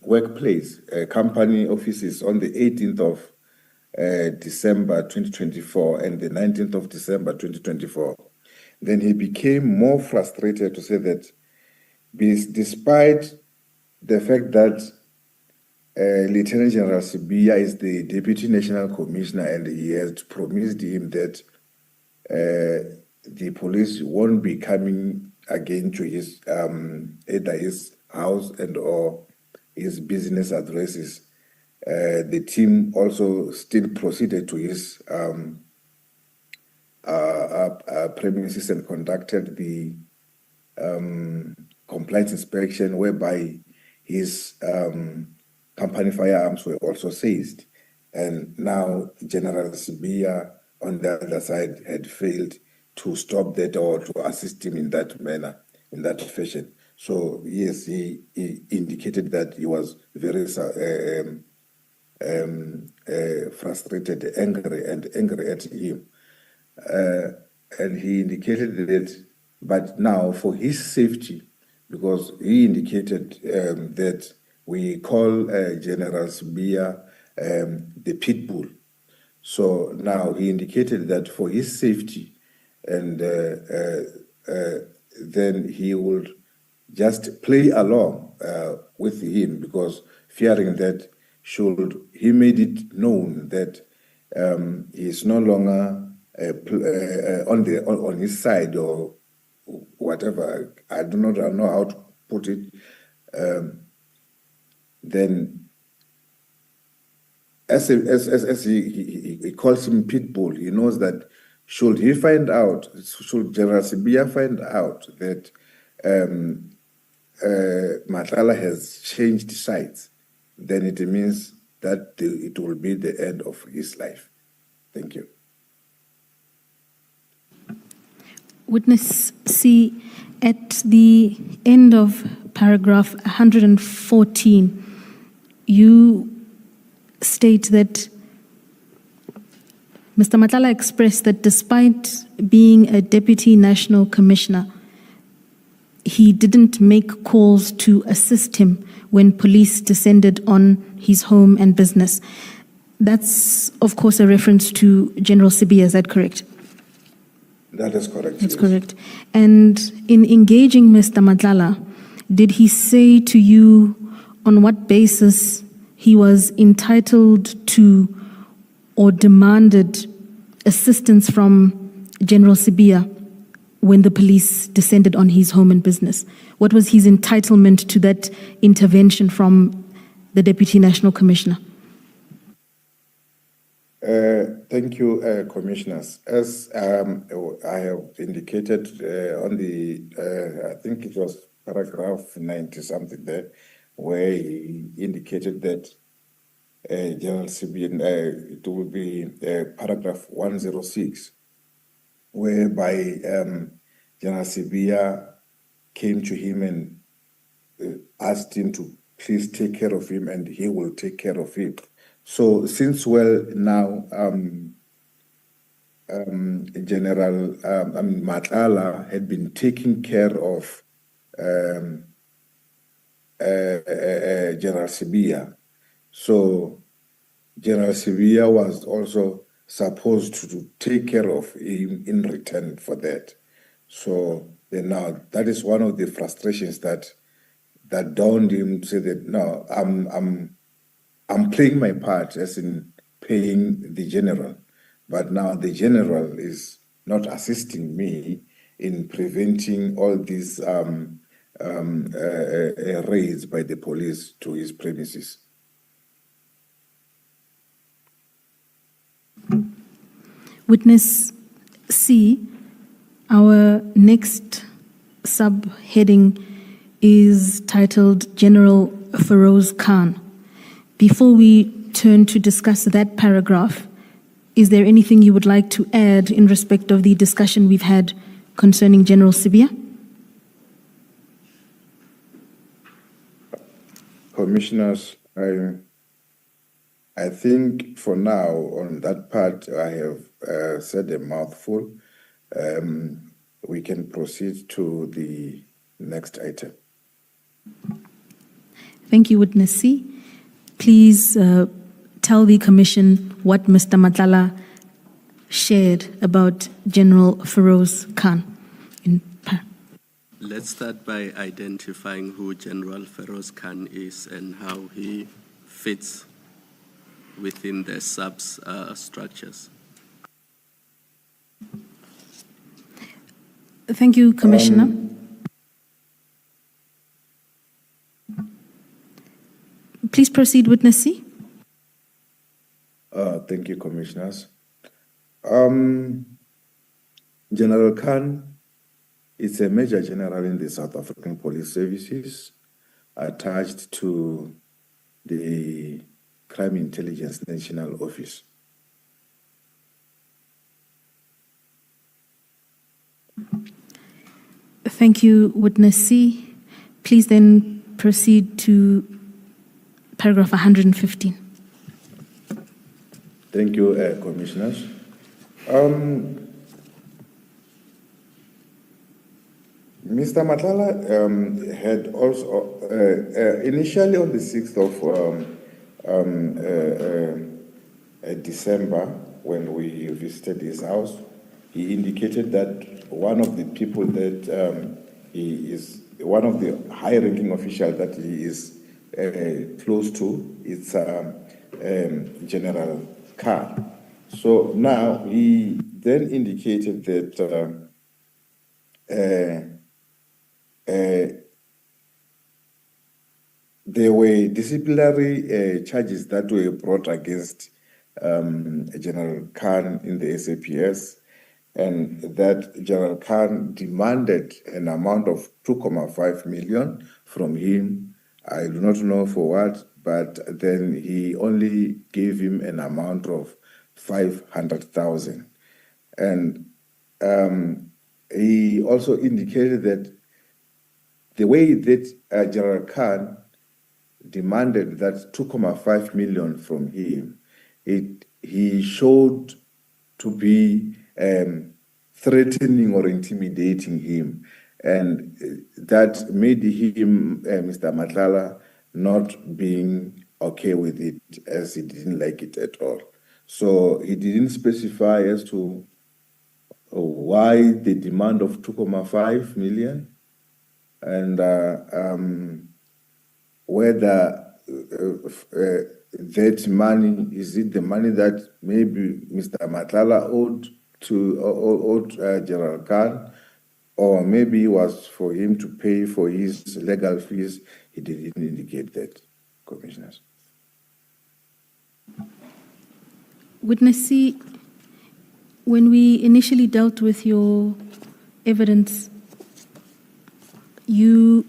workplace, company offices on the 18th of December 2024 and the 19th of December 2024, then he became more frustrated to say that despite the fact that Lieutenant General Sibia is the Deputy National Commissioner and he has promised him that the police won't be coming again to his either his house and or his business addresses. The team also still proceeded to his premises and conducted the compliance inspection, whereby his company firearms were also seized. And now General Sibia on the other side had failed to stop that or to assist him in that manner, in that fashion. So yes, he indicated that he was very frustrated, angry at him. And he indicated that, but now for his safety, because he indicated that we call General Sibia the pit bull. So now he indicated that for his safety, and then he would just play along with him, because fearing that should he made it known that he is no longer on his side or whatever, I do not know how to put it, then as he calls him pitbull, he knows that should General Sibia find out that Matlala has changed sides, then it means that it will be the end of his life. Thank you. Witness C, at the end of paragraph 114, you state that Mr. Matlala expressed that despite being a deputy national commissioner, he didn't make calls to assist him when police descended on his home and business. That's, of course, a reference to General Sibia, is that correct? That is correct. That's yes. correct. And in engaging Mr. Matlala, did he say to you on what basis he was entitled to or demanded assistance from General Sibia when the police descended on his home and business? What was his entitlement to that intervention from the Deputy National Commissioner? Thank you, Commissioners. As I have indicated on the, I think it was paragraph 90 something there, where he indicated that General Sibia, it will be paragraph 106, whereby General Sibia came to him and asked him to please take care of him, and he will take care of him. So since now General Matlala had been taking care of General Sibia, so General Sibia was also supposed to take care of him in return for that. So then now that is one of the frustrations that dawned him to say that no, I'm playing my part as in paying the general, but now the general is not assisting me in preventing all these raids by the police to his premises. Witness C, our next subheading is titled General Feroz Khan. Before we turn to discuss that paragraph, is there anything you would like to add in respect of the discussion we've had concerning General Sibia? Commissioners, I think for now on that part I have said a mouthful. We can proceed to the next item. Thank you, Witness C. Please tell the Commission what Mr. Matlala shared about General Feroz Khan. Let's start by identifying who General Feroz Khan is and how he fits within the structures. Thank you, Commissioner. Please proceed, Witness C. Thank you, Commissioners. General Khan is a Major General in the South African Police Services, attached to the Crime Intelligence National Office. Thank you, Witness C. Please then proceed to paragraph 115. Thank you, Commissioners. Mr. Matlala had also, initially on the 6th of December, when we visited his house, he indicated that one of the people that he is, one of the high-ranking officials that he is close to, is General Khan. So now he then indicated that there were disciplinary charges that were brought against General Khan in the SAPS, and that General Khan demanded an amount of 2.5 million from him. I do not know for what, but then he only gave him an amount of 500,000. And he also indicated that the way that General Khan demanded that 2.5 million from him, he showed to be threatening or intimidating him, and that made him, Mr. Matlala, not being okay with it, as he didn't like it at all. So he didn't specify as to why the demand of 2.5 million, and whether that money, is it the money that maybe Mr. Matlala owed to General Khan, or maybe it was for him to pay for his legal fees. He didn't indicate that, Commissioners. Witness C, when we initially dealt with your evidence, you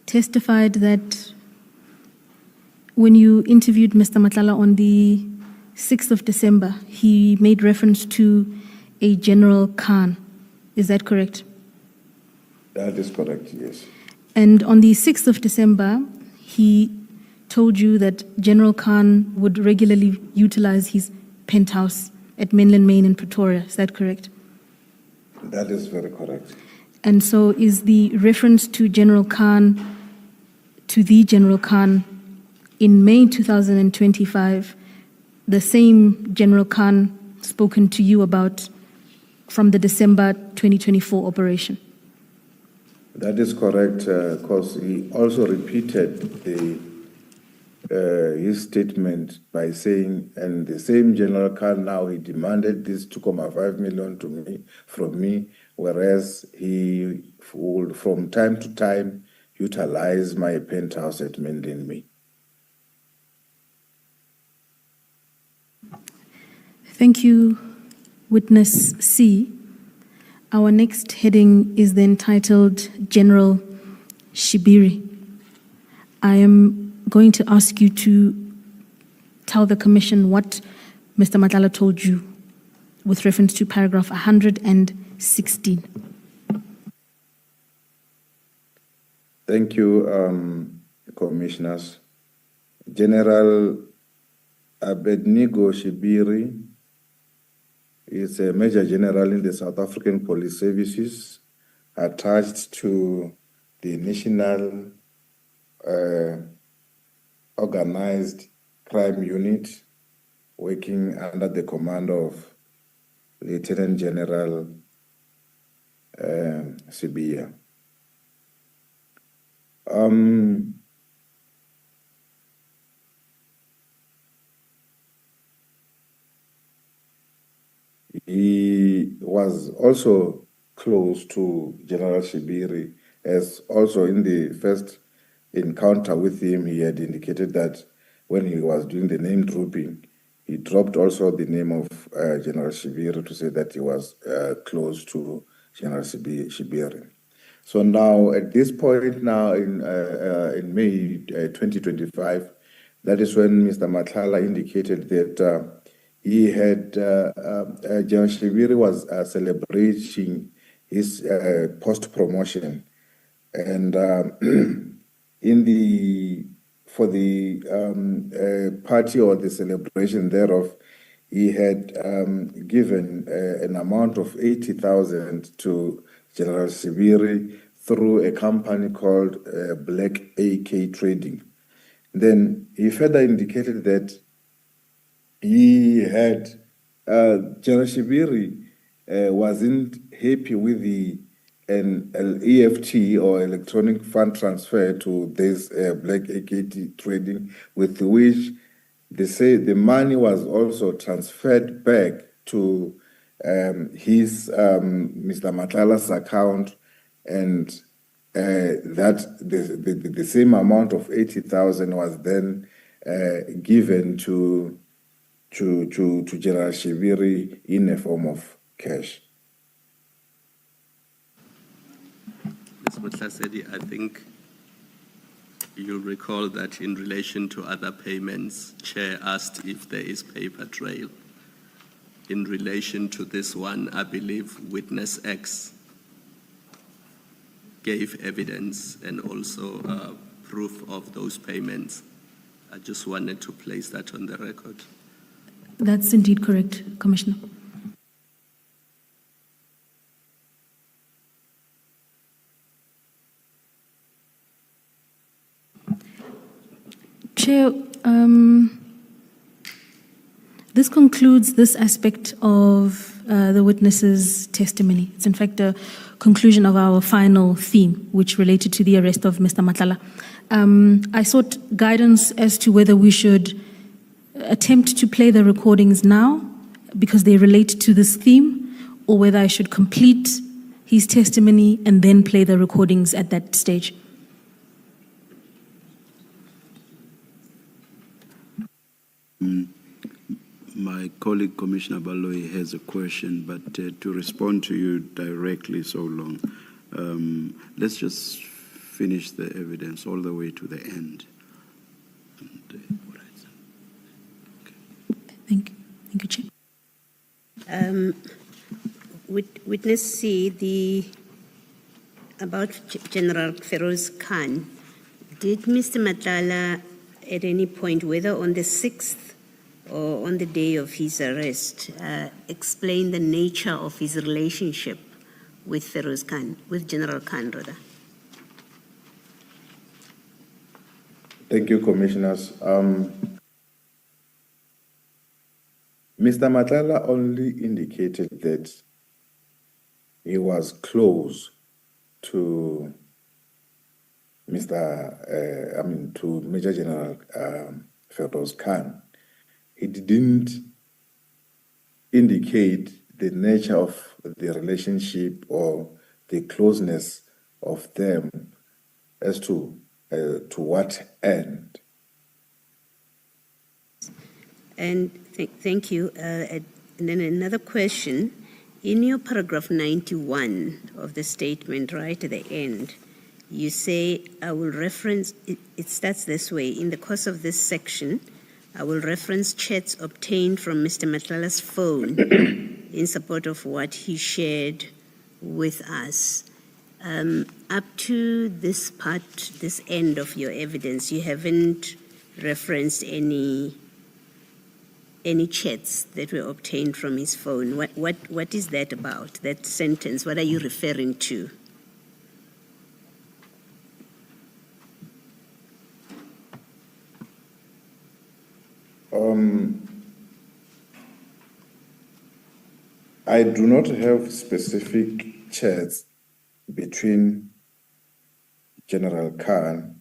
testified that when you interviewed Mr. Matlala on the 6th of December, he made reference to a General Khan. Is that correct? That is correct, yes. And on the 6th of December, he told you that General Khan would regularly utilize his penthouse at Mainland Main in Pretoria. Is that correct? That is very correct. And so is the reference to General Khan, to the General Khan in May 2025, the same General Khan spoken to you about from the December 2024 operation? That is correct, because he also repeated his statement by saying, and the same General Khan now, he demanded this 2.5 million from me, whereas he would from time to time utilize my penthouse at Mainland Main. Thank you, Witness C. Our next heading is then titled General Shibiri. I am going to ask you to tell the Commission what Mr. Matlala told you with reference to paragraph 116. Thank you, Commissioners. General Abednego Shibiri is a Major General in the South African Police Services, attached to the National Organized Crime Unit, working under the command of Lieutenant General Sibiya. He was also close to General Shibiri, as also in the first encounter with him, he had indicated that when he was doing the name dropping, he dropped also the name of General Shibiri to say that he was close to General Shibiri. So now, at this point now in May 2025, that is when Mr. Matlala indicated that he had, General Shibiri was celebrating his post-promotion. And for the party or the celebration thereof, he had given an amount of 80,000 to General Sibiri through a company called Black AK Trading. Then he further indicated that he had, General Sibiri wasn't happy with an EFT or electronic fund transfer to this Black AK Trading, with which they say the money was also transferred back to his Mr. Matlala's account, and that the same amount of 80,000 was then given to General Shibiri in a form of cash. Ms. Mutlasedi, I think you'll recall that in relation to other payments, Chair asked if there is paper trail. In relation to this one, I believe witness X gave evidence and also proof of those payments. I just wanted to place that on the record. That's indeed correct, Commissioner. Chair, this concludes this aspect of the witness's testimony. It's in fact a conclusion of our final theme, which related to the arrest of Mr. Matlala. I sought guidance as to whether we should attempt to play the recordings now because they relate to this theme, or whether I should complete his testimony and then play the recordings at that stage. My colleague, Commissioner Baloyi, has a question, but to respond to you directly so long, let's just finish the evidence all the way to the end. Thank you. Thank you, Chair. Witness C, about General Feroz Khan, did Mr. Matlala at any point, whether on the 6th or on the day of his arrest, explain the nature of his relationship with Feroz Khan, with General Khan, rather? Thank you, Commissioners. Mr. Matlala only indicated that he was close to to Major General Feroz Khan. He didn't indicate the nature of the relationship or the closeness of them as to what end. And thank you. And then another question. In your paragraph 91 of the statement, right at the end, you say, I will reference, it starts this way, in the course of this section, I will reference chats obtained from Mr. Matlala's phone in support of what he shared with us. Up to this part, this end of your evidence, you haven't referenced any chats that were obtained from his phone. What is that about, that sentence? What are you referring to? I do not have specific chats between General Khan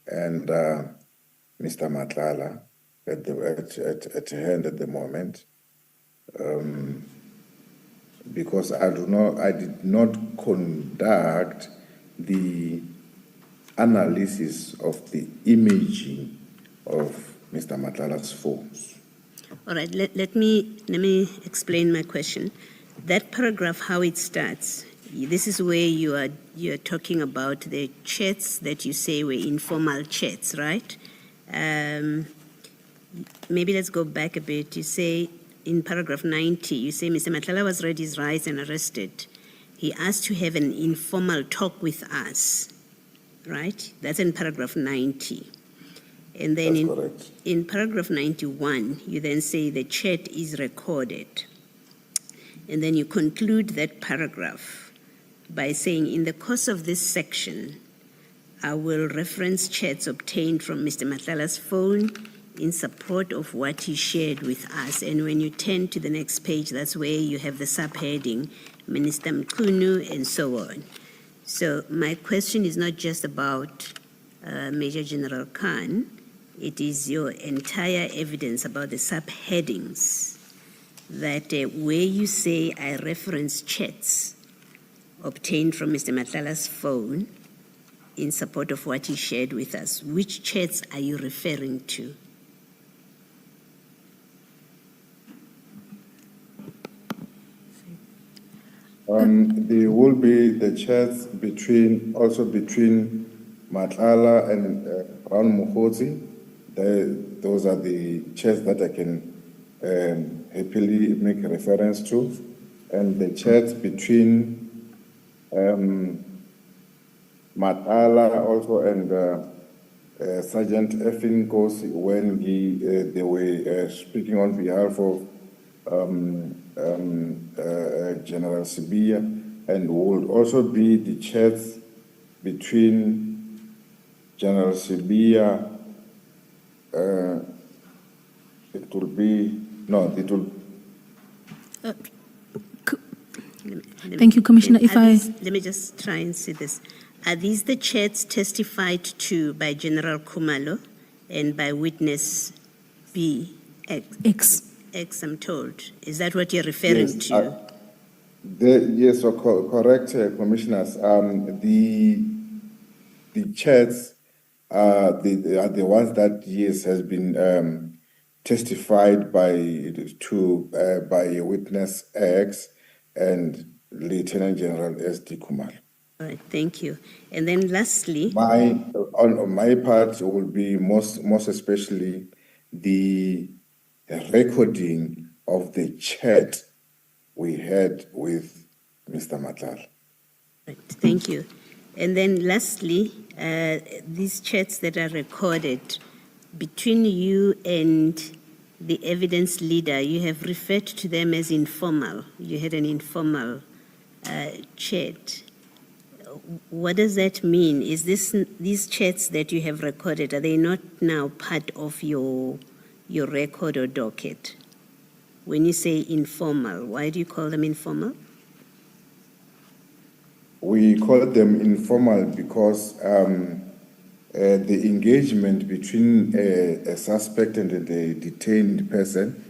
and Mr. Matlala at hand at the moment, because I did not conduct the analysis of the imaging of Mr. Matlala's phones. All right, let me explain my question. That paragraph, how it starts, this is where you're talking about the chats that you say were informal chats, right? Maybe let's go back a bit. You say in paragraph 90, you say Mr. Matlala was read his rights and arrested. he asked to have an informal talk with us, right? That's in paragraph 90. And then That's correct. in paragraph 91, you then say the chat is recorded. And then you conclude that paragraph by saying, in the course of this section, I will reference chats obtained from Mr. Matlala's phone in support of what he shared with us. And when you turn to the next page, that's where you have the subheading, Minister Mkunu, and so on. So my question is not just about Major General Khan, it is your entire evidence about the subheadings that where you say I reference chats obtained from Mr. Matlala's phone in support of what he shared with us. Which chats are you referring to? There will be the chats between Matlala and Brown Muhozi. Those are the chats that I can happily make a reference to. And the chats between Matlala also and Sergeant Effin Kosi when they were speaking on behalf of General Sibia, and will also be the chats between General Sibia. Thank you, Commissioner. Let me just try and see this. Are these the chats testified to by General Kumalo and by witness B? X, I'm told. Is that what you're referring to? Yes, correct, Commissioners. The chats are the ones that, yes, has been testified by witness X and Lieutenant General S.D. Kumalo. All right, thank you. And then lastly, on my part will be most especially the recording of the chat we had with Mr. Matlala. right, thank you. And then lastly, these chats that are recorded between you and the evidence leader, you have referred to them as informal. You had an informal chat. What does that mean? Is these chats that you have recorded, are they not now part of your record or docket? When you say informal, why do you call them informal? We call them informal because the engagement between a suspect and a detained person,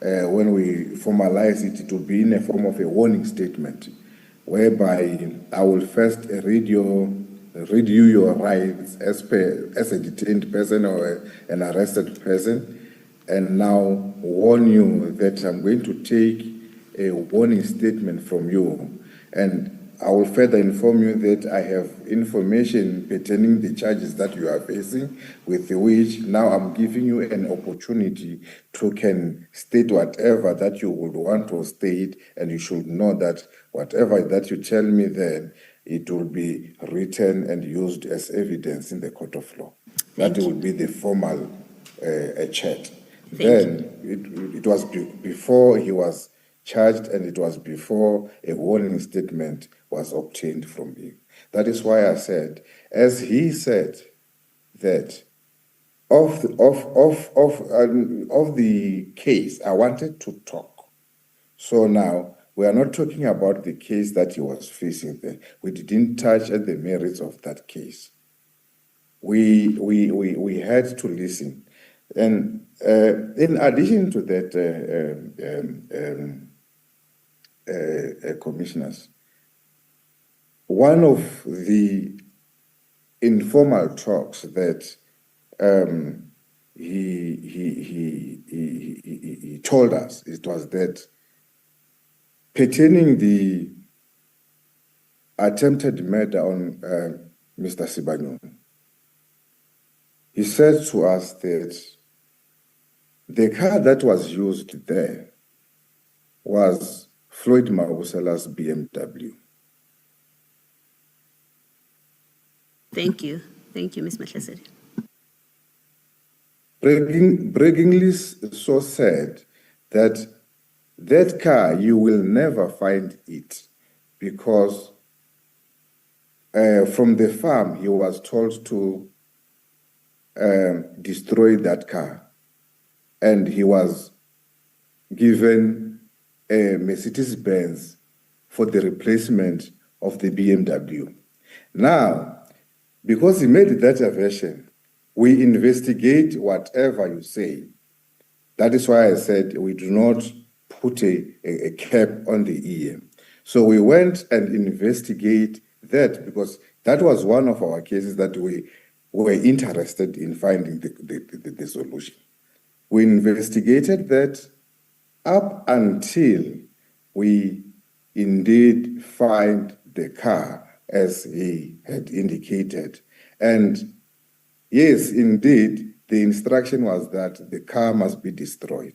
when we formalize it, it will be in a form of a warning statement, whereby I will first read you your rights as a detained person or an arrested person, and now warn you that I'm going to take a warning statement from you, and I will further inform you that I have information pertaining the charges that you are facing, with which now I'm giving you an opportunity to can state whatever that you would want to state, and you should know that whatever that you tell me then, it will be written and used as evidence in the court of law. That will be the formal chat. Then it was before he was charged, and it was before a warning statement was obtained from you. That is why I said, as he said, that of the case, I wanted to talk. So now we are not talking about the case that he was facing there. We didn't touch at the merits of that case. We had to listen, and in addition to that, commissioners, one of the informal talks that he told us, it was that pertaining the attempted murder on Mr. Sibanyoni, he said to us that the car that was used there was Floyd Mabusela's BMW. Thank you. Thank you, Ms. Matlala. Breakingly so said that that car, you will never find it because from the farm, he was told to destroy that car. And he was given a Mercedes-Benz for the replacement of the BMW. Now, because he made that aversion, we investigate whatever you say. That is why I said we do not put a cap on the ear. So we went and investigate that because that was one of our cases that we were interested in finding the solution. We investigated that up until we indeed find the car as he had indicated. And yes, indeed, the instruction was that the car must be destroyed.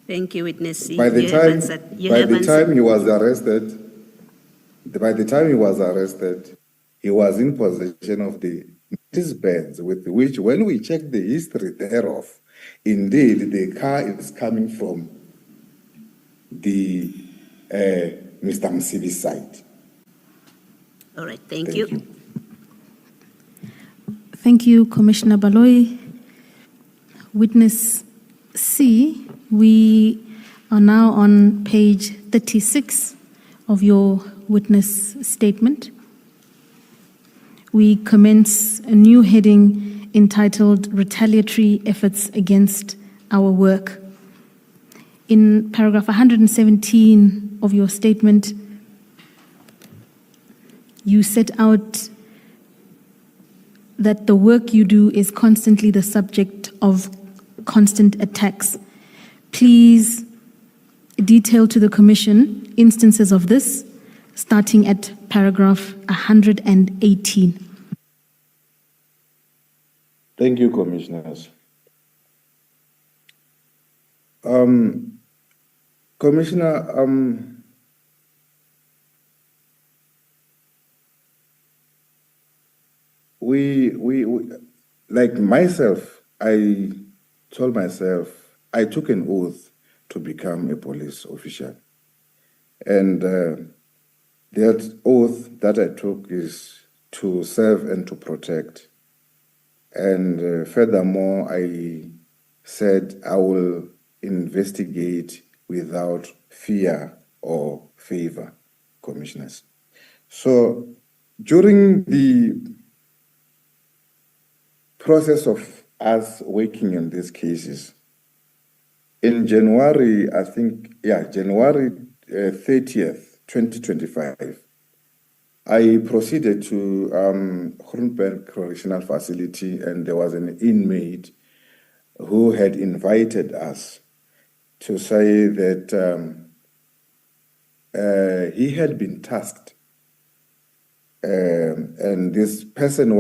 Thank you, Witness C. By the time he was arrested, he was in possession of the Mercedes-Benz, with which, when we check the history thereof, indeed the car is coming from the Mr. Msibi's side. All right, thank you. Thank you, Commissioner Baloyi. Witness C, we are now on page 36 of your witness statement. We commence a new heading entitled Retaliatory Efforts Against Our Work. In paragraph 117 of your statement, you set out that the work you do is constantly the subject of constant attacks. Please detail to the Commission instances of this, starting at paragraph 118. Thank you, Commissioners. Commissioner, we like myself, I told myself, I took an oath to become a police official. And that oath that I took is to serve and to protect. And furthermore, I said I will investigate without fear or favor, Commissioners. So during the process of us working on these cases, in January, I think, January 30th, 2025, I proceeded to Groenberg Correctional Facility, and there was an inmate who had invited us to say that he had been tasked, and this person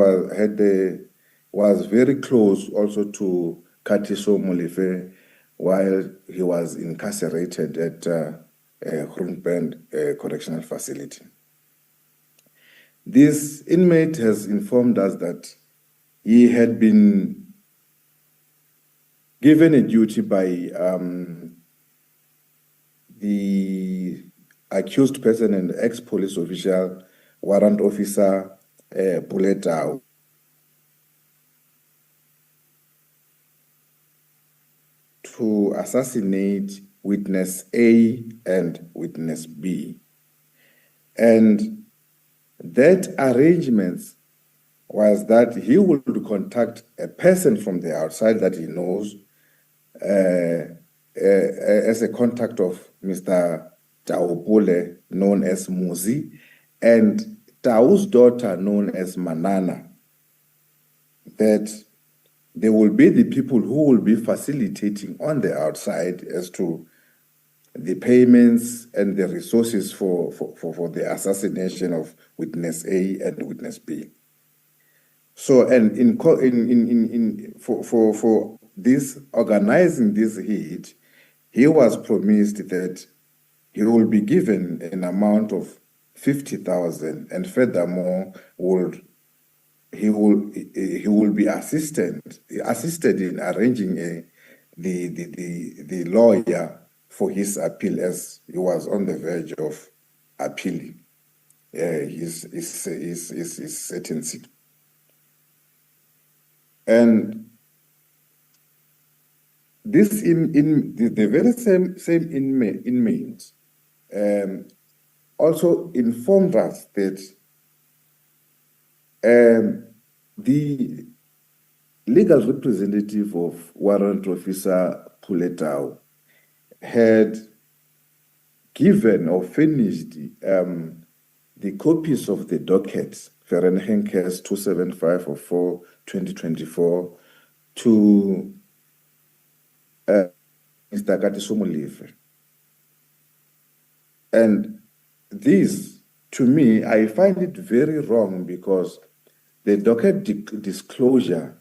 was very close also to Katiso Molefe while he was incarcerated at Groenberg Correctional Facility. This inmate has informed us that he had been given a duty by the accused person and ex-police official, warrant officer Puletau, to assassinate witness A and witness B. And that arrangement was that he would contact a person from the outside that he knows as a contact of Mr. Taupule, known as Muzi, and Tau's daughter, known as Manana, that there will be the people who will be facilitating on the outside as to the payments and the resources for the assassination of witness A and witness B. So, and for this organizing this hit, he was promised that he will be given an amount of 50,000, and furthermore would he will be assisted in arranging the lawyer for his appeal, as he was on the verge of appealing his sentencing. And this the very same inmate also informed us that the legal representative of Warrant Officer Puletau had given or finished the copies of the docket, Ferenhenkes 275 of 4/2024, to Mr. Katisumulife. And this, to me, I find it very wrong, because the docket disclosure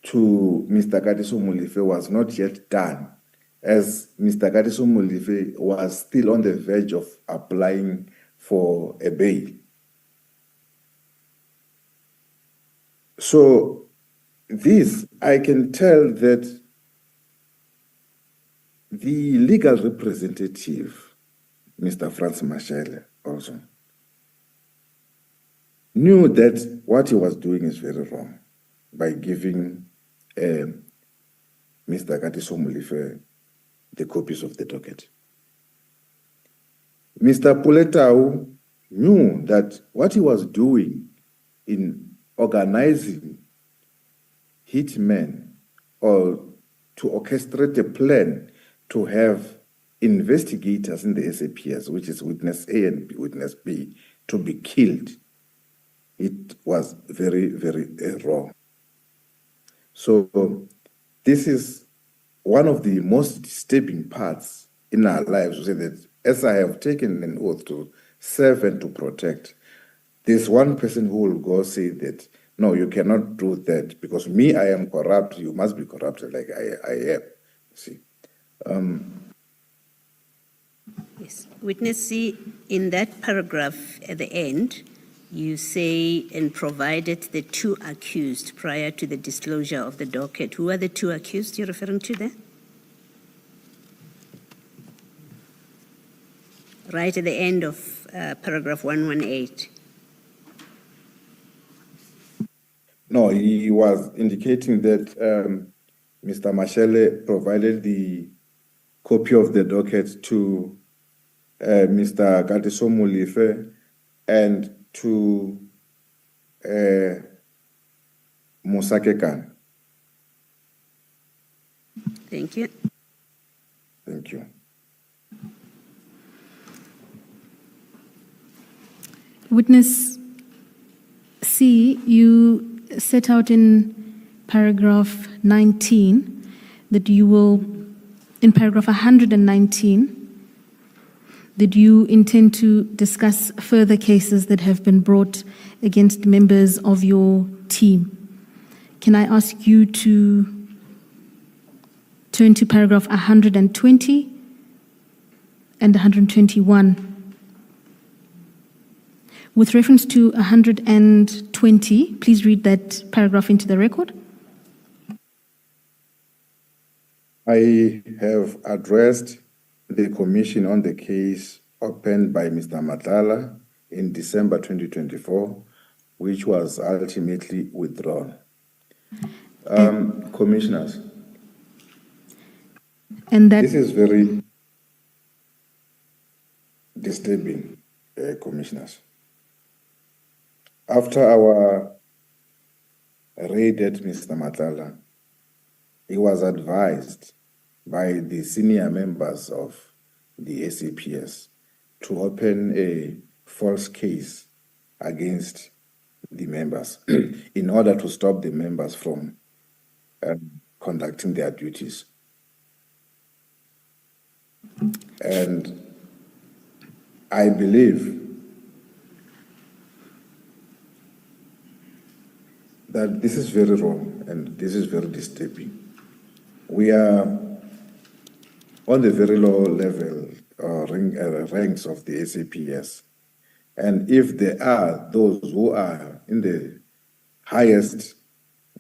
to Mr. Katisumulife was not yet done, as Mr. Katisumulife was still on the verge of applying for a bail. So this, I can tell that the legal representative, Mr. Franz Mashele, also knew that what he was doing is very wrong by giving Mr. Katisumulife the copies of the docket. Mr. Puletau knew that what he was doing in organizing hitmen, or to orchestrate a plan to have investigators in the SAPS, which is witness A and witness B, to be killed, it was very, very wrong. So this is one of the most disturbing parts in our lives, to say that as I have taken an oath to serve and to protect, there's one person who will go say that, no, you cannot do that, because me, I am corrupt, you must be corrupted like I am. See. Yes. Witness C, in that paragraph at the end, you say, and provided the two accused prior to the disclosure of the docket. Who are the two accused you're referring to there? Right at the end of paragraph 118. No, he was indicating that Mr. Mashele provided the copy of the docket to Mr. Katisumulife and to Musakekan. Thank you. Thank you. Witness C, you set out in paragraph 19 that you will, in paragraph 119, that you intend to discuss further cases that have been brought against members of your team. Can I ask you to turn to paragraph 120 and 121? With reference to 120, please read that paragraph into the record. I have addressed the commission on the case opened by Mr. Matlala in December 2024, which was ultimately withdrawn. Commissioners, and that this is very disturbing, commissioners. After our raid at Mr. Matlala, he was advised by the senior members of the SAPS to open a false case against the members in order to stop the members from conducting their duties. And I believe that this is very wrong and this is very disturbing. We are on the very low level ranks of the SAPS. And if there are those who are in the highest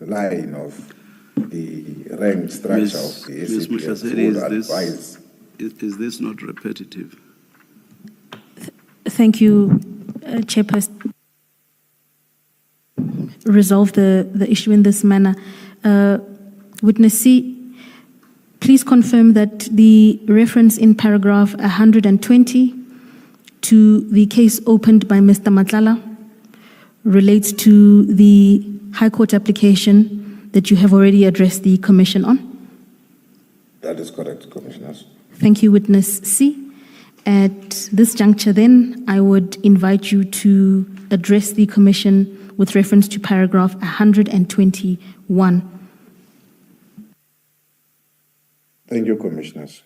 line of the rank structure of the Ms. SAPS Muhlaseli, would advise. is this not repetitive? Thank you, Chairperson. Resolve the issue in this manner. Witness C, please confirm that the reference in paragraph 120 to the case opened by Mr. Matlala relates to the High Court application that you have already addressed the Commission on. That is correct, Commissioners. Thank you, Witness C. At this juncture, then, I would invite you to address the Commission with reference to paragraph 121. Thank you, Commissioners.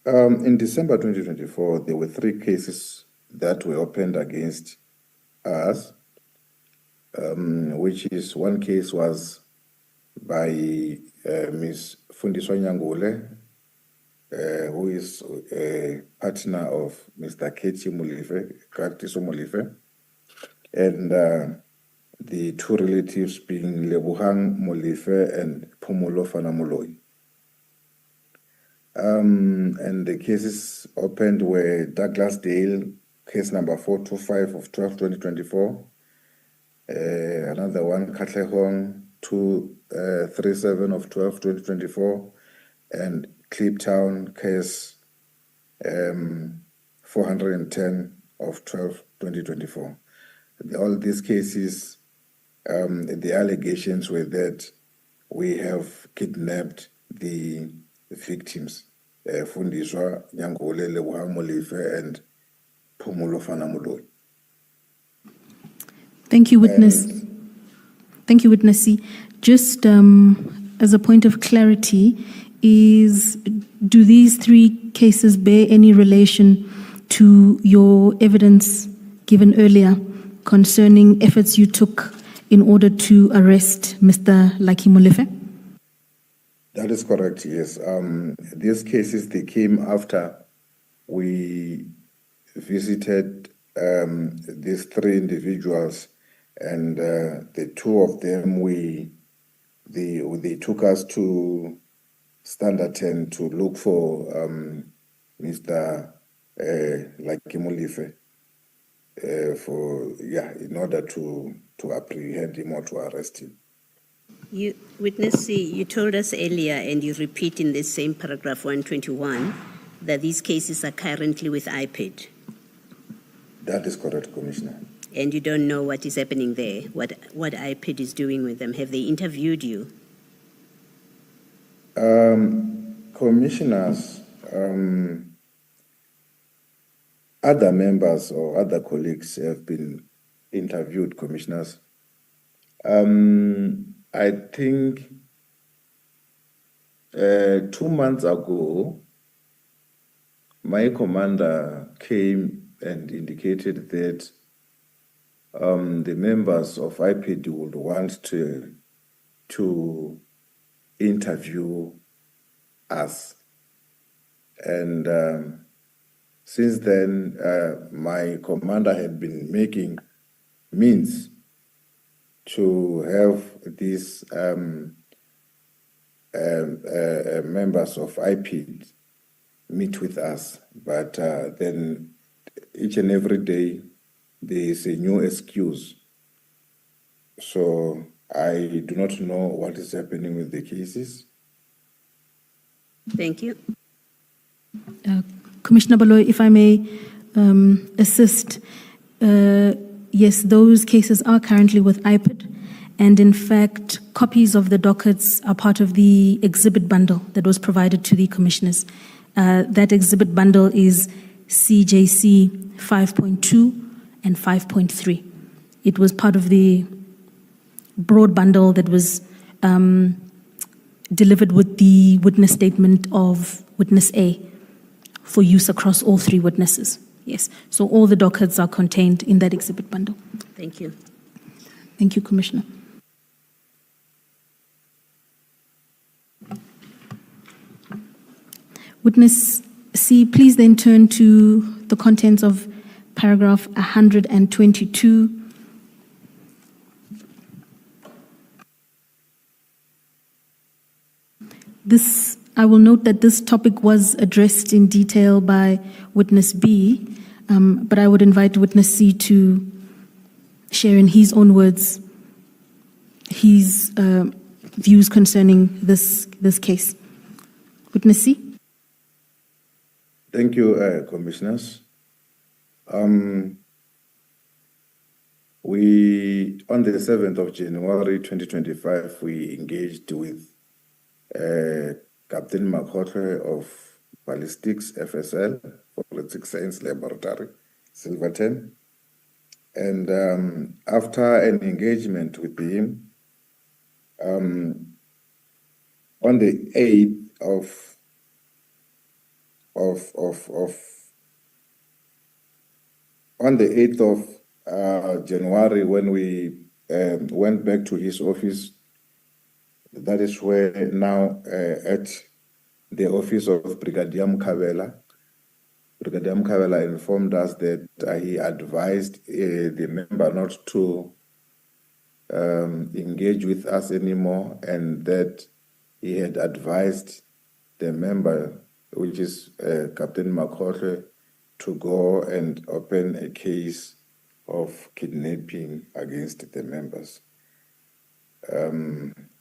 In December 2024, there were 3 cases that were opened against us, which is one case was by Ms. Fundiswa Nyangule, who is a partner of Mr. Katiso Molefe, and the 2 relatives being Lebohang Molefe and Phumulo Fanamoloi. And the cases opened were Douglas Dale, case number 425 of 12/2024. Another one, Katlehong 237 of 12/2024, and Kliptown case 410 of 12/2024. All these cases, the allegations were that we have kidnapped the victims, Fundiswa Nyangule, Lebohang Molefe, and Phumulo Fanamoloi. Thank you, Witness. Thank you, Witness C. Just as a point of clarity, do these 3 cases bear any relation to your evidence given earlier concerning efforts you took in order to arrest Mr. Lucky Molefe? That is correct, yes. These cases, they came after we visited these 3 individuals, and the 2 of them, they took us to Standard 10 to look for Mr. Lucky Molefe in order to apprehend him or to arrest him. You, Witness C, you told us earlier, and you repeat in this same paragraph 121, that these cases are currently with IPID. That is correct, Commissioner. And you don't know what is happening there, what IPID is doing with them. Have they interviewed you? Commissioners, other members or other colleagues have been interviewed, Commissioners. I think 2 months ago, my commander came and indicated that the members of IPD would want to interview us. And since then, my commander had been making means to have these members of IPD meet with us. But then each and every day, there is a new excuse. So I do not know what is happening with the cases. Thank you. Commissioner Baloyi, if I may assist, yes, those cases are currently with IPID, and in fact, copies of the dockets are part of the exhibit bundle that was provided to the commissioners. That exhibit bundle is CJC 5.2 and 5.3. It was part of the broad bundle that was delivered with the witness statement of witness A for use across all 3 witnesses. Yes, so all the dockets are contained in that exhibit bundle. Thank you. Thank you, Commissioner. Witness C, please then turn to the contents of paragraph 122 This, I will note that this topic was addressed in detail by witness B, but I would invite witness C to share in his own words his views concerning this case. Witness C. Thank you, Commissioners. We, on the 7th of January 2025, we engaged with Captain Makhotle of Ballistics FSL, Forensic Science Laboratory, Silverton. And after an engagement with him, on the 8th of January, when we went back to his office, that is where now at the office of Brigadier Mkhabela, Brigadier Mkhabela informed us that he advised the member not to engage with us anymore, and that he had advised the member, which is Captain Makhotle, to go and open a case of kidnapping against the members,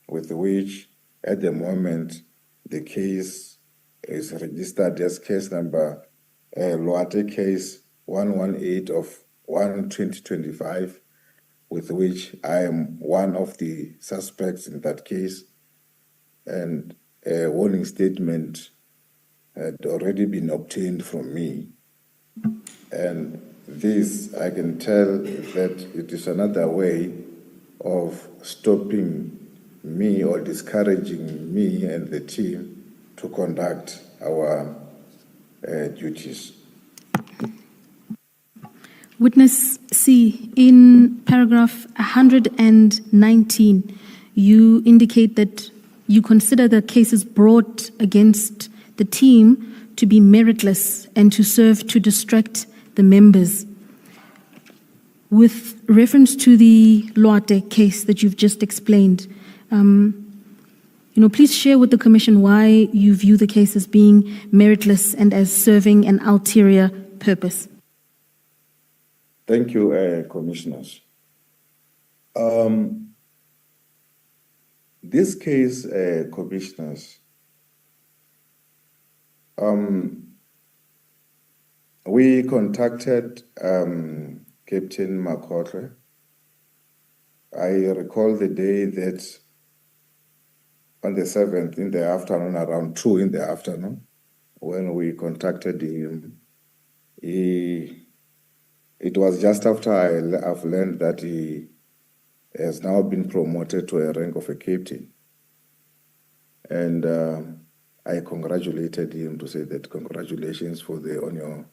with which at the moment the case is registered as case number Loate case 118 of 1/2025, with which I am one of the suspects in that case, and a warning statement had already been obtained from me. And this, I can tell that it is another way of stopping me or discouraging me and the team to conduct our duties. Witness C, in paragraph 119, you indicate that you consider the cases brought against the team to be meritless and to serve to distract the members. With reference to the Loate case that you've just explained, please share with the Commission why you view the case as being meritless and as serving an ulterior purpose. Thank you, Commissioners. This case, Commissioners, we contacted Captain Makhotle. I recall the day that on the 7th in the afternoon, around 2 in the afternoon, when we contacted him, it was just after I've learned that he has now been promoted to a rank of a captain. And I congratulated him to say that congratulations on your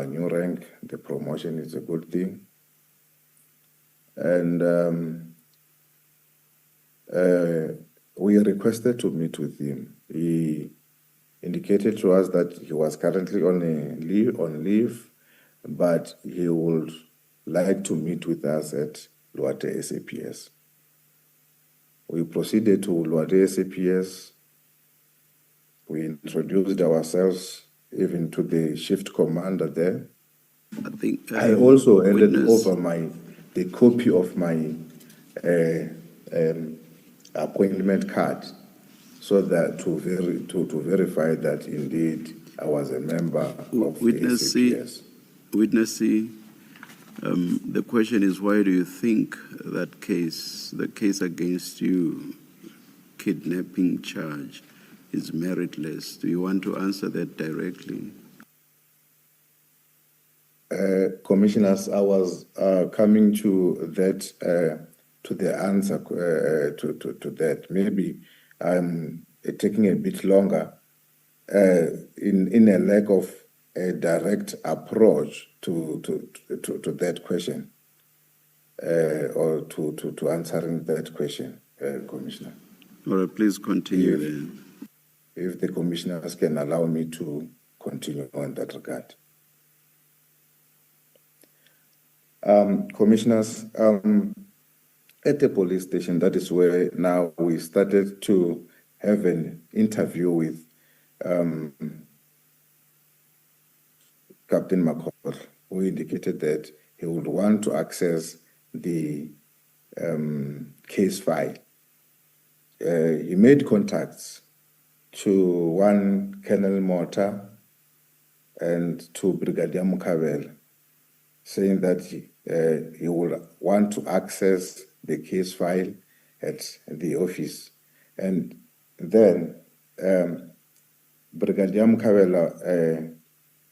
new rank. The promotion is a good thing. And we requested to meet with him. He indicated to us that he was currently on leave, but he would like to meet with us at Loate SAPS. We proceeded to Loate SAPS. We introduced ourselves even to the shift commander there. I think I also handed over the copy of my appointment card, so that to verify that indeed I was a member of the SAPS. Witness C, the question is, why do you think that the case against you, kidnapping charge, is meritless? Do you want to answer that directly? Commissioners, I was coming to that, to the answer to that. Maybe I'm taking a bit longer in a lack of a direct approach to that question, or to answering that question, Commissioner. All right, please continue then. If the commissioners can allow me to continue on that regard. Commissioners, at the police station, that is where now we started to have an interview with Captain McCall, who indicated that he would want to access the case file. He made contacts to one Colonel Mota and to Brigadier Mukabel, saying that he would want to access the case file at the office. And then Brigadier Mukabela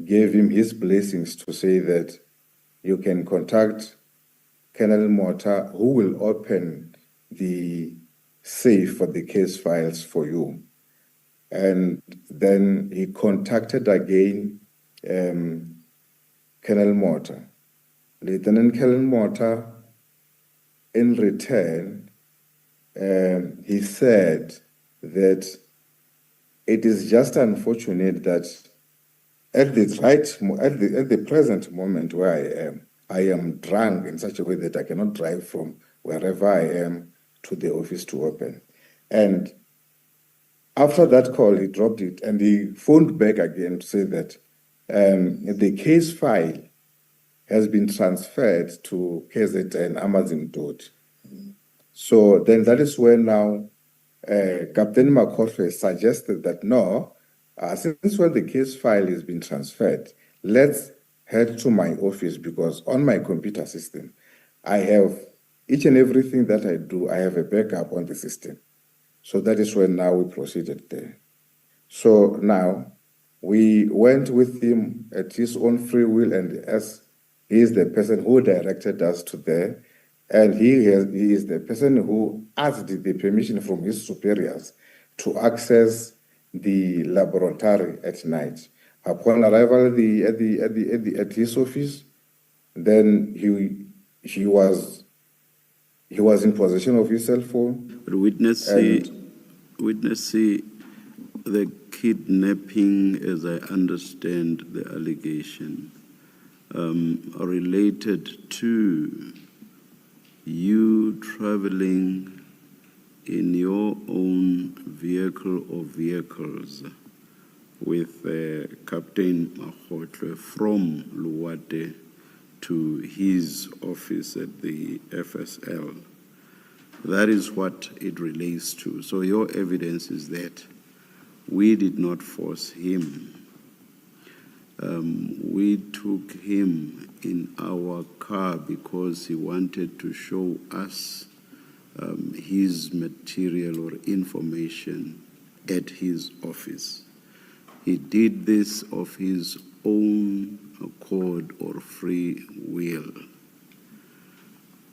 gave him his blessings to say that you can contact Colonel Mota, who will open the safe for the case files for you. And then he contacted again Colonel Mota. Lieutenant Colonel Mota, in return, he said that it is just unfortunate that at the present moment where I am drunk in such a way that I cannot drive from wherever I am to the office to open. And after that call, he dropped it and he phoned back again to say that the case file has been transferred to KZN Amazon Dot. So then that is where now Captain McCorfey suggested that no, since when the case file has been transferred, let's head to my office, because on my computer system, I have each and everything that I do, I have a backup on the system. So that is when now we proceeded there. So now we went with him at his own free will, and as he is the person who directed us to there, and he is the person who asked the permission from his superiors to access the laboratory at night. Upon arrival at his office, then he was in possession of his cell phone. But witness C, the kidnapping, as I understand the allegation, are related to you traveling in your own vehicle or vehicles with Captain Makgotle from Luwate to his office at the FSL. That is what it relates to. So your evidence is that we did not force him. We took him in our car because he wanted to show us his material or information at his office. He did this of his own accord or free will.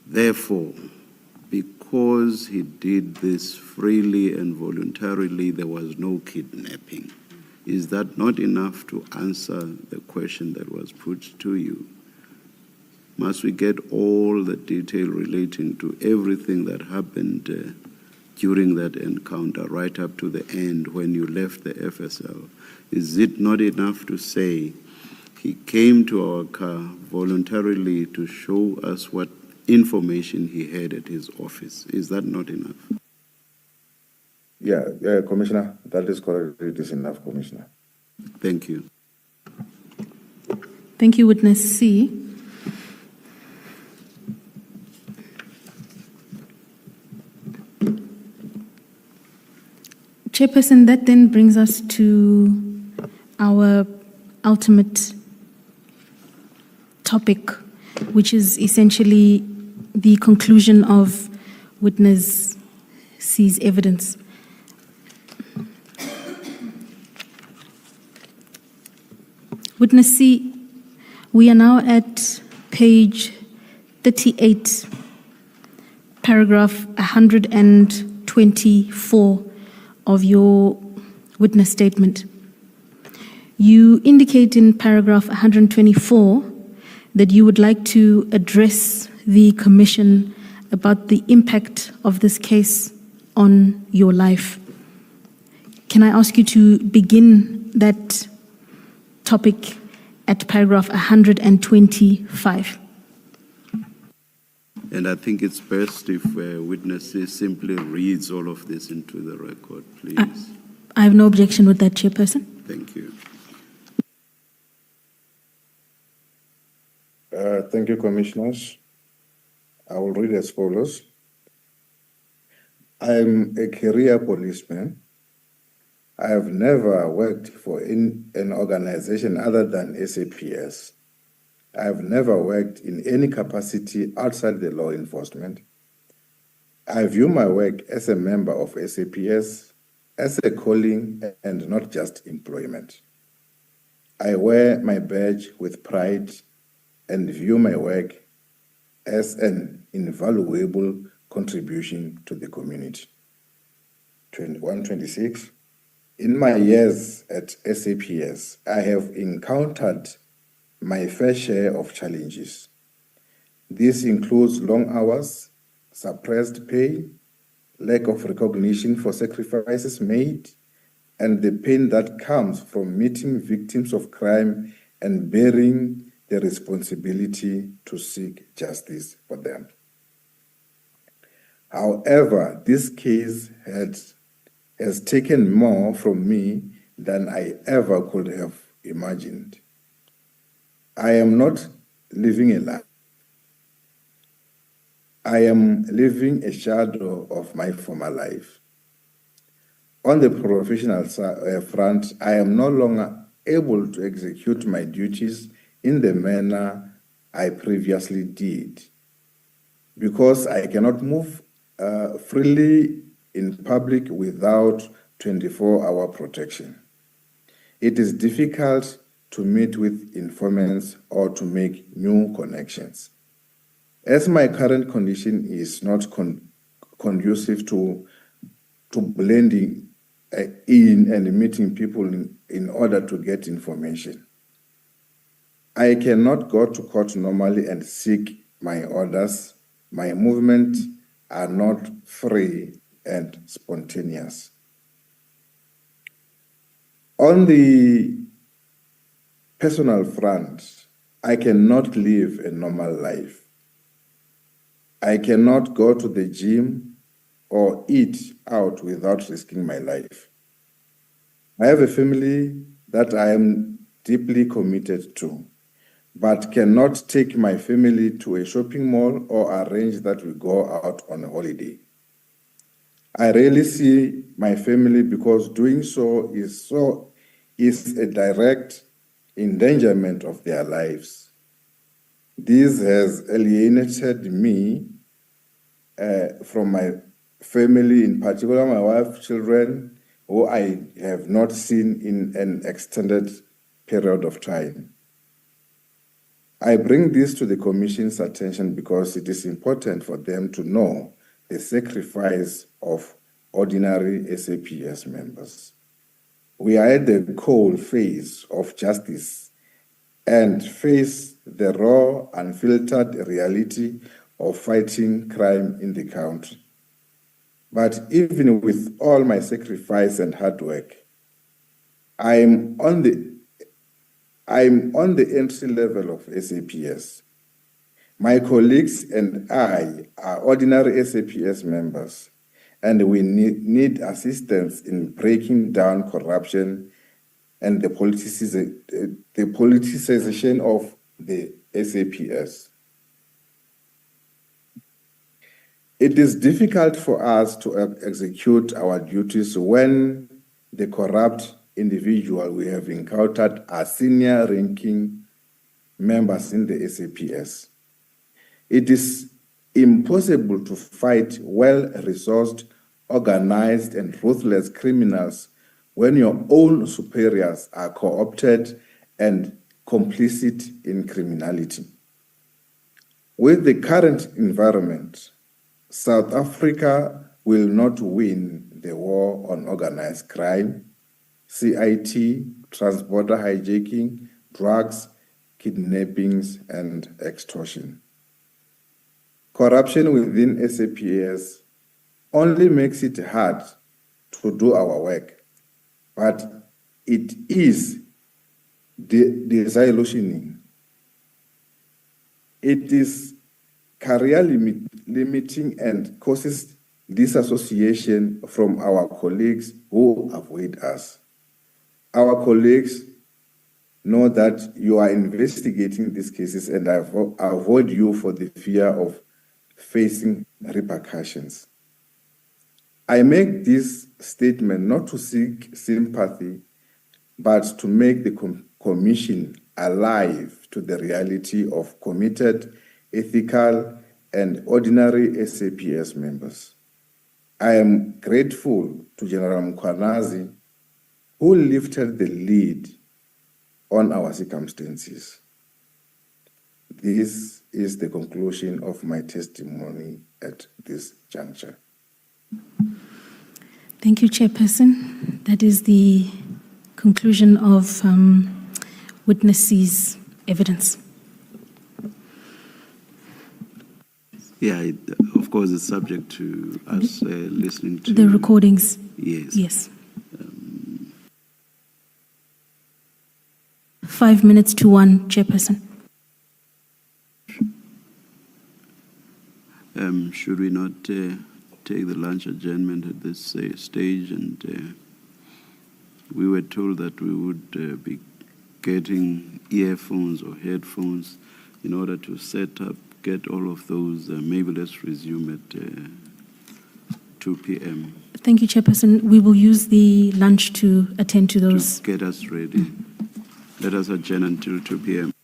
Therefore, because he did this freely and voluntarily, there was no kidnapping. Is that not enough to answer the question that was put to you? Must we get all the detail relating to everything that happened during that encounter, right up to the end when you left the FSL? Is it not enough to say he came to our car voluntarily to show us what information he had at his office? Is that not enough? Yeah, Commissioner, that is correct. It is enough, Commissioner. Thank you. Thank you, Witness C. Chairperson, that then brings us to our ultimate topic, which is essentially the conclusion of Witness C's evidence. Witness C, we are now at page 38, paragraph 124 of your witness statement. You indicate in paragraph 124 that you would like to address the Commission about the impact of this case on your life. Can I ask you to begin that topic at paragraph 125? And I think it's best if witnesses simply reads all of this into the record, please. I have no objection with that, Chairperson. Thank you. Thank you, Commissioners. I will read as follows. I'm a career policeman. I have never worked for an organization other than SAPS. I have never worked in any capacity outside the law enforcement. I view my work as a member of SAPS as a calling and not just employment. I wear my badge with pride and view my work as an invaluable contribution to the community. 126. In my years at SAPS, I have encountered my fair share of challenges. This includes long hours, suppressed pay, lack of recognition for sacrifices made, and the pain that comes from meeting victims of crime and bearing the responsibility to seek justice for them. However, this case has taken more from me than I ever could have imagined. I am not living a lie. I am living a shadow of my former life. On the professional front, I am no longer able to execute my duties in the manner I previously did because I cannot move freely in public without 24-hour protection. It is difficult to meet with informants or to make new connections. As my current condition is not conducive to blending in and meeting people in order to get information, I cannot go to court normally and seek my orders. My movements are not free and spontaneous. On the personal front, I cannot live a normal life. I cannot go to the gym or eat out without risking my life. I have a family that I am deeply committed to, but cannot take my family to a shopping mall or arrange that we go out on a holiday. I rarely see my family because doing so is a direct endangerment of their lives. This has alienated me from my family, in particular my wife, children, who I have not seen in an extended period of time. I bring this to the Commission's attention because it is important for them to know the sacrifice of ordinary SAPS members. We are at the cold face of justice and face the raw, unfiltered reality of fighting crime in the country. But even with all my sacrifice and hard work, I'm on the entry level of SAPS. My colleagues and I are ordinary SAPS members, and we need assistance in breaking down corruption and the politicization of the SAPS. It is difficult for us to execute our duties when the corrupt individual we have encountered are senior ranking members in the SAPS. It is impossible to fight well-resourced, organized, and ruthless criminals when your own superiors are co-opted and complicit in criminality. With the current environment, South Africa will not win the war on organized crime, CIT, transporter hijacking, drugs, kidnappings, and extortion. Corruption within SAPS only makes it hard to do our work, but it is disillusioning. It is career limiting and causes disassociation from our colleagues who avoid us. Our colleagues know that you are investigating these cases and avoid you for the fear of facing repercussions. I make this statement not to seek sympathy, but to make the Commission alive to the reality of committed, ethical, and ordinary SAPS members. I am grateful to General Mkwanazi, who lifted the lead on our circumstances. This is the conclusion of my testimony at this juncture. Thank you, Chairperson. That is the conclusion of witness C's evidence. Yeah, of course, it's subject to us listening to the recordings. Yes. Yes. 5 minutes to 1, Chairperson. Should we not take the lunch adjournment at this stage? And we were told that we would be getting earphones or headphones in order to set up, get all of those. Maybe let's resume at 2 p.m. Thank you, Chairperson. We will use the lunch to attend to those. To get us ready. Let us adjourn until 2 p.m.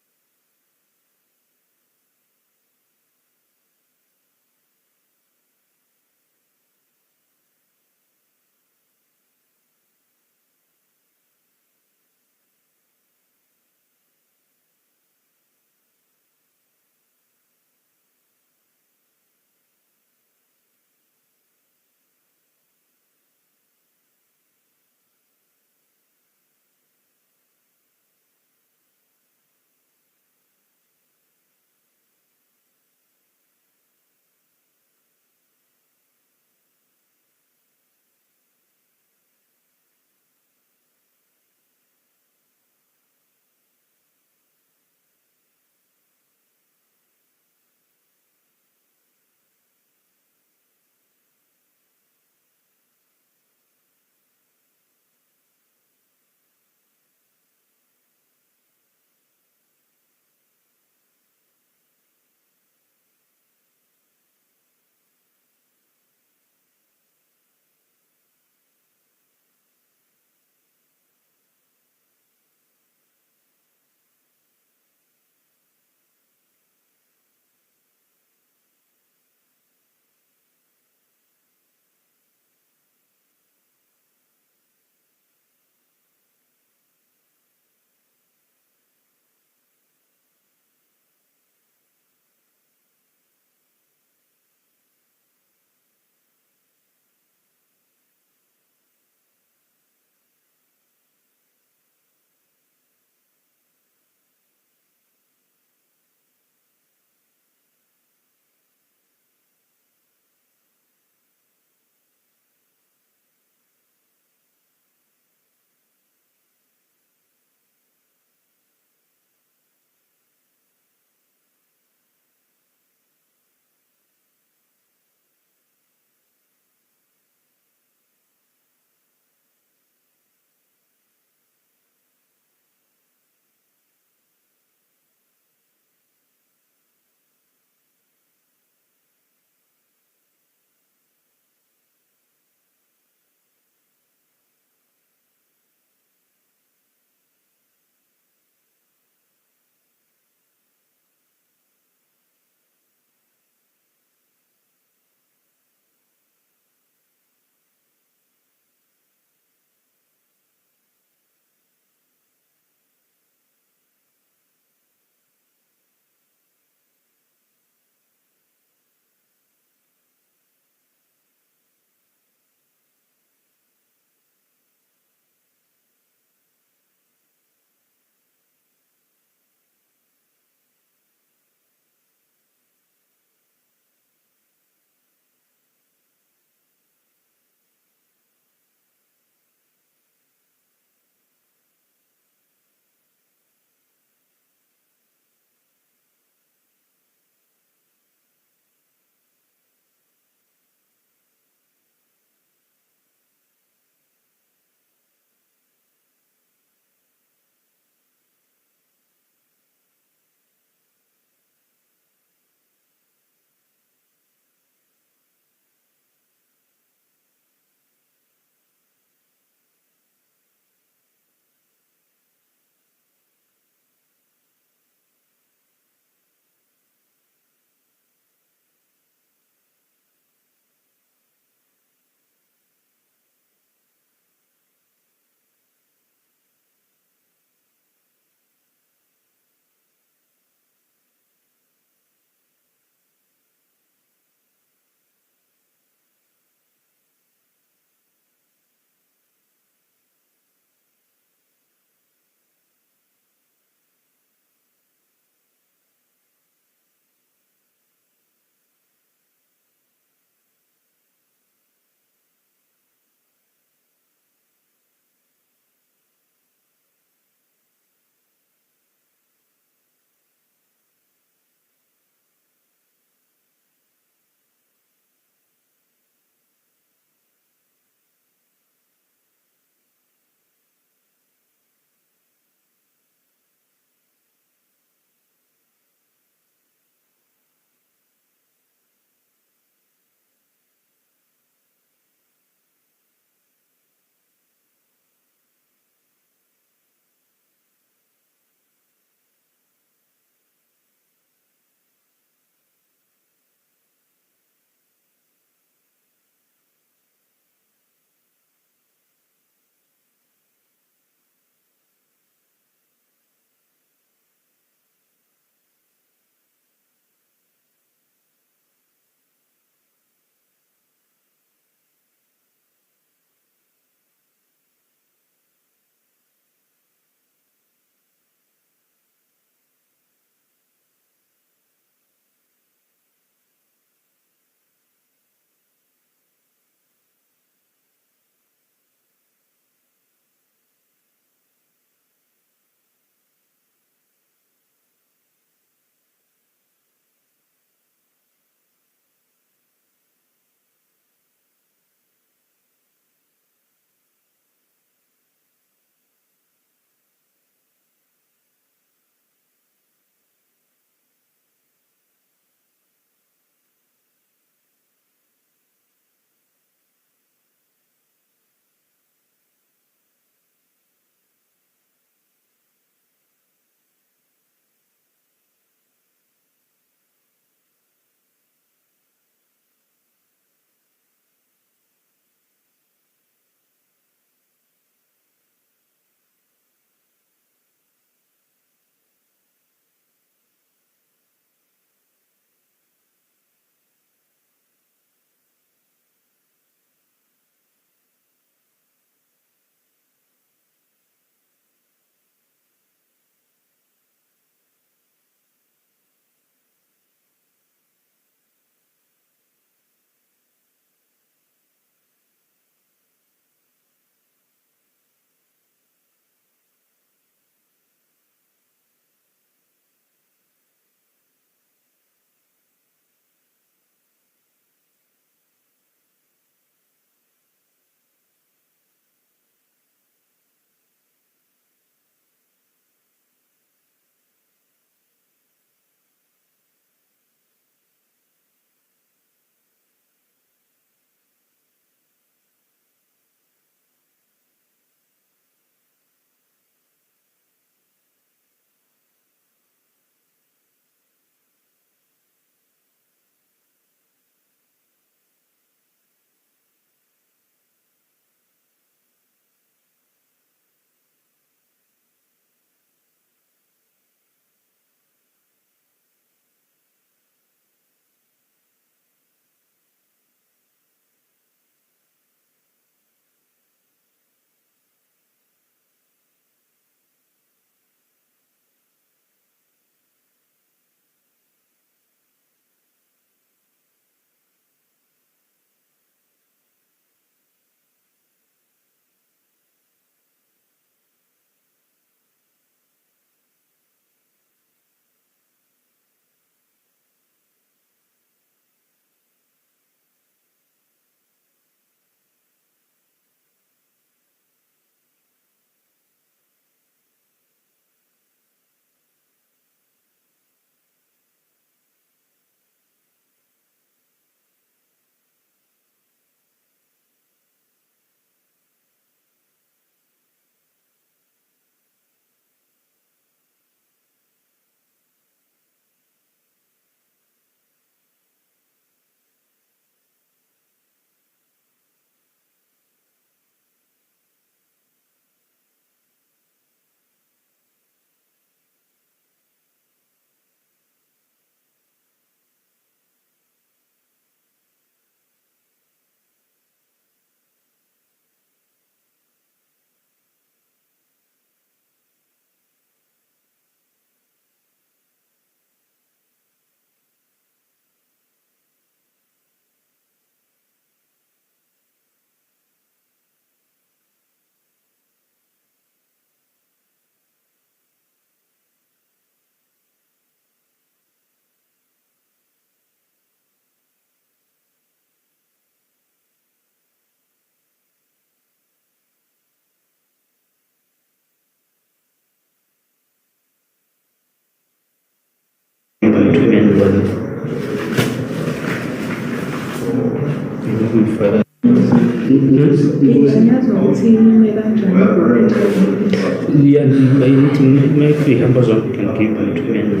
Yeah, maybe Amazon can give them to me and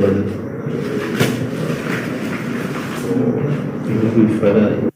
further.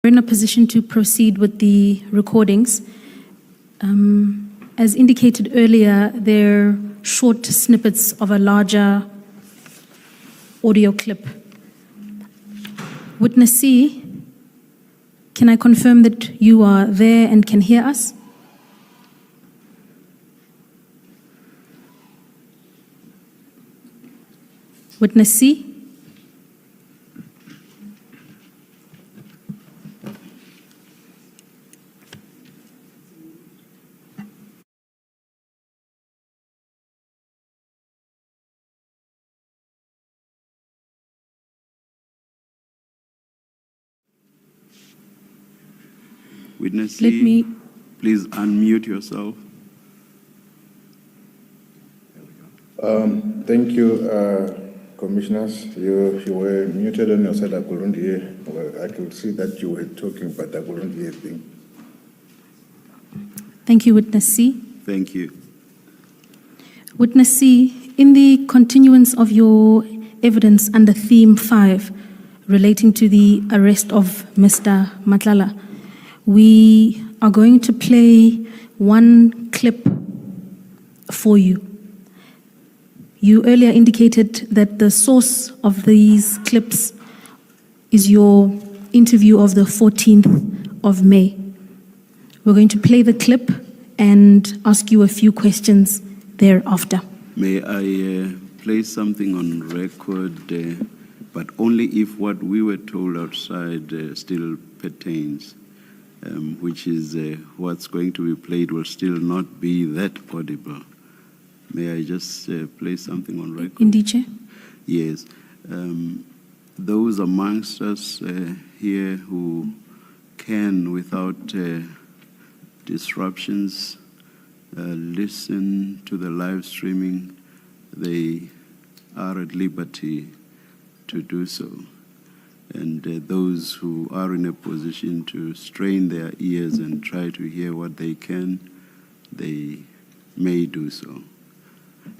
We're in a position to proceed with the recordings. As indicated earlier, they're short snippets of a larger audio clip. Witness C, can I confirm that you are there and can hear us? Witness C? Witness Let C, me- please unmute yourself. Thank you, commissioners. You were muted on your side. I couldn't hear. Well, I could see that you were talking, but I couldn't hear a thing. Thank you, Witness C. Thank you. Witness C, in the continuance of your evidence under theme 5 relating to the arrest of Mr. Matlala, we are going to play one clip for you. You earlier indicated that the source of these clips is your interview of the 14th of May. We're going to play the clip and ask you a few questions thereafter. May I place something on record, but only if what we were told outside still pertains, which is what's going to be played will still not be that audible. May I just place something on record? Indeed, Chair. Yes. Those amongst us here who can, without disruptions, listen to the live streaming, they are at liberty to do so. And those who are in a position to strain their ears and try to hear what they can, they may do so.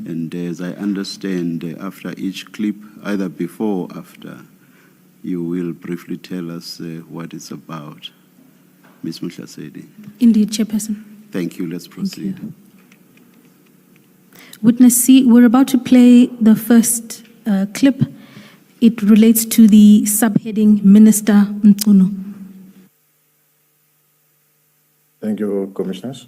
And as I understand, after each clip, either before or after, you will briefly tell us what it's about. Ms. Muhlasedi. Indeed, Chairperson. Thank you. Let's proceed. Thank you. Witness C, we're about to play the first clip. It relates to the subheading Minister Mtunu. Thank you, commissioners.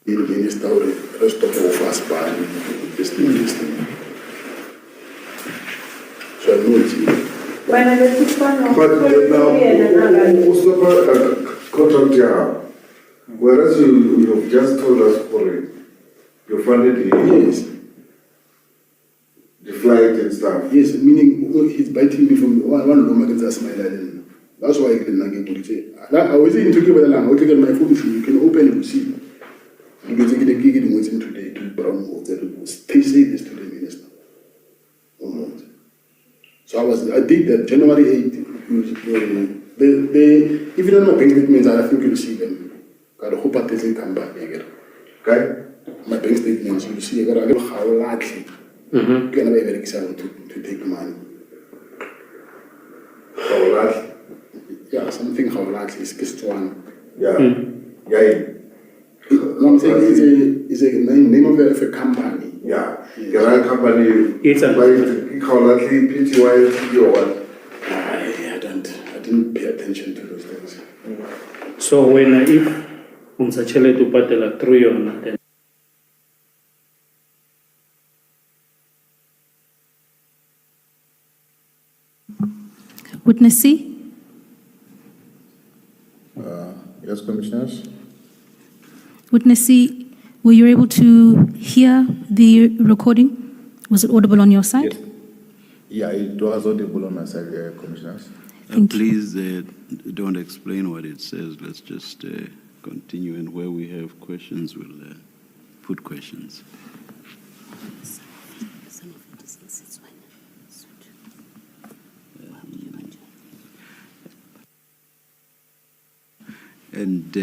The minister or the rest of the us by this thing. So I know it's you. But now, also contract job, whereas you have just told us for it, you funded the flight and stuff. Yes, meaning he's biting me from one room against us, my island. That's why I couldn't get it. I was in Turkey with a lamb. I took my food, you can open and see. You can take a gig in waiting today to Brown Water. They say this to the minister. So I did that January 8th. Even on my bank statements, I think you'll see them. I hope I doesn't come back again. Okay? My bank statements, you'll see, I got a how likely. You can be very excited to take money. How large? Yeah, something how likely is just one. Yeah. Yeah. No, I'm saying it's a name of a company. Yeah. Your company. It's a how likely PTY or what? I didn't pay attention to those things. so when if unsachele to patela through yona then Witness C, Yes, commissioners. Witness C, were you able to hear the recording? Was it audible on your side? Yes. Yeah, it was audible on my side, commissioners. Thank you. Please don't explain what it says. Let's just continue, and where we have questions, we'll put questions. And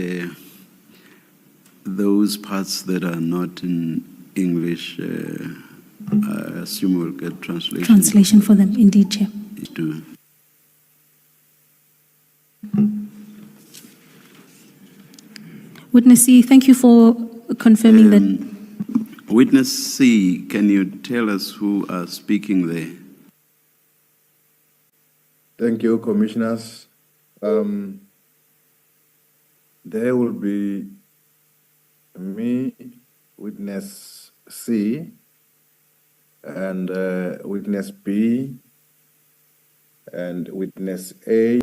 those parts that are not in English, I assume we'll get translation. Translation for them, indeed, Chair. To Witness C, thank you for confirming that. Witness C, can you tell us who are speaking there? Thank you, commissioners. There will be me, witness C, and witness B, and witness A.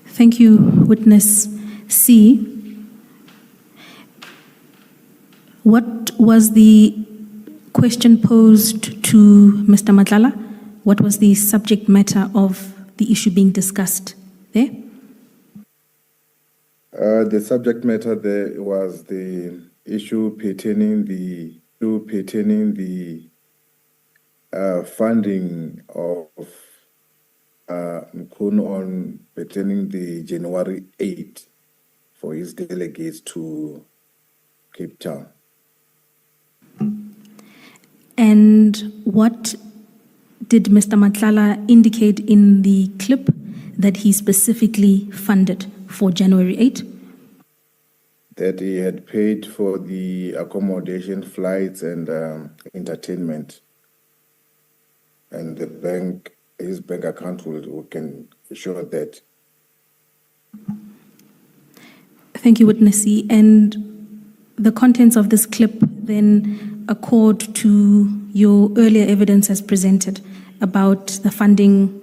Thank you, Witness C. What was the question posed to Mr. Matlala? What was the subject matter of the issue being discussed there? The subject matter there was the issue pertaining the funding of Mkhunu on pertaining the January 8 for his delegates to Cape Town. And what did Mr. Matlala indicate in the clip that he specifically funded for January 8? That he had paid for the accommodation, flights, and entertainment. And the bank, his bank account can show that. Thank you, Witness C. And the contents of this clip then accord to your earlier evidence as presented about the funding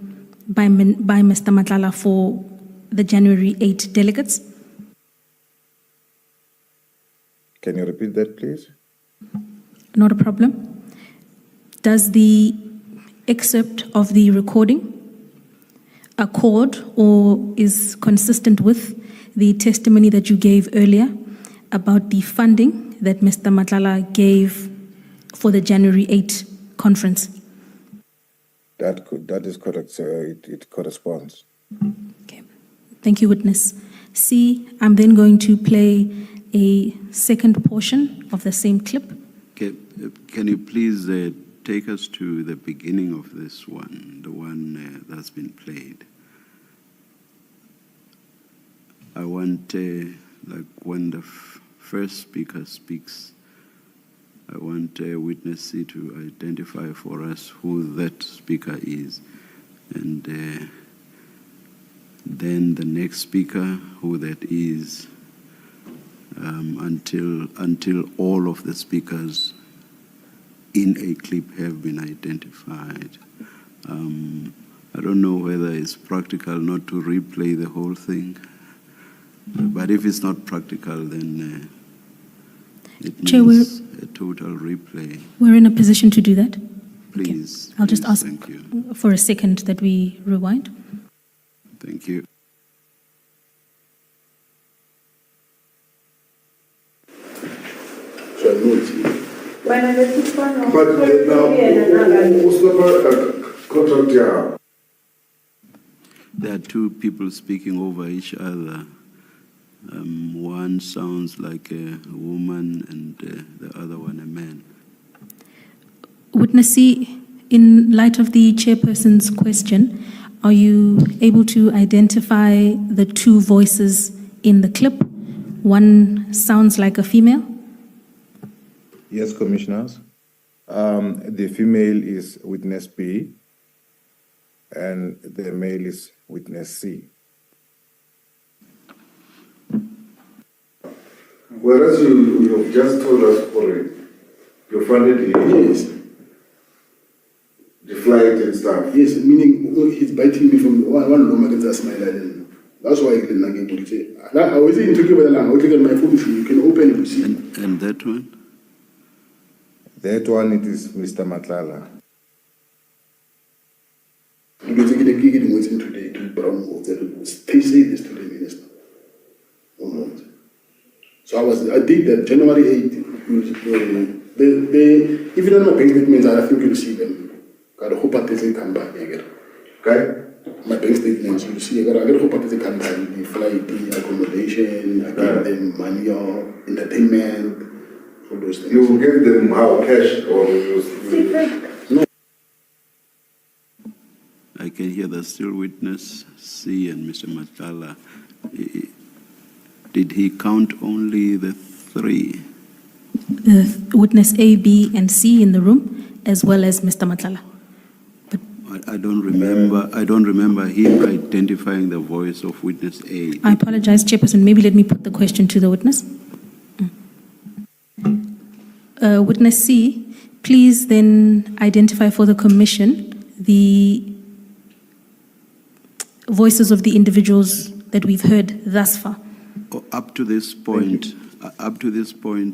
by Mr. Matlala for the January 8 delegates? Can you repeat that, please? Not a problem. Does the excerpt of the recording accord or is consistent with the testimony that you gave earlier about the funding that Mr. Matlala gave for the January 8 conference? That is correct, sir. It corresponds. Okay. Thank you, Witness C. I'm then going to play a second portion of the same clip. Okay. Can you please take us to the beginning of this one, the one that's been played? I want, like when the first speaker speaks, I want Witness C to identify for us who that speaker is, and then the next speaker, who that is, until all of the speakers in a clip have been identified. I don't know whether it's practical not to replay the whole thing, but if it's not practical, then it Chair, means a total replay. We're in a position to do that. Please. Okay. I'll just ask Thank you. for a second that we rewind. Thank you. So I know it's you. But now, who's the contract here? There are two people speaking over each other. One sounds like a woman and the other one a man. Witness C, in light of the chairperson's question, are you able to identify the two voices in the clip? One sounds like a female. Yes, commissioners. The female is witness B, and the male is witness C. Whereas you have just told us for it, you funded the flight and stuff. Yes, meaning he's biting me from one room against a smile. That's why I didn't say. I was in talking about the land. I was my phone. You can open it to see. And that one? That one, it is Mr. Matlala. You can take the gig in waiting today to Brown. They say this to the minister. So I did that January 8th. Even on my bank statements, I think you'll see them. I hope that doesn't come back again. Okay? My bank statements, you see, I hope that doesn't come back. The flight, the accommodation, I gave them money or entertainment, all those things. You gave them how, cash or you? I can hear there's still witness C and Mr. Matlala. Did he count only the three? Witness A, B, and C in the room, as well as Mr. Matlala. I don't remember. I don't remember him identifying the voice of witness A. I apologize, Chairperson. Maybe let me put the question to the witness. Witness C, please then identify for the commission the voices of the individuals that we've heard thus far. Up to this point,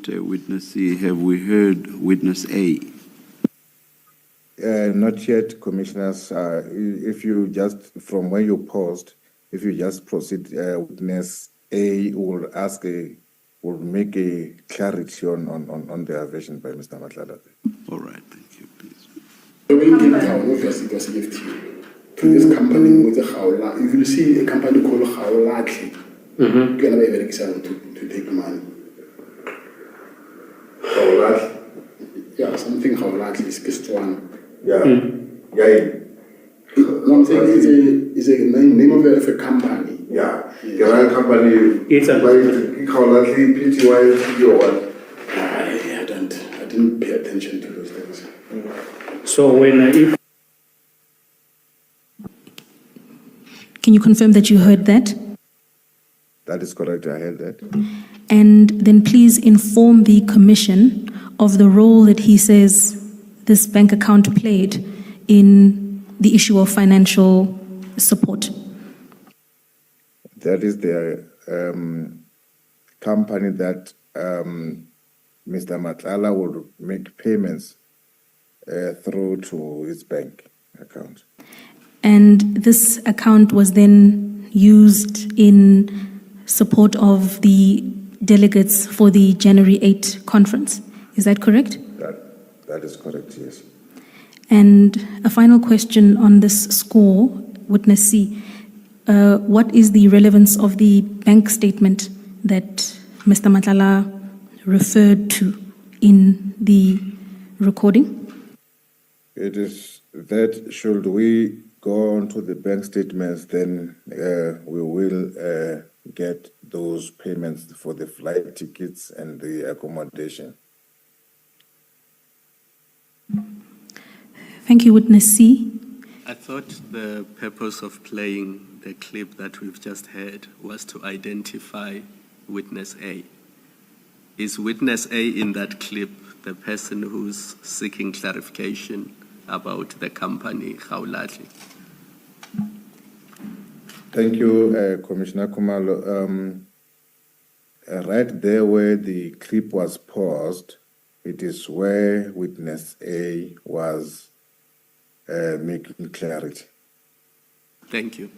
witness C, have we heard witness A? Not yet, Commissioners. If you just, from where you paused, if you just proceed, witness A will make a clarity on the version by Mr. Matlala. All right, thank you, please. To this company with the Khawla, if you see a company called Khawla, you can be very excited to take money. Khawla? Yeah, something Khawla is just one. Yeah. No, I'm saying it's a name of a company. Yeah. The company. It's a Khawla PTY or what? I didn't pay attention to those things. so when if Can you confirm that you heard that? That is correct. I heard that. And then please inform the commission of the role that he says this bank account played in the issue of financial support. That is the company that Mr. Matlala will make payments through to his bank account. And this account was then used in support of the delegates for the January 8 conference. Is that correct? That is correct, yes. And a final question on this score, witness C. What is the relevance of the bank statement that Mr. Matlala referred to in the recording? It is that should we go on to the bank statements, then we will get those payments for the flight tickets and the accommodation. Thank you, witness C. I thought the purpose of playing the clip that we've just heard was to identify witness A. Is witness A in that clip the person who's seeking clarification about the company Khawla? Thank you, Commissioner Kumalo. Right there where the clip was paused, it is where witness A was making clarity. Thank you.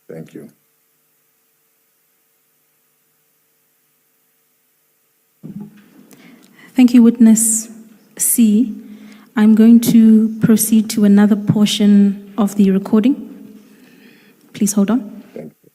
Thank you. Thank you, witness C. I'm going to proceed to another portion of the recording. Please hold on. Thank you.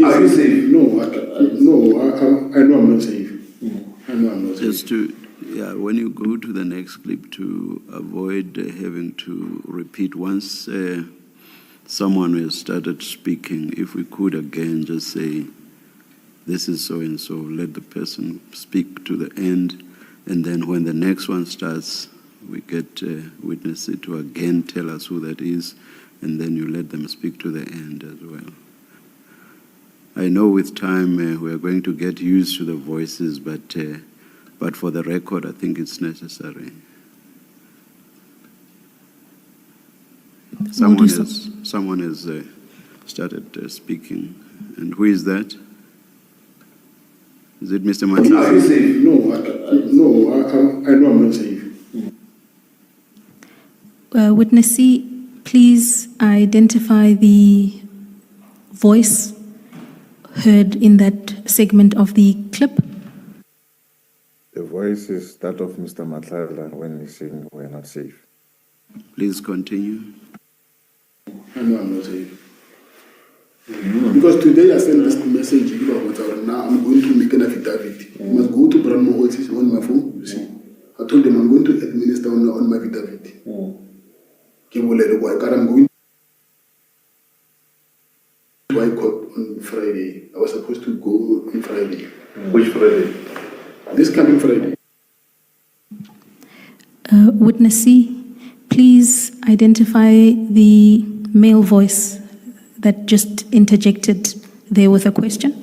Are you safe? No, I know I'm not safe. I know I'm not safe. Just to, when you go to the next clip, to avoid having to repeat once someone has started speaking, if we could again just say, this is so and so, let the person speak to the end, and then when the next one starts, we get witness it to again tell us who that is, and then you let them speak to the end as well. I know with time we are going to get used to the voices, but for the record, I think it's necessary. Someone has started speaking. And who is that? Is it Mr. Matlala? No, I know I'm not safe. Witness C, please identify the voice heard in that segment of the clip. The voice is that of Mr. Matlala when he's saying we're not safe. Please continue. I know I'm not safe. Because today I sent this message about now I'm going to make an affidavit. You must go to Vusumuzi on my phone. You see, I told them I'm going to administer on my affidavit. I'm going to High Court on Friday. I was supposed to go on Friday. Which Friday? This coming Friday. Witness C, please identify the male voice that just interjected there with a question.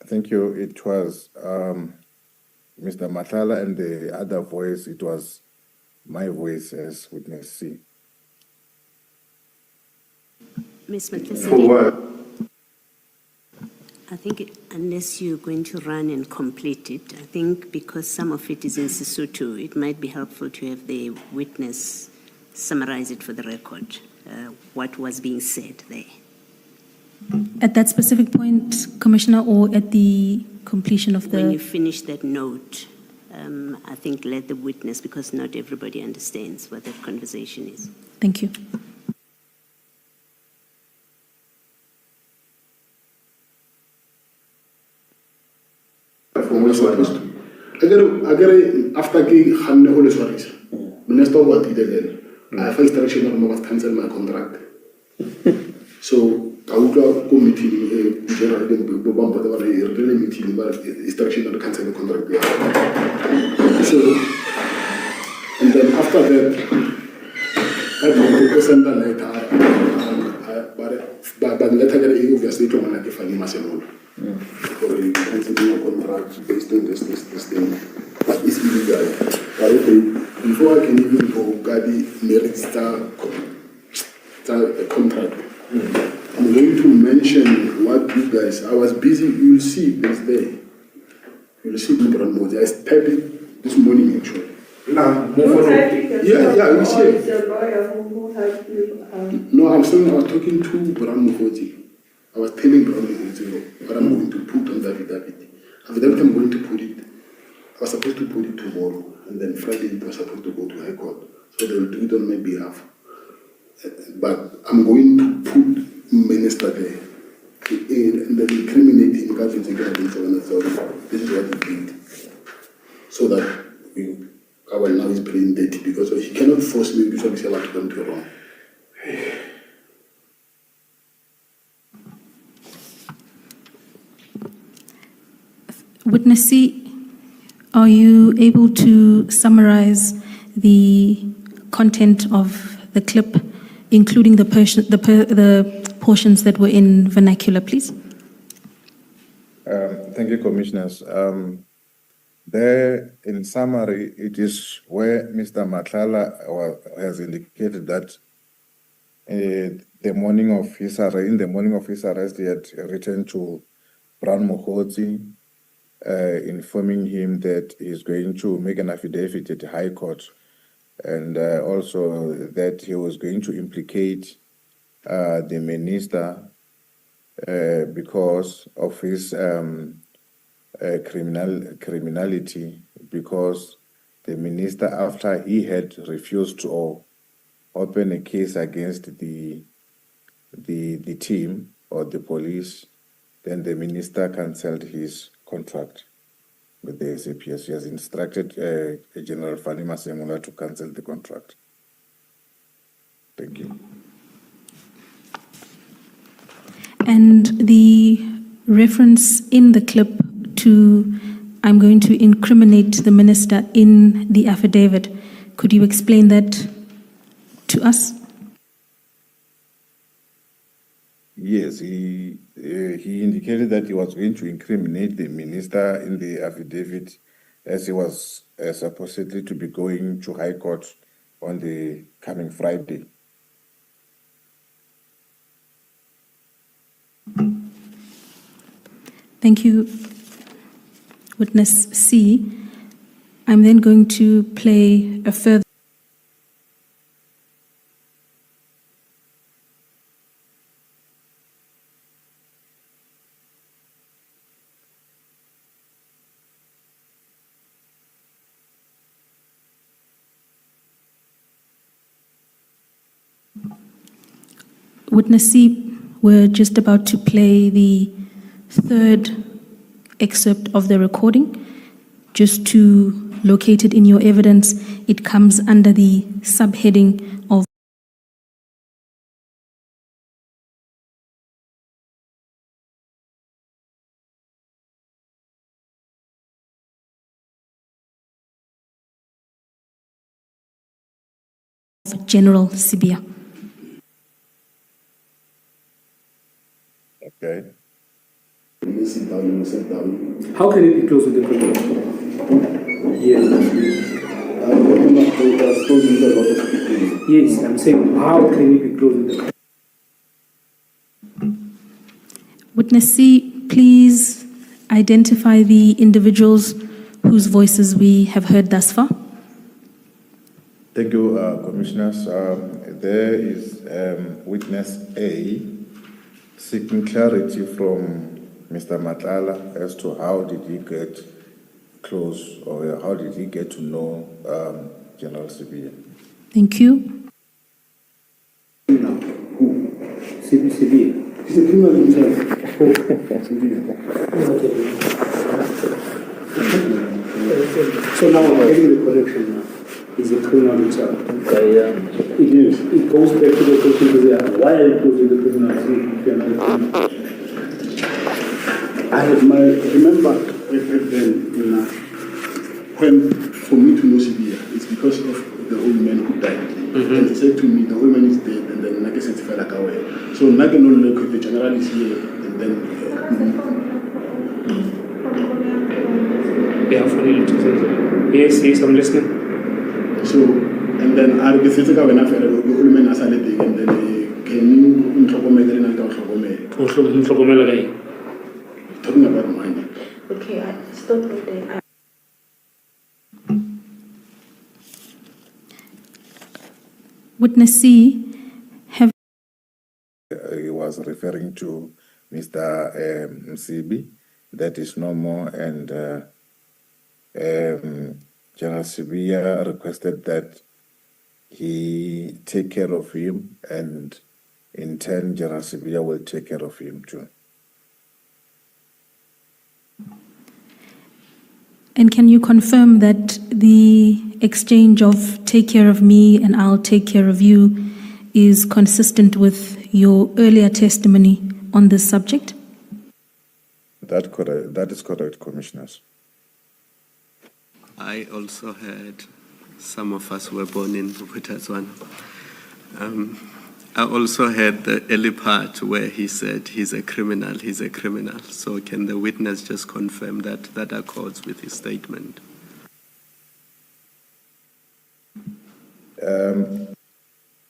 Thank you. It was Mr. Matlala, and the other voice, it was my voice as witness C. Ms. For Matlala, what? I think unless you're going to run and complete it, I think because some of it is in Sesotho, it might be helpful to have the witness summarize it for the record, what was being said there. At that specific point, Commissioner, or at the completion of When you the... finish that note, I think let the witness, because not everybody understands what that conversation is. Thank you. After Minister what did again? I have instruction on must cancel my contract. So I would go meeting general really meeting but instruction on cancel the contract. So and then after that I send a letter but the letter obviously to like if I must already canceling your contract based on this thing. But it's illegal. But okay, before I can even go Gadi register a contract, I'm going to mention what you guys, I was busy, you'll see this day. You'll see Vusumuzi. I typed it this morning actually. Yeah, you see. No, I'm saying I was talking to Vusumuzi. I was telling Vusumuzi what I'm going to put on the affidavit. Affidavit, I'm going to put it. I was supposed to put it tomorrow, and then Friday it was supposed to go to High Court. So they will do it on my behalf. But I'm going to put Minister there and then incriminate him against this is what he did. So that our now is playing dirty because he cannot force me to do something about them to wrong. Witness C, are you able to summarize the content of the clip, including the portions that were in vernacular, please? Thank you, Commissioners. There, in summary, it is where Mr. Matlala has indicated that in the morning of his arrest, he had written to Vusumuzi, informing him that he's going to make an affidavit at the High Court, and also that he was going to implicate the minister because of his criminality, because the minister, after he had refused to open a case against the team or the police, then the minister cancelled his contract with the SAPS. He has instructed General Fani Masemula to cancel the contract. Thank you. And the reference in the clip to I'm going to incriminate the minister in the affidavit, could you explain that to us? Yes, he indicated that he was going to incriminate the minister in the affidavit, as he was supposedly to be going to High Court on the coming Friday. Thank you, Witness C. I'm then going to play a further. Witness C, we're just about to play the third excerpt of the recording. Just to locate it in your evidence, it comes under the subheading of General Sibia. Okay. How can it be closed with the criminal? Yes. Yes, I'm saying how can it be closed with the criminal? Witness C, please identify the individuals whose voices we have heard thus far. Thank you, Commissioners. There is Witness A seeking clarity from Mr. Matlala as to how did he get close or how did he get to know General Sibia. Thank you. Sibia. He's a criminal himself. So now I'm getting the correction now. He's a criminal himself. It is. It goes back to the question why are you closing the criminal if you are not a criminal? I have remember then when for me to know Sibia, it's because of the old man who died. And he said to me, the old man is dead, and then I guess it's like away. So nothing no look the general is here, and then Yeah, for you to say. Yes, yes, I'm listening. so and then I guess it's when I felt the old man as a lady, and then can you talking about money. Okay, I stop right there. Witness C, have He was referring to Mr. Msibi, that is no more, and General Sibia requested that he take care of him, and in turn, General Sibia will take care of him too. and can you confirm that the exchange of take care of me and I'll take care of you is consistent with your earlier testimony on this subject? That is correct, Commissioners. I also heard, some of us were born in Bophuthatswana. I also heard the early part where he said he's a criminal. So can the witness just confirm that that accords with his statement?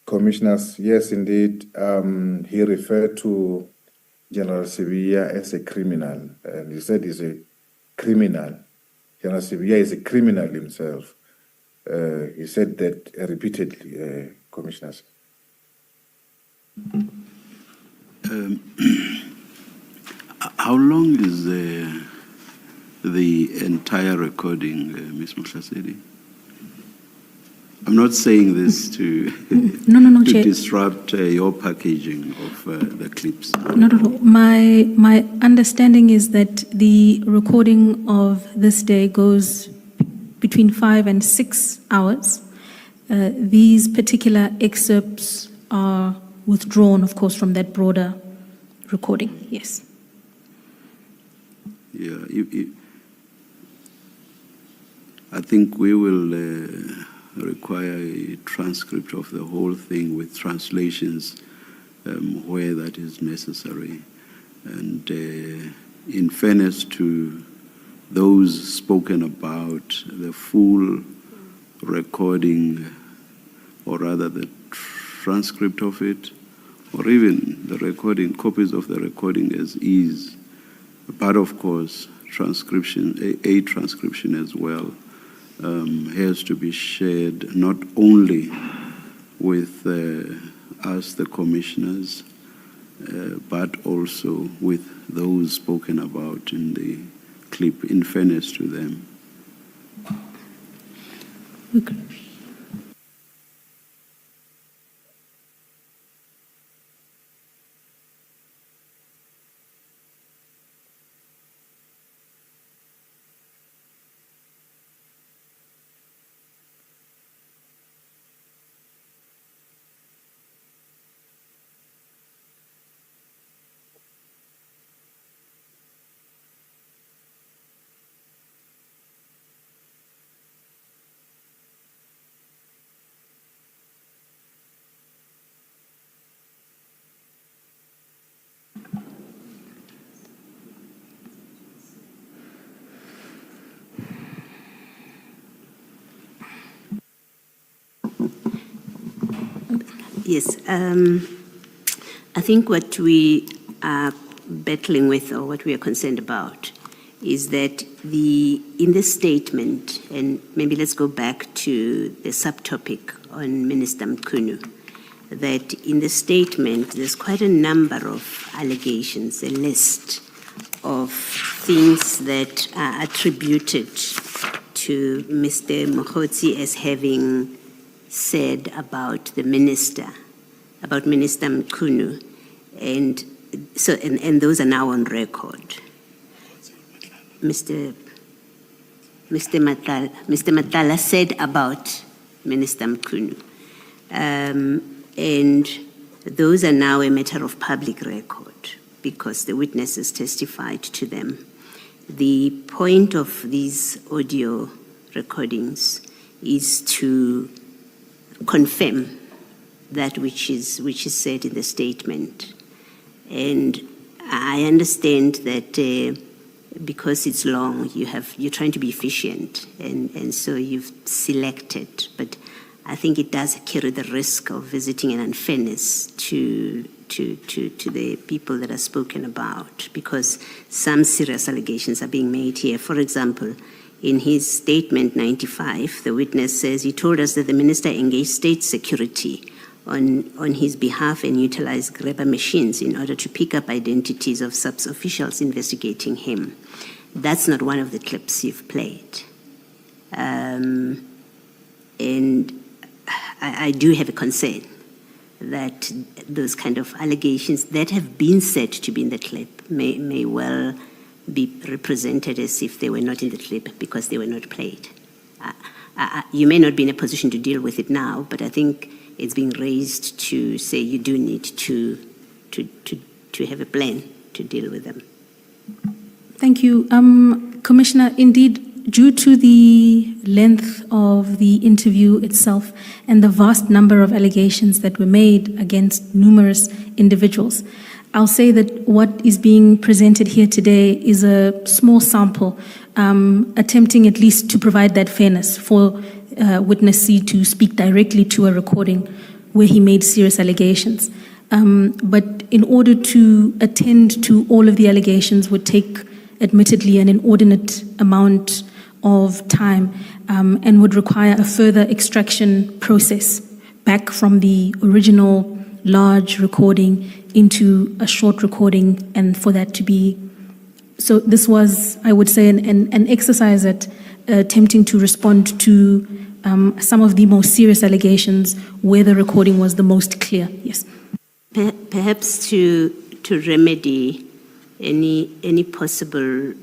Commissioners, yes, indeed. He referred to General Sibia as a criminal, and he said he's a criminal. General Sibia is a criminal himself. He said that repeatedly, Commissioners. How long is the entire recording, Ms. Mhlasedi? I'm not saying this to, No, to Chair. disrupt your packaging of the clips. Not at all. My understanding is that the recording of this day goes between 5 and 6 hours. These particular excerpts are withdrawn, of course, from that broader recording. Yes. Yeah, I think we will require a transcript of the whole thing with translations where that is necessary. And in fairness to those spoken about, the full recording, or rather the transcript of it, or even the recording, copies of the recording as is. But of course, transcription, a transcription as well, has to be shared not only with us, the commissioners, but also with those spoken about in the clip, in fairness to them. Okay. Yes, I think what we are battling with, or what we are concerned about, is that in this statement, and maybe let's go back to the subtopic on Minister Mkhunu, that in the statement there's quite a number of allegations, a list of things that are attributed to Mr. Mkhotsi as having said about the minister, about Minister Mkhunu, and so and those are now on record. Mr. Matlala said about Minister Mkhunu, and those are now a matter of public record because the witnesses testified to them. The point of these audio recordings is to confirm that which is said in the statement. And I understand that because it's long, you're trying to be efficient, and so you've selected. But I think it does carry the risk of visiting an unfairness to the people that are spoken about, because some serious allegations are being made here. For example, in his statement 95, the witness says he told us that the minister engaged state security on his behalf and utilized grabber machines in order to pick up identities of sub-officials investigating him. That's not one of the clips you've played. And I do have a concern that those kind of allegations that have been said to be in the clip may well be represented as if they were not in the clip because they were not played. You may not be in a position to deal with it now, but I think it's being raised to say you do need to have a plan to deal with them. Thank you. Commissioner, indeed, due to the length of the interview itself and the vast number of allegations that were made against numerous individuals, I'll say that what is being presented here today is a small sample, attempting at least to provide that fairness for witness C to speak directly to a recording where he made serious allegations. But in order to attend to all of the allegations would take, admittedly, an inordinate amount of time and would require a further extraction process back from the original large recording into a short recording, and for that to be, so this was, I would say, an exercise at attempting to respond to some of the most serious allegations where the recording was the most clear. Yes. Perhaps to remedy any possible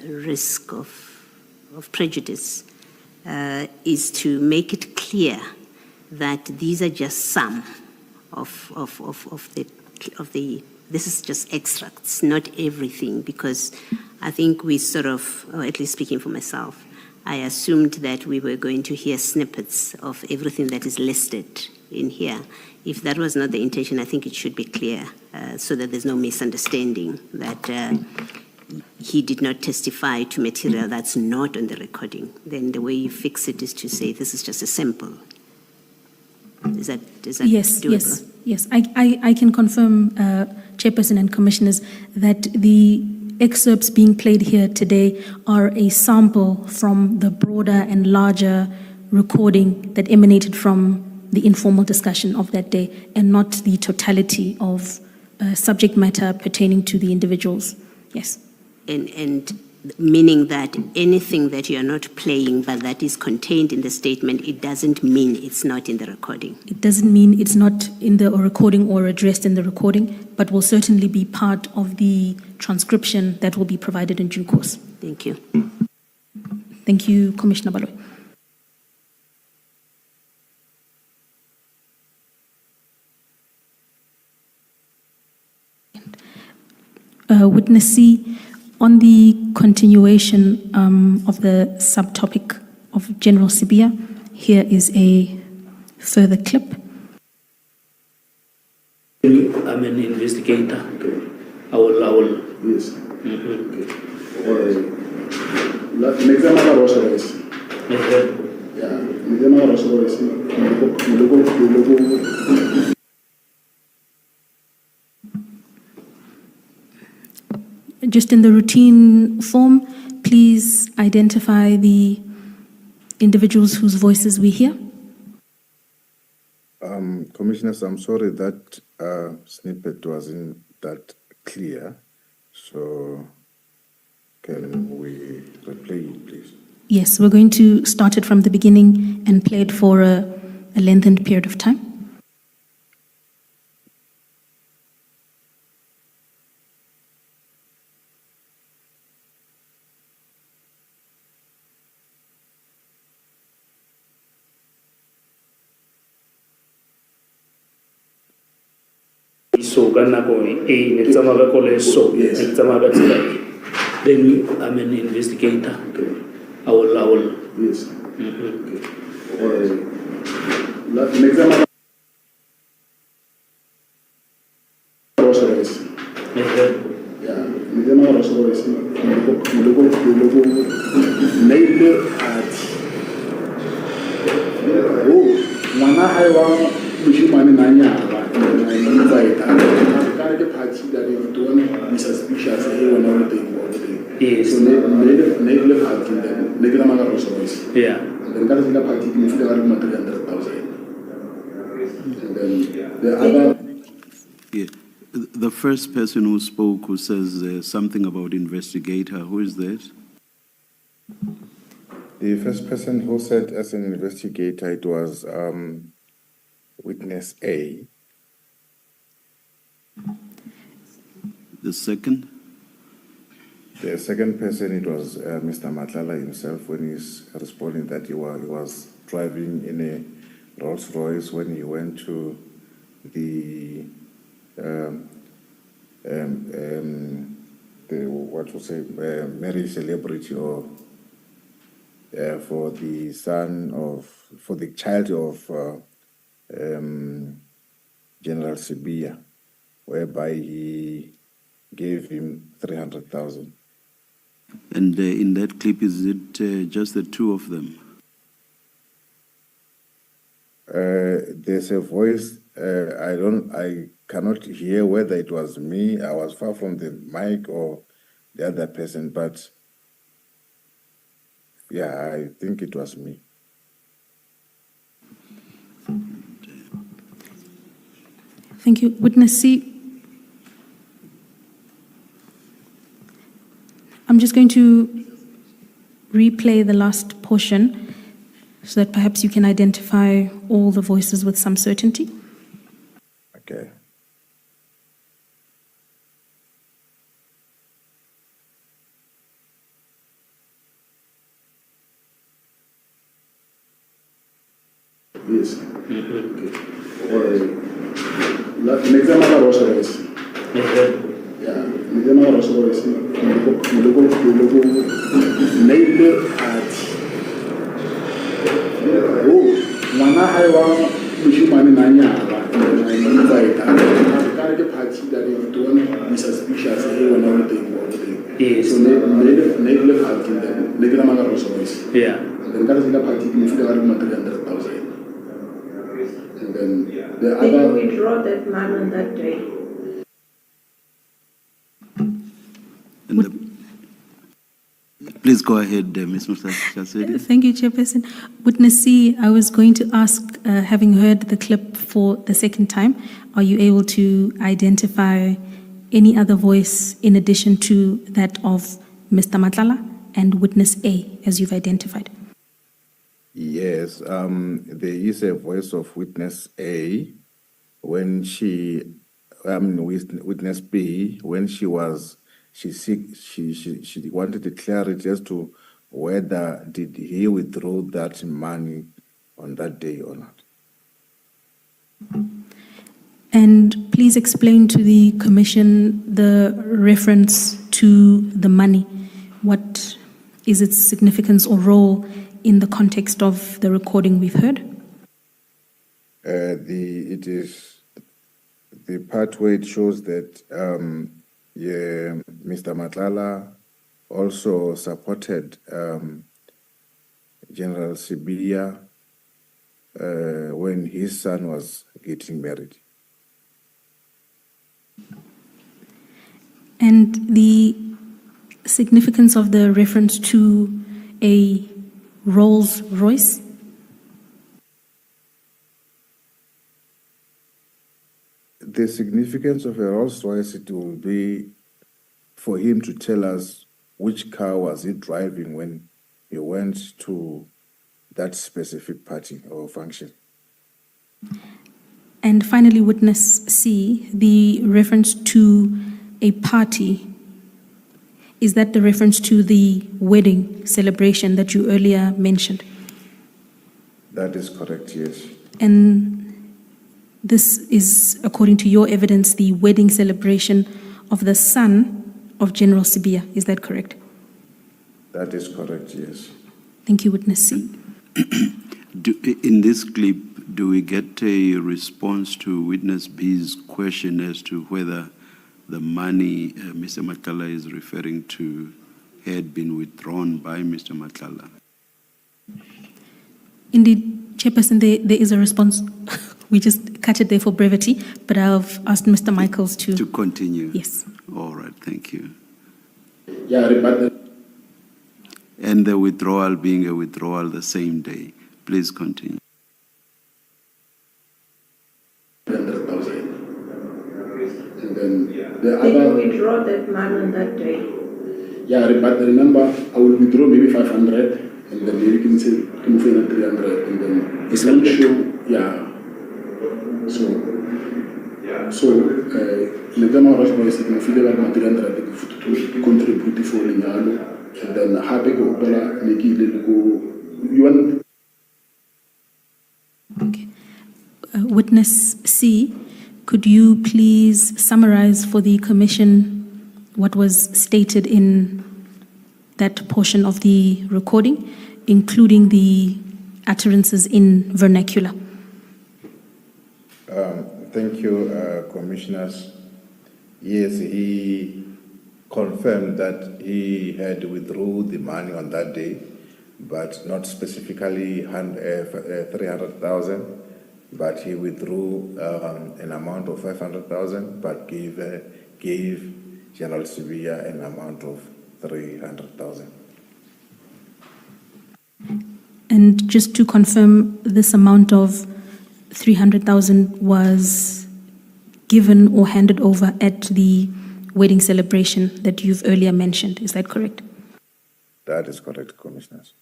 risk of prejudice is to make it clear that these are just some of the this is just extracts, not everything, because I think we sort of, or at least speaking for myself, I assumed that we were going to hear snippets of everything that is listed in here. If that was not the intention, I think it should be clear so that there's no misunderstanding that he did not testify to material that's not on the recording. Then the way you fix it is to say this is just a sample. Is that Yes, doable? Yes, I can confirm, Chairperson and Commissioners, that the excerpts being played here today are a sample from the broader and larger recording that emanated from the informal discussion of that day, and not the totality of subject matter pertaining to the individuals. Yes. And meaning that anything that you are not playing but that is contained in the statement, it doesn't mean it's not in the recording. It doesn't mean it's not in the recording or addressed in the recording, but will certainly be part of the transcription that will be provided in due course. Thank you. Thank you, Commissioner Baloy. Witness C, on the continuation of the subtopic of General Sibia, here is a further clip. I'm an investigator. I will. Yes. Next time I was arrested. Yeah, next time I was arrested. Just in the routine form, please identify the individuals whose voices we hear. Commissioners, I'm sorry that snippet wasn't that clear. So can we replay it, please? Yes, we're going to start it from the beginning and play it for a lengthened period of time. So then I'm an investigator. I will. Yes. Next time I was arrested. Yeah, next time I was arrested. Neighbor at Mana Haiwa, which you man in Anya. I party that you don't be suspicious and everything. Yes. So neighbor party then Negamanga was always. Yeah. Then got a party in the 300,000. And then the other. Yeah. The first person who spoke, who says something about investigator, who is that? The first person who said as an investigator, it was witness A. The second? The second person, it was Mr. Matlala himself when he's responding that he was driving in a Rolls Royce when he went to the marriage celebrity or for the child of General Sibia, whereby he gave him 300,000. And in that clip, is it just the two of them? There's a voice. I cannot hear whether it was me. I was far from the mic or the other person, but yeah, I think it was me. Thank you. Witness C. I'm just going to replay the last portion so that perhaps you can identify all the voices with some certainty. Okay. Yes. Next time I was arrested. Yeah, next time I was arrested. Neighbor at Mana Haiwa, which you man in Anya. The party that you don't be suspicious and everything. Yes. So neighbor party then Negamanga was always. Yeah. Then got a party in the 300,000. And then the other. withdraw that money on that day? And please go ahead, Ms. Mutlasedi. Thank you, Chairperson. Witness C, I was going to ask, having heard the clip for the second time, are you able to identify any other voice in addition to that of Mr. Matlala and Witness A, as you've identified? Yes, there is a voice of Witness A when Witness B, when she wanted the clarity as to whether did he withdraw that money on that day or not. And please explain to the Commission the reference to the money. What is its significance or role in the context of the recording we've heard? It is the part where it shows that Mr. Matlala also supported General Sibiya when his son was getting married. And the significance of the reference to a Rolls Royce? The significance of a Rolls Royce, it will be for him to tell us which car was he driving when he went to that specific party or function. And finally, Witness C, the reference to a party, is that the reference to the wedding celebration that you earlier mentioned? That is correct, yes. And this is, according to your evidence, the wedding celebration of the son of General Sibiya. Is that correct? That is correct, yes. Thank you, Witness C. In this clip, do we get a response to Witness B's question as to whether the money Mr. Matlala is referring to had been withdrawn by Mr. Matlala? Indeed, Chairperson, there is a response. We just cut it there for brevity, but I've asked Mr. Michaels to continue. Yes. All right, thank you. Yeah, but And the withdrawal being a withdrawal the same day. Please continue. 100,000. And then the Did you other, withdraw that money on that day? yeah, but remember, I will withdraw maybe 500, and then maybe can say, can find 300, and then it's not show, yeah. So, le tema rush boy se can feel about 300 to contribute for lenyalo, and then happy go dollar make it go. You want? Okay. Witness C, could you please summarize for the Commission what was stated in that portion of the recording, including the utterances in vernacular? Thank you, Commissioners. Yes, he confirmed that he had withdrawn the money on that day, but not specifically 300,000, but he withdrew an amount of 500,000, but gave General Sibiya an amount of 300,000. And just to confirm, this amount of 300,000 was given or handed over at the wedding celebration that you've earlier mentioned. Is that correct? That is correct, Commissioners.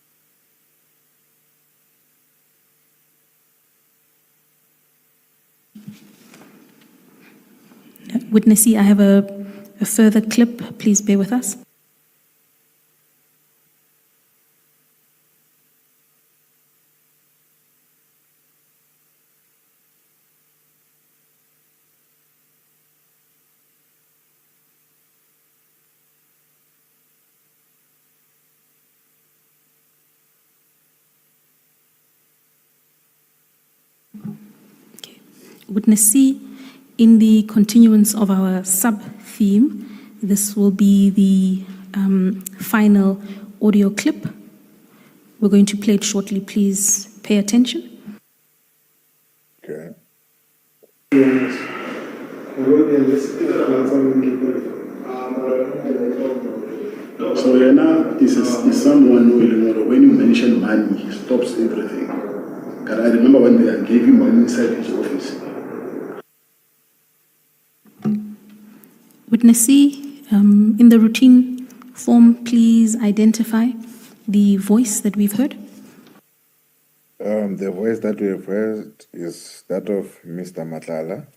Witness C, I have a further clip. Please bear with us. Okay. Witness C, in the continuance of our sub-theme, this will be the final audio clip. We're going to play it shortly. Please pay attention. Okay. So Yana is someone who, when you mention money, he stops everything. Can I remember when they gave him money inside his office? Witness C, in the routine form, please identify the voice that we've heard. The voice that we have heard is that of Mr. Matlala.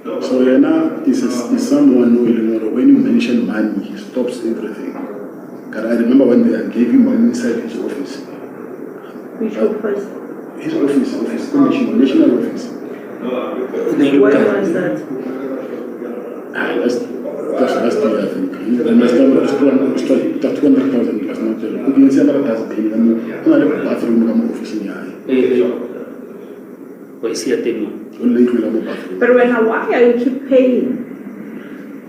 So Yana is someone who, when you mention money, he stops everything. Can I remember when they gave him money inside his office? Which office? His office, commission, national office. When was that? That's last year, I think. The last time it was 200,000 plus not. You can see another does pay. I'm not a bathroom, I'm office in here. But why are you keep paying?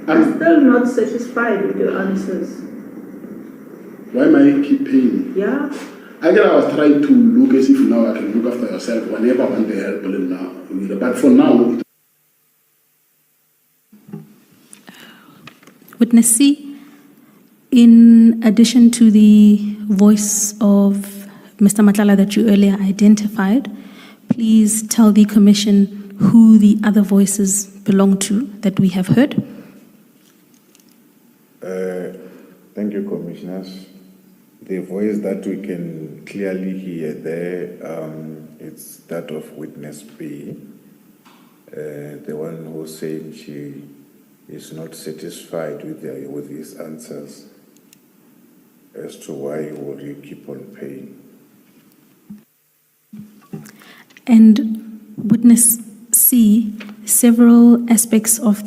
I'm still not satisfied with your answers. Why am I keep paying? Yeah. I was trying to look as if now I can look after yourself whenever I want the help now. But for now. Witness C, in addition to the voice of Mr. Matlala that you earlier identified, please tell the Commission who the other voices belong to that we have heard. Thank you, Commissioners. The voice that we can clearly hear there, it's that of Witness B, the one who's saying she is not satisfied with his answers as to why would you keep on paying. And Witness C, several aspects of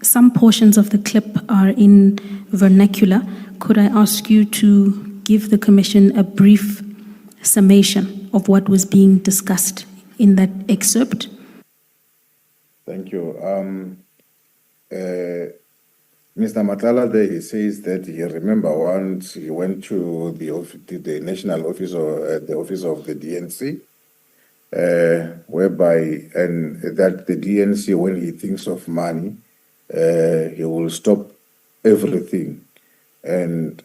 some portions of the clip are in vernacular. Could I ask you to give the Commission a brief summation of what was being discussed in that excerpt? Thank you. Mr. Matlala there, he says that he remember once he went to the national office or the office of the DNC, whereby, and that the DNC, when he thinks of money, he will stop everything. And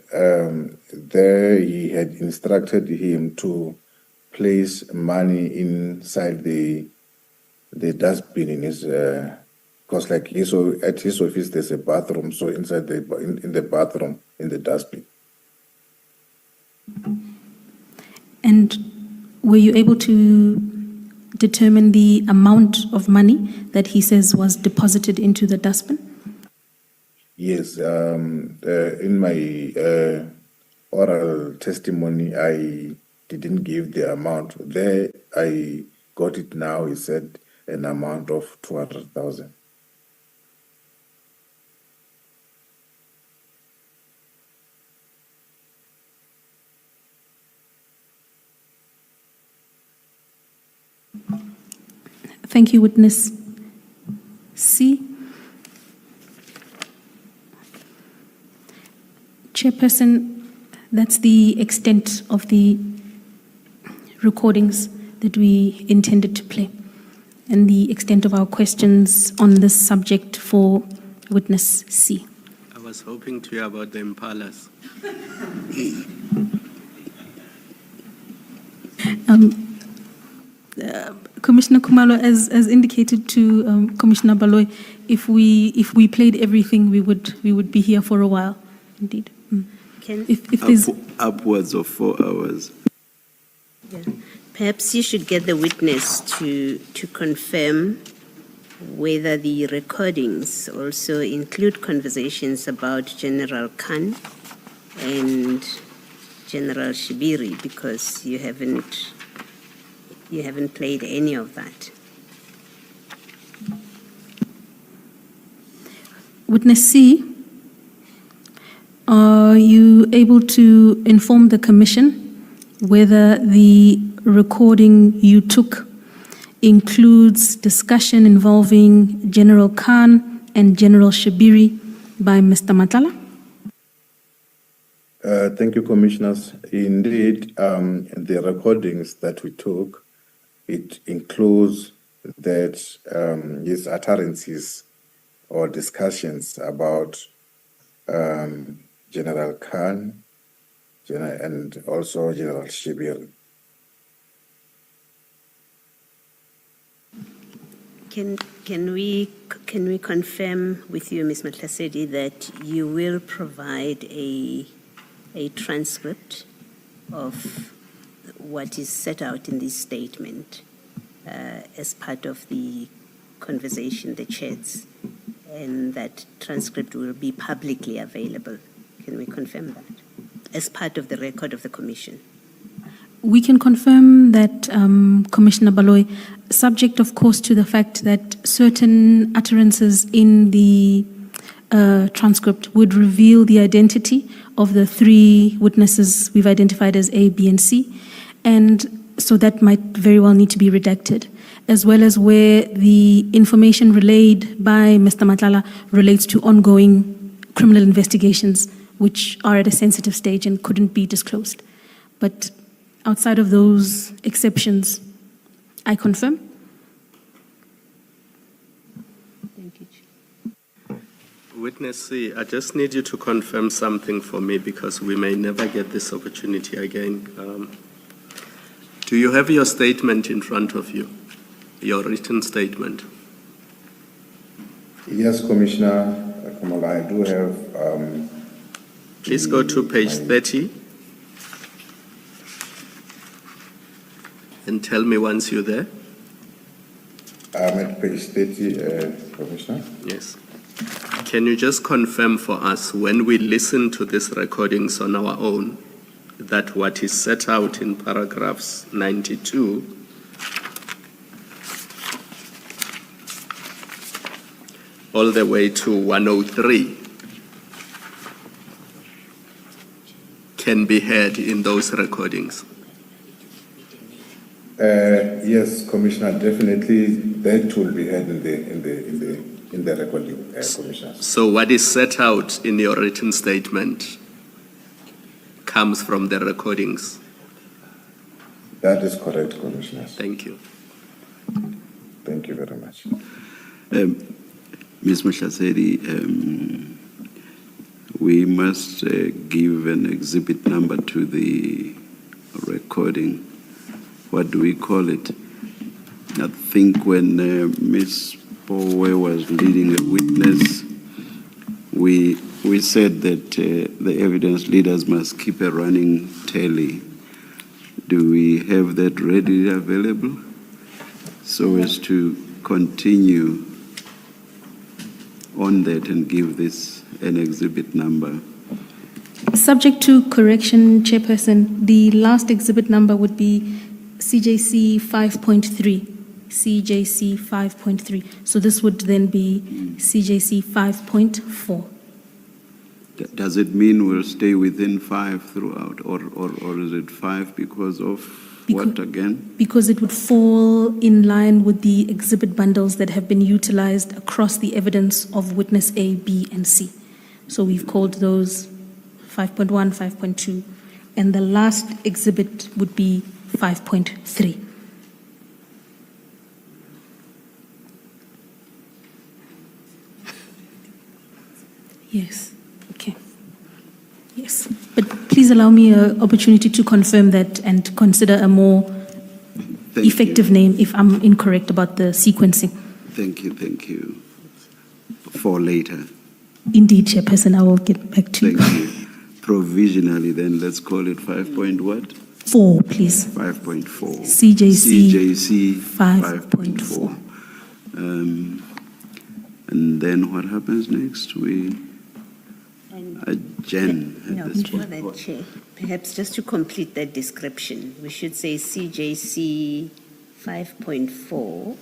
there he had instructed him to place money inside the dustbin in his, because like at his office there's a bathroom, so inside in the bathroom, in the dustbin. And were you able to determine the amount of money that he says was deposited into the dustbin? Yes, in my oral testimony, I didn't give the amount. There, I got it now. He said an amount of 200,000. Thank you, Witness C. Chairperson, that's the extent of the recordings that we intended to play and the extent of our questions on this subject for Witness C. I was hoping to hear about the impalas. Commissioner Khumalo, as indicated to Commissioner Baloy, if we played everything, we would be here for a while. Indeed. If there's upwards of 4 hours. Yeah. Perhaps you should get the witness to confirm whether the recordings also include conversations about General Khan and General Shibiri, because you haven't played any of that. Witness C, are you able to inform the Commission whether the recording you took includes discussion involving General Khan and General Shibiri by Mr. Matlala? Thank you, Commissioners. Indeed, the recordings that we took, it includes that his utterances or discussions about General Khan and also General Shibir. Can we confirm with you, Ms. Matlasedi, that you will provide a transcript of what is set out in this statement as part of the conversation, the chats, and that transcript will be publicly available? Can we confirm that as part of the record of the Commission? We can confirm that, Commissioner Baloy, subject, of course, to the fact that certain utterances in the transcript would reveal the identity of the three witnesses we've identified as A, B, and C, and so that might very well need to be redacted, as well as where the information relayed by Mr. Matlala relates to ongoing criminal investigations, which are at a sensitive stage and couldn't be disclosed. But outside of those exceptions, I confirm. Thank you, Chair. Witness C, I just need you to confirm something for me because we may never get this opportunity again. Do you have your statement in front of you, your written statement? Yes, Commissioner Kamala, I do have. Please go to page 30 and tell me once you're there. I'm at page 30, Commissioner. Yes. Can you just confirm for us, when we listen to these recordings on our own, that what is set out in paragraphs 92 all the way to 103 can be heard in those recordings? Yes, Commissioner, definitely that will be heard in the recording, Commissioner. So what is set out in your written statement comes from the recordings? That is correct, Commissioner. Thank you. Thank you very much. Ms. Mashaseri, we must give an exhibit number to the recording. What do we call it? I think when Ms. Powe was leading a witness, we said that the evidence leaders must keep a running tally. Do we have that readily available so as to continue on that and give this an exhibit number? Subject to correction, Chairperson, the last exhibit number would be CJC 5.3. CJC 5.3. So this would then be CJC 5.4. Does it mean we'll stay within 5 throughout, or is it 5 because of what again? Because it would fall in line with the exhibit bundles that have been utilized across the evidence of witness A, B, and C. So we've called those 5.1, 5.2, and the last exhibit would be 5.3. Yes. Okay. Yes. But please allow me an opportunity to confirm that and consider a more effective name if I'm incorrect about the sequencing. Thank you. For later. Indeed, Chairperson, I will get back to you. Thank you. Provisionally, then, let's call it 5 point what? 4, please. 5.4. CJC 5.4. And then what happens next? We adjourn No, at this before point. that, Chair, perhaps just to complete that description, we should say CJC 5.4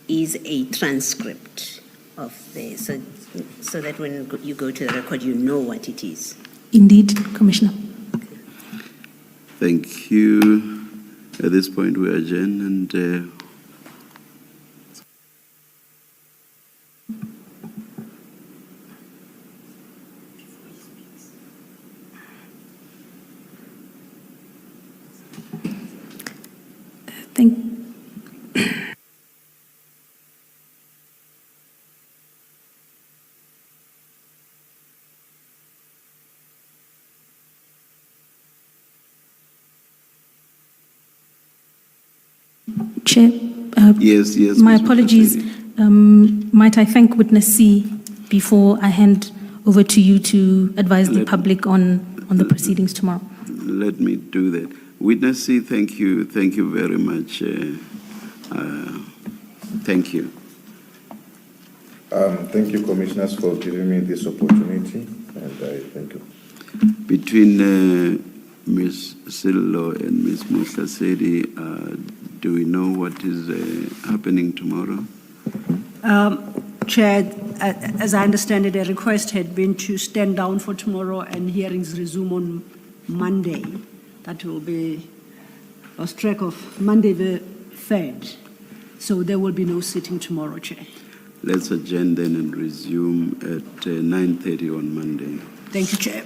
is a transcript of the, so that when you go to the record, you know what it is. Indeed, Commissioner. Thank you. At this point, we adjourn and Thank Chair, Yes, yes. my Ms. apologies. Mutlasedi. Might I thank witness C before I hand over to you to advise the public on the proceedings tomorrow? Let me do that. Witness C, thank you very much. Thank you. Thank you, commissioners, for giving me this opportunity, and I thank you. Between Ms. Sillo and Ms. Mutlasedi, do we know what is happening tomorrow? Chair, as I understand it, a request had been to stand down for tomorrow and hearings resume on Monday. That will be, lost track of, Monday the 3rd. So there will be no sitting tomorrow, Chair. Let's adjourn then and resume at 9:30 on Monday. Thank you, Chair.